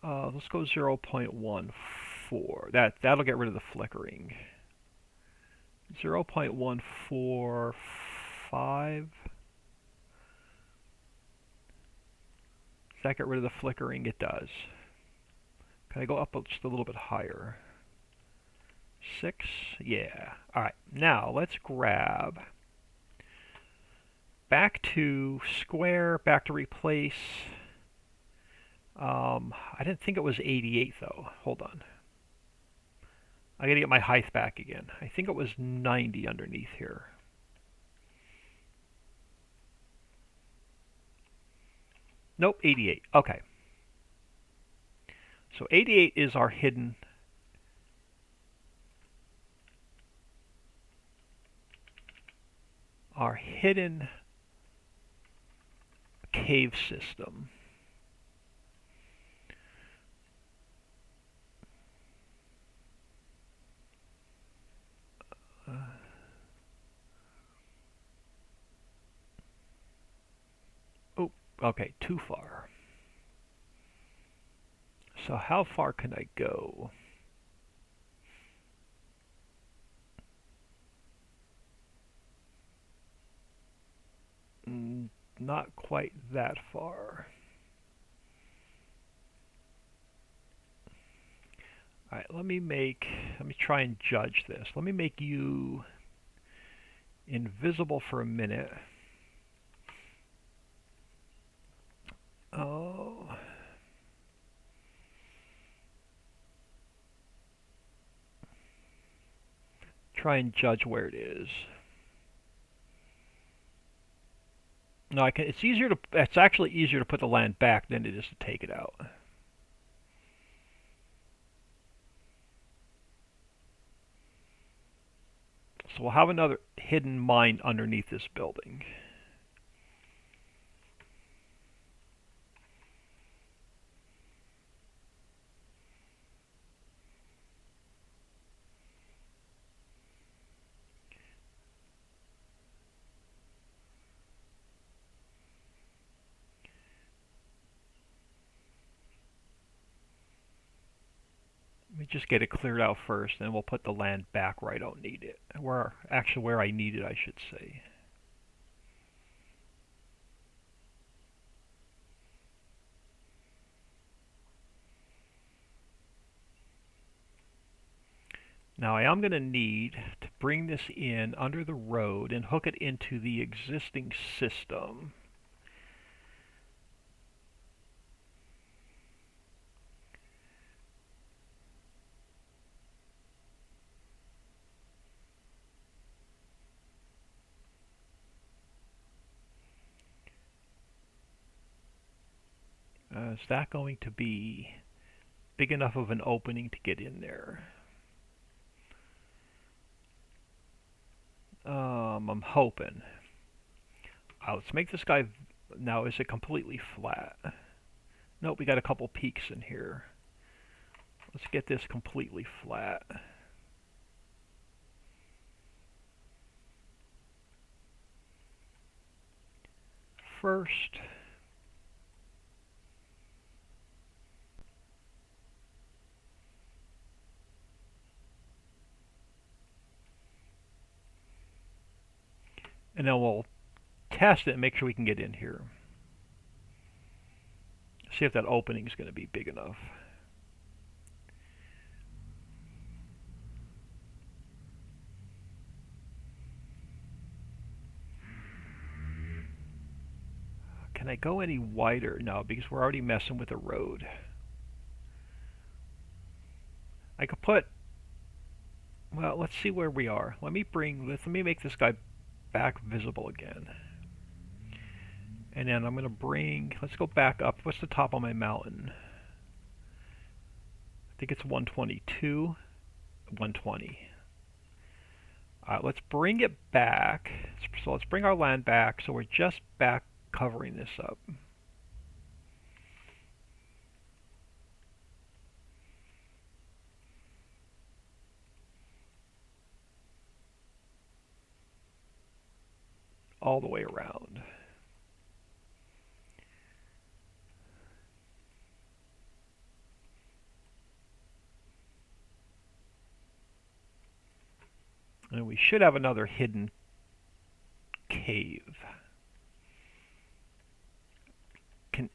Let's go 0.14. That'll get rid of the flickering. 0.145. Does that get rid of the flickering? It does. Can I go up just a little bit higher? 6? Yeah. Alright, now let's grab back to square, back to replace. I didn't think it was 88 though. Hold on. I gotta get my height back again. I think it was 90 underneath here. Nope, 88. Okay. So 88 is our hidden cave system. Okay, too far. So how far can I go? Mm, not quite that far. Alright, let me try and judge this. Let me make you invisible for a minute. Oh, try and judge where it is. No, I can. It's easier to. It's actually easier to put the land back than it is to take it out. So we'll have another hidden mine underneath this building. Let me just get it cleared out first, and we'll put the land back where I don't need it. Where I need it, I should say. Now I am going to need to bring this in under the road and hook it into the existing system. Is that going to be big enough of an opening to get in there? I'm hoping. Let's make this guy. Now, is it completely flat? Nope, we got a couple peaks in here. Let's get this completely flat. First, and then we'll test it and make sure we can get in here. See if that opening is going to be big enough. Can I go any wider? No, because we're already messing with the road. I could put. Well, let's see where we are. Let me make this guy back visible again. And then I'm going to let's go back up. What's the top of my mountain? I think it's 122, 120. Let's bring it back. So let's bring our land back so we're just back covering this up. All the way around. And we should have another hidden cave.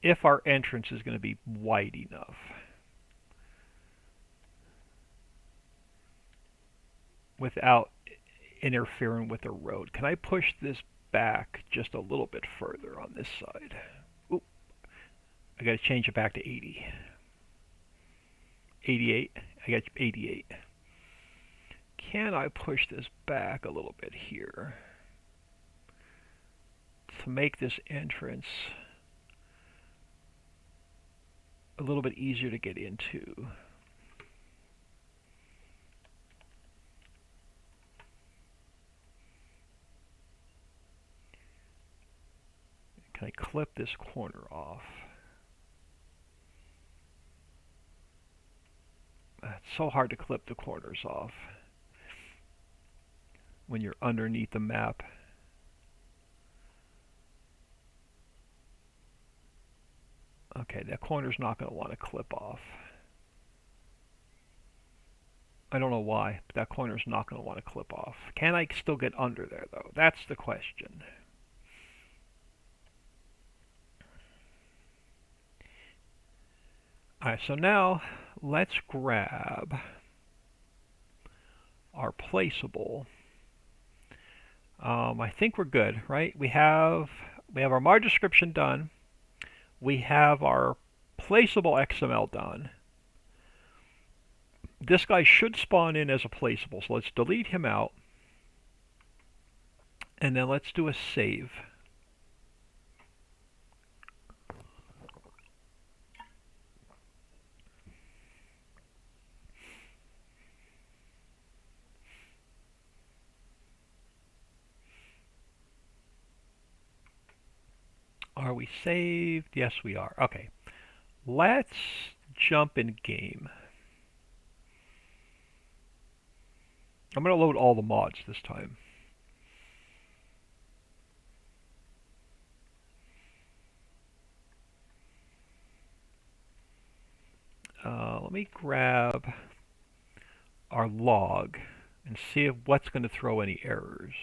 If our entrance is going to be wide enough. Without interfering with the road. Can I push this back just a little bit further on this side? Oop. I got to change it back to 80. 88. I got 88. Can I push this back a little bit here to make this entrance a little bit easier to get into? Can I clip this corner off? It's so hard to clip the corners off when you're underneath the map. Okay, that corner's not going to want to clip off. I don't know why, but that corner's not going to want to clip off. Can I still get under there, though? That's the question. Alright, so now let's grab our placeable. I think we're good, right? We have our MAR description done. We have our placeable XML done. This guy should spawn in as a placeable, so let's delete him out. And then let's do a save. Are we saved? Yes, we are. Okay. Let's jump in game. I'm going to load all the mods this time. Let me grab our log and see what's going to throw any errors.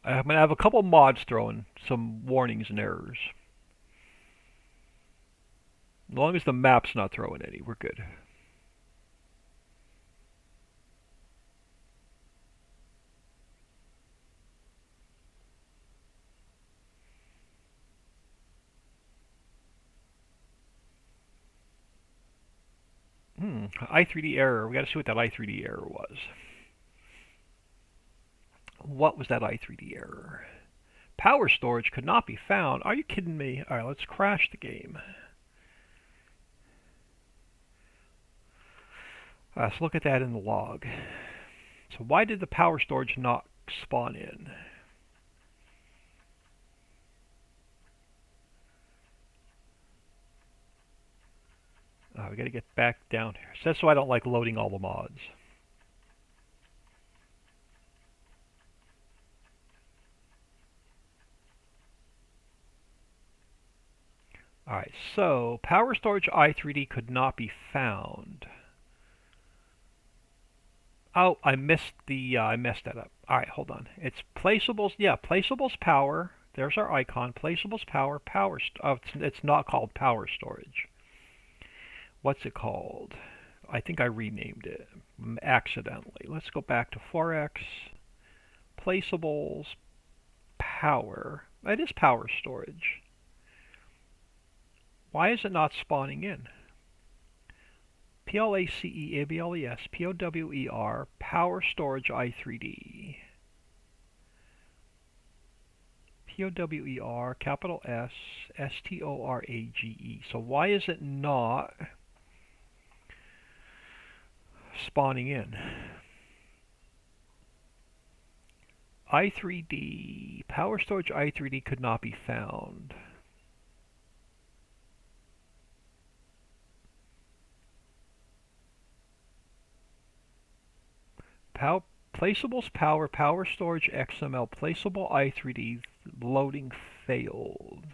I'm going to have a couple mods throwing some warnings and errors. As long as the map's not throwing any, we're good. I3D error. We got to see what that I3D error was. What was that I3D error? Power storage could not be found. Are you kidding me? All right, let's crash the game. Let's look at that in the log. So why did the power storage not spawn in? We got to get back down here. So that's why I don't like loading all the mods. Alright, so power storage I3D could not be found. Oh, I messed that up. Alright, hold on. It's placeables. Yeah, placeables power. There's our icon. Placeables power. It's not called power storage. What's it called? I think I renamed it accidentally. Let's go back to Forex. Placeables power. It is power storage. Why is it not spawning in? PLACEABLES POWER power storage I3D. POWER capital S STORAGE. So why is it not spawning in? I3D power storage I3D could not be found. Placeables power storage XML placeable I3D loading failed.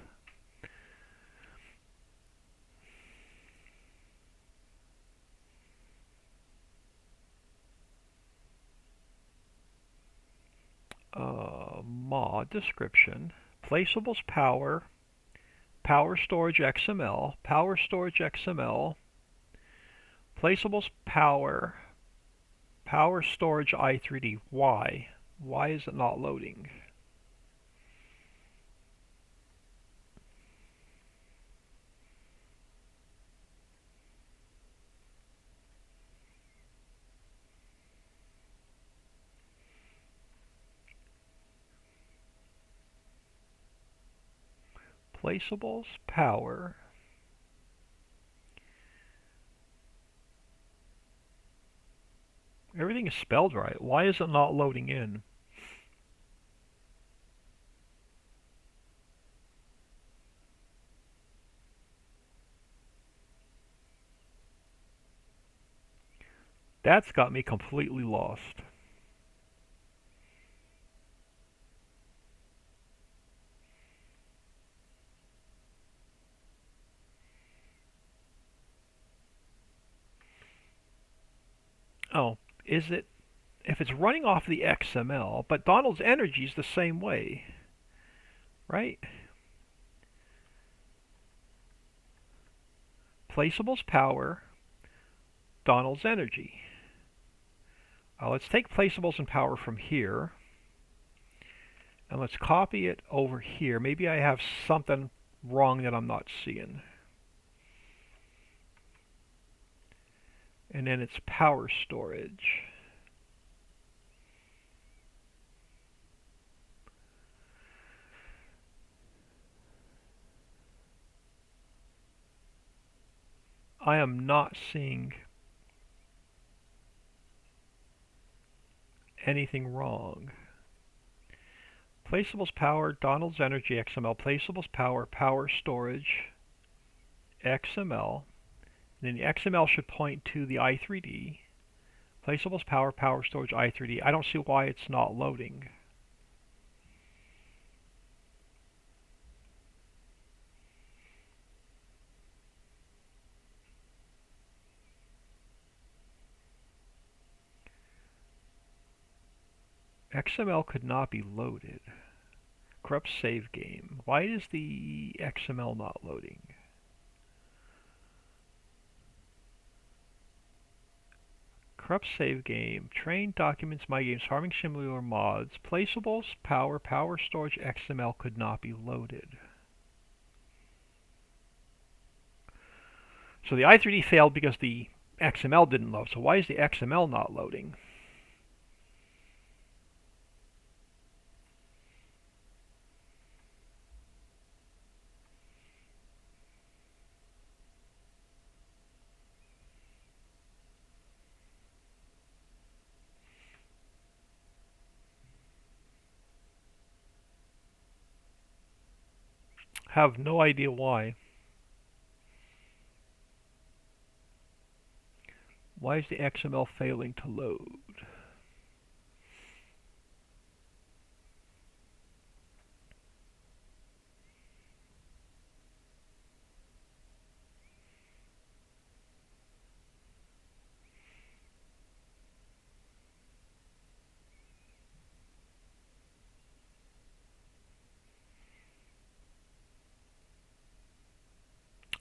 Mod description placeables power storage XML placeables power storage I3D. Why is it not loading? Placeables power everything is spelled right. Why is it not loading in? That's got me completely lost. Oh, is it if it's running off the XML, but Donald's energy is the same way, right? Placeable's power, Donald's energy. Let's take placeables and power from here, and let's copy it over here. Maybe I have something wrong that I'm not seeing. And then it's power storage. I am not seeing anything wrong. Placeables power, Donald's energy XML, placeables power, power storage, XML. And then the XML should point to the i3D. Placeables power, power storage, i3D. I don't see why it's not loading. XML could not be loaded. Corrupt save game. Why is the XML not loading? Corrupt save game. Train documents, my games, farming simulator mods. Placeables, power, power storage, XML could not be loaded. So the i3D failed because the XML didn't load. So why is the XML not loading? Have no idea why. Why is the XML failing to load?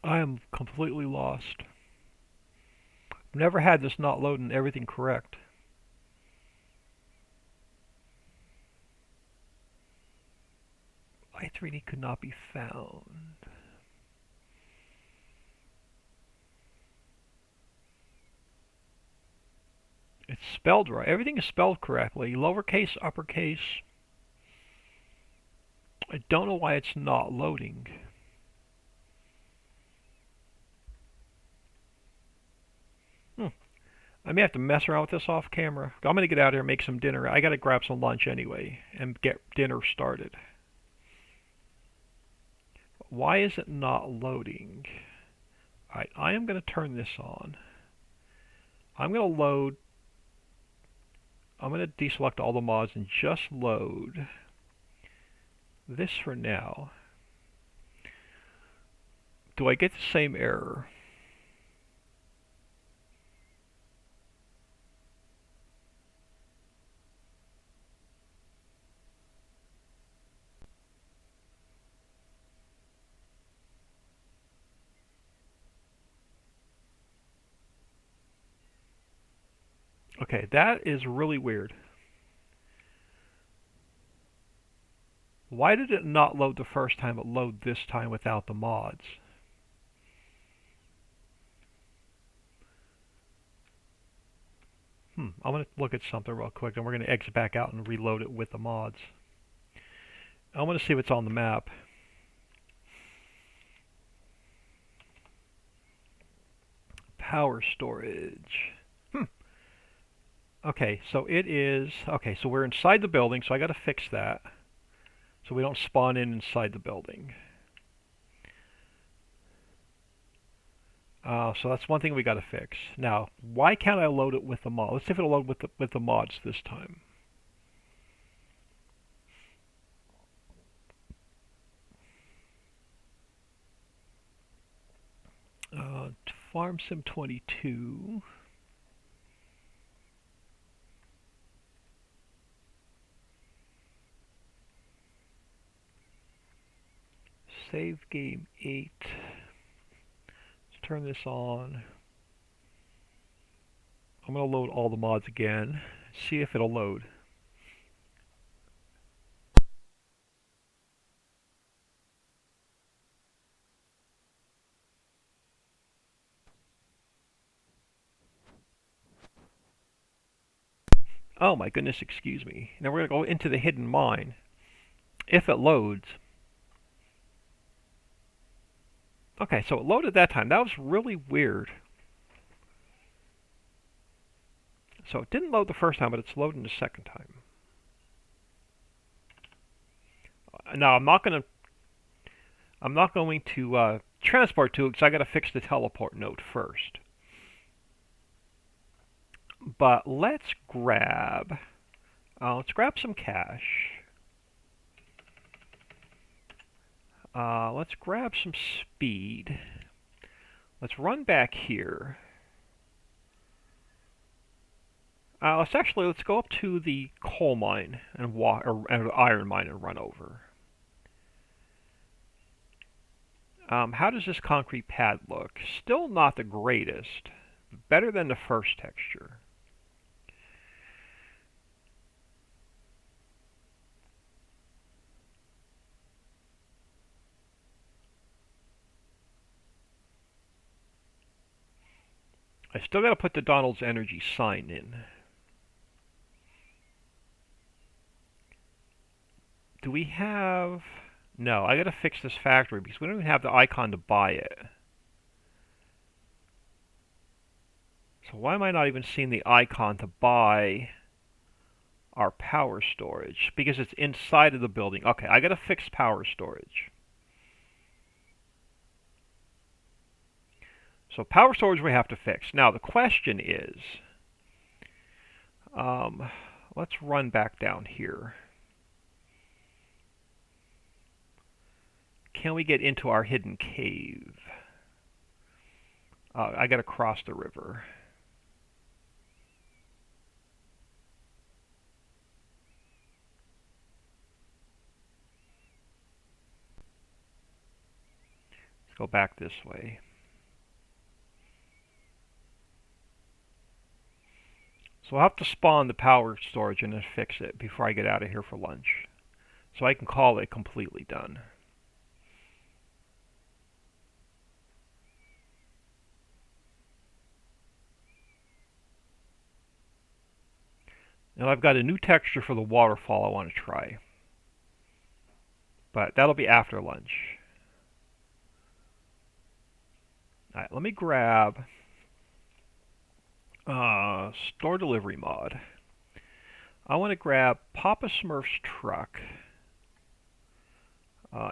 I am completely lost. Never had this not loading everything correct. i3D could not be found. It's spelled right. Everything is spelled correctly. Lowercase, uppercase. I don't know why it's not loading. I may have to mess around with this off camera. I'm going to get out here and make some dinner. I got to grab some lunch anyway and get dinner started. Why is it not loading? Alright, I am going to turn this on. I'm going to load. I'm going to deselect all the mods and just load this for now. Do I get the same error? Okay, that is really weird. Why did it not load the first time it loaded this time without the mods? I'm going to look at something real quick, and we're going to exit back out and reload it with the mods. I want to see what's on the map. Power storage. Okay, so it is... Okay, so we're inside the building, so I got to fix that. So we don't spawn in inside the building. So that's one thing we got to fix. Now, why can't I load it with the mod? Let's see if it'll load with the mods this time. Farm Sim 22. Save game 8. Let's turn this on. I'm going to load all the mods again. See if it'll load. Oh my goodness, excuse me. Now we're going to go into the hidden mine. If it loads. Okay, so it loaded that time. That was really weird. So it didn't load the first time, but it's loading the second time. Now I'm not going to transport to it because I got to fix the teleport node first. But let's grab some cash. Let's grab some speed. Let's run back here. Let's go up to the coal mine and iron mine and run over. How does this concrete pad look? Still not the greatest. Better than the first texture. I still got to put the Donald's Energy sign in. Do we have... No, I got to fix this factory because we don't even have the icon to buy it. So why am I not even seeing the icon to buy our power storage? Because it's inside of the building. Okay, I got to fix power storage. So power storage we have to fix. Now the question is, let's run back down here. Can we get into our hidden cave? I got to cross the river. Let's go back this way. So I'll have to spawn the power storage and then fix it before I get out of here for lunch. So I can call it completely done. And I've got a new texture for the waterfall I want to try. But that'll be after lunch. Alright, let me grab store delivery mod. I want to grab Papa Smurf's truck.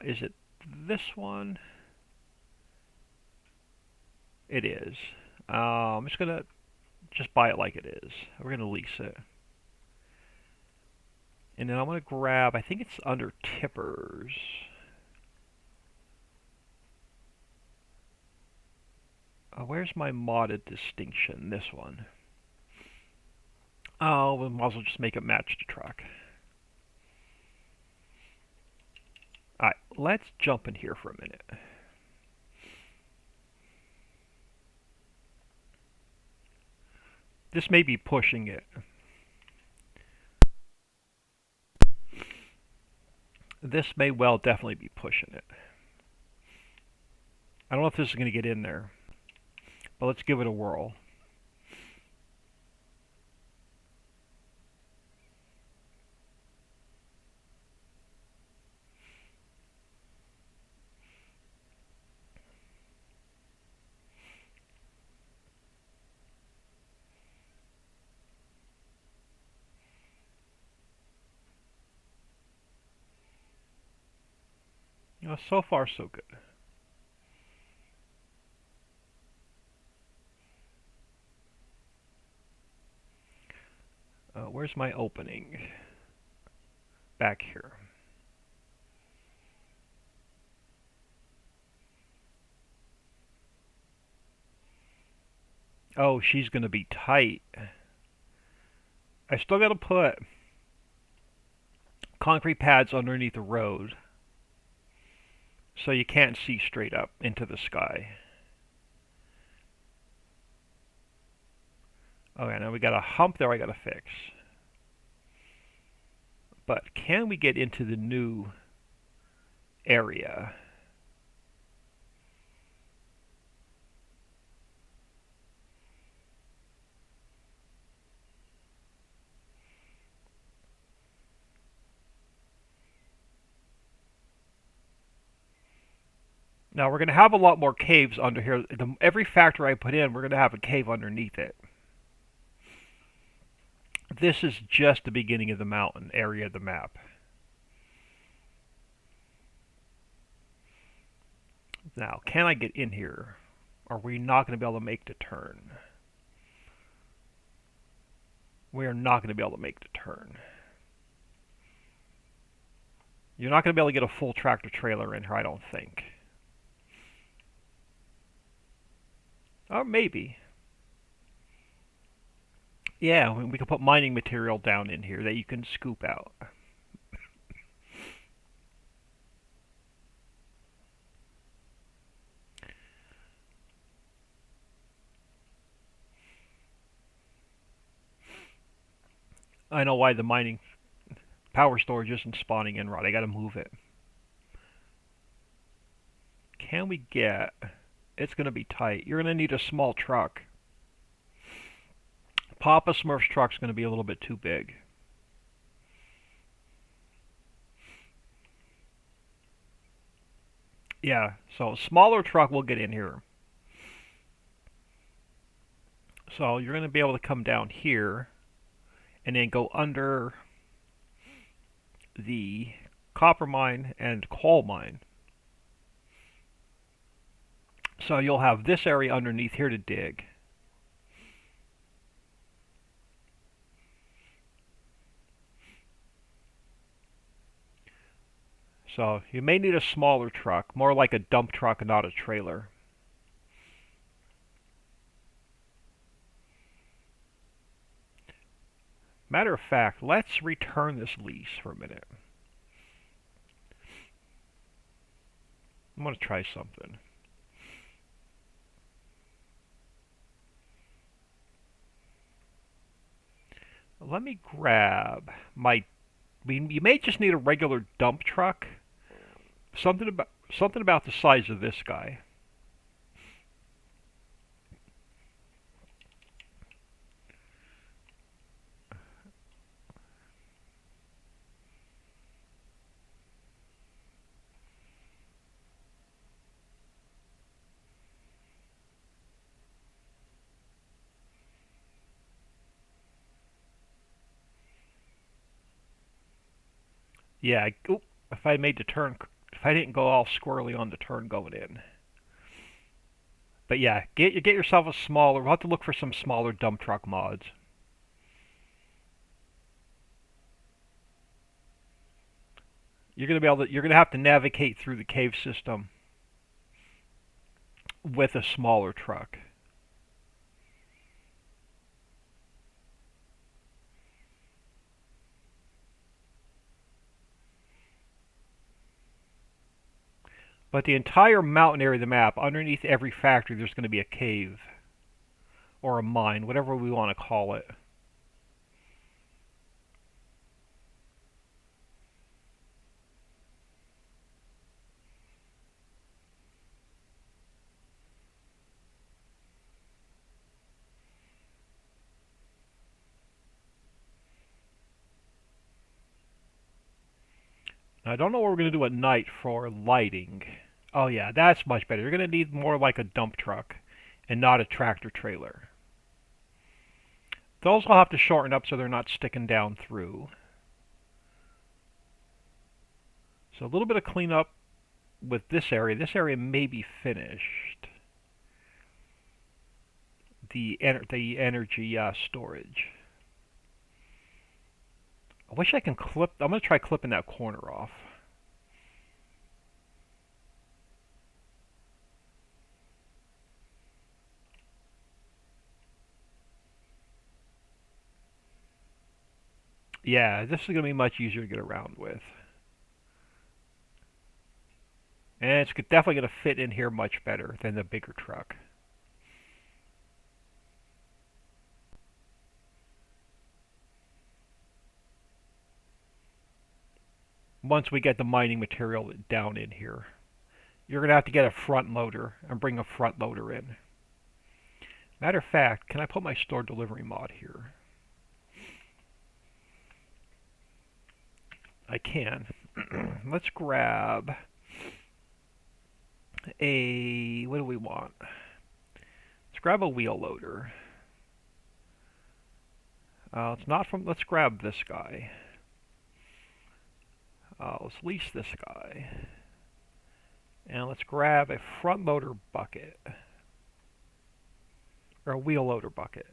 Is it this one? It is. I'm just going to buy it like it is. We're going to lease it. And then I'm going to grab, I think it's under tippers. Where's my modded distinction? This one. Oh, we might as well just make it match the truck. Alright, let's jump in here for a minute. This may be pushing it. This may well definitely be pushing it. I don't know if this is going to get in there, but let's give it a whirl. So far so good. Where's my opening? Back here. Oh, she's going to be tight. I still got to put concrete pads underneath the road. so you can't see straight up into the sky. Okay, now we got a hump there I gotta fix. But can we get into the new area? Now we're going to have a lot more caves under here. Every factory I put in, we're going to have a cave underneath it. This is just the beginning of the mountain area of the map. Now, can I get in here? Are we not going to be able to make the turn? We are not going to be able to make the turn. You're not going to be able to get a full tractor trailer in here, I don't think. Or maybe. Yeah, we can put mining material down in here that you can scoop out. I know why the mining power storage isn't spawning in right. I gotta move it. Can we get... It's gonna be tight. You're gonna need a small truck. Papa Smurf's truck's gonna be a little bit too big. Yeah, so a smaller truck will get in here. So you're gonna be able to come down here and then go under the copper mine and coal mine. So you'll have this area underneath here to dig. So you may need a smaller truck, more like a dump truck and not a trailer. Matter of fact, let's return this lease for a minute. I'm going to try something. Let me grab my... You may just need a regular dump truck. Something about the size of this guy. Yeah, if I made the turn, if I didn't go all squirrely on the turn going in. But yeah, get yourself a smaller. We'll have to look for some smaller dump truck mods. You're gonna have to navigate through the cave system with a smaller truck. But the entire mountain area of the map, underneath every factory, there's going to be a cave or a mine, whatever we want to call it. Now, I don't know what we're going to do at night for lighting. Oh yeah, that's much better. You're going to need more like a dump truck and not a tractor trailer. Those will have to shorten up so they're not sticking down through. So a little bit of cleanup with this area. This area may be finished. The energy storage. I wish I can clip. I'm going to try clipping that corner off. Yeah, this is going to be much easier to get around with. And it's definitely going to fit in here much better than the bigger truck. Once we get the mining material down in here, you're going to have to get a front loader and bring a front loader in. Matter of fact, can I put my store delivery mod here? I can. Let's grab what do we want? Let's grab a wheel loader. Let's grab this guy. Let's lease this guy. And let's grab a front loader bucket. Or a wheel loader bucket.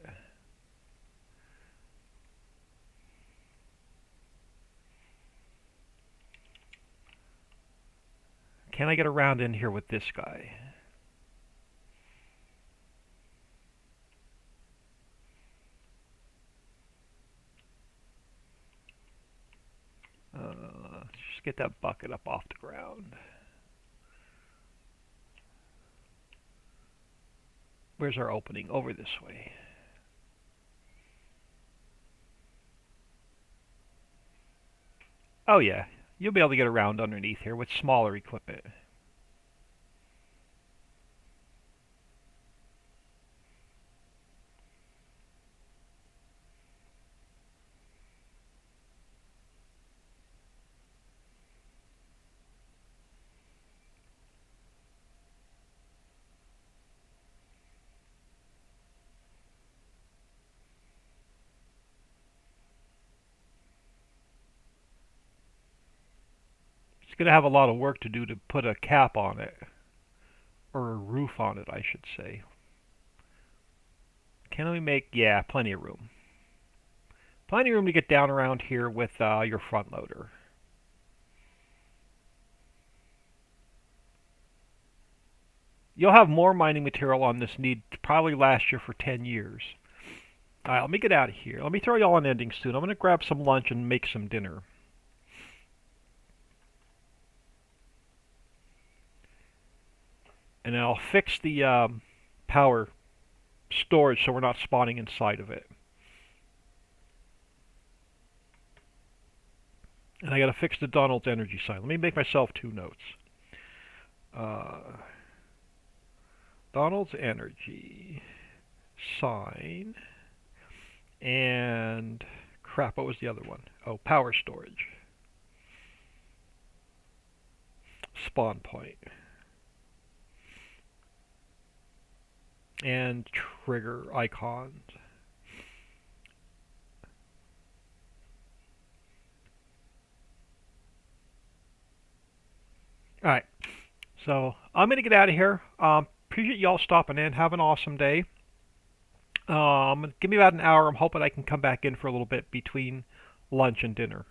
Can I get around in here with this guy? Just get that bucket up off the ground. Where's our opening? Over this way. Oh yeah, you'll be able to get around underneath here with smaller equipment. It's going to have a lot of work to do to put a cap on it. Or a roof on it, I should say. Can we make... yeah, plenty of room. Plenty of room to get down around here with your front loader. You'll have more mining material on this need to probably last you for 10 years. Alright, let me get out of here. Let me throw y'all an ending soon. I'm going to grab some lunch and make some dinner. And I'll fix the power storage so we're not spawning inside of it. And I got to fix the Donald's energy sign. Let me make myself 2 notes. Donald's energy sign and crap, what was the other one? Oh, power storage. Spawn point. And trigger icons. Alright, so I'm going to get out of here. Appreciate y'all stopping in. Have an awesome day. Give me about an hour. I'm hoping I can come back in for a little bit between lunch and dinner.